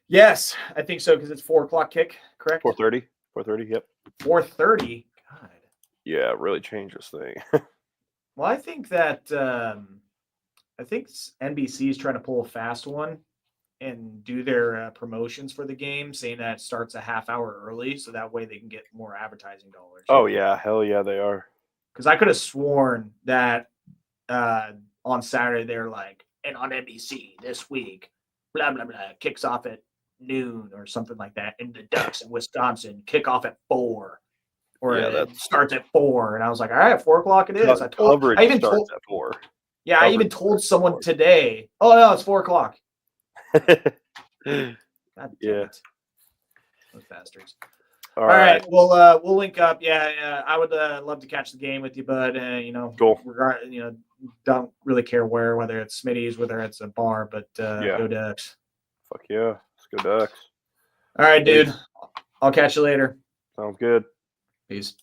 Yes, I think so because it's 4:00 kick, correct? 4:30. 4:30. Yep. 4:30. God. Yeah, it really changed this thing. Well, I think that NBC is trying to pull a fast one and do their promotions for the game, saying that it starts a half hour early, so that way they can get more advertising dollars. Oh yeah, hell yeah, they are. Because I could have sworn that on Saturday they're like, and on NBC this week, blah blah blah, kicks off at noon or something like that, and the Ducks in Wisconsin kick off at 4. Or it starts at 4, and I was like, all right, 4:00 it is. I even told at 4. Yeah, I even told someone today. Oh no, it's 4:00. God damn it. Those bastards. All right. Well, we'll link up. Yeah, I would love to catch the game with you, but cool. Don't really care whether it's Smitty's, whether it's a bar, but go Ducks. Fuck yeah, let's go Ducks. All right, dude. I'll catch you later. Sounds good. Peace.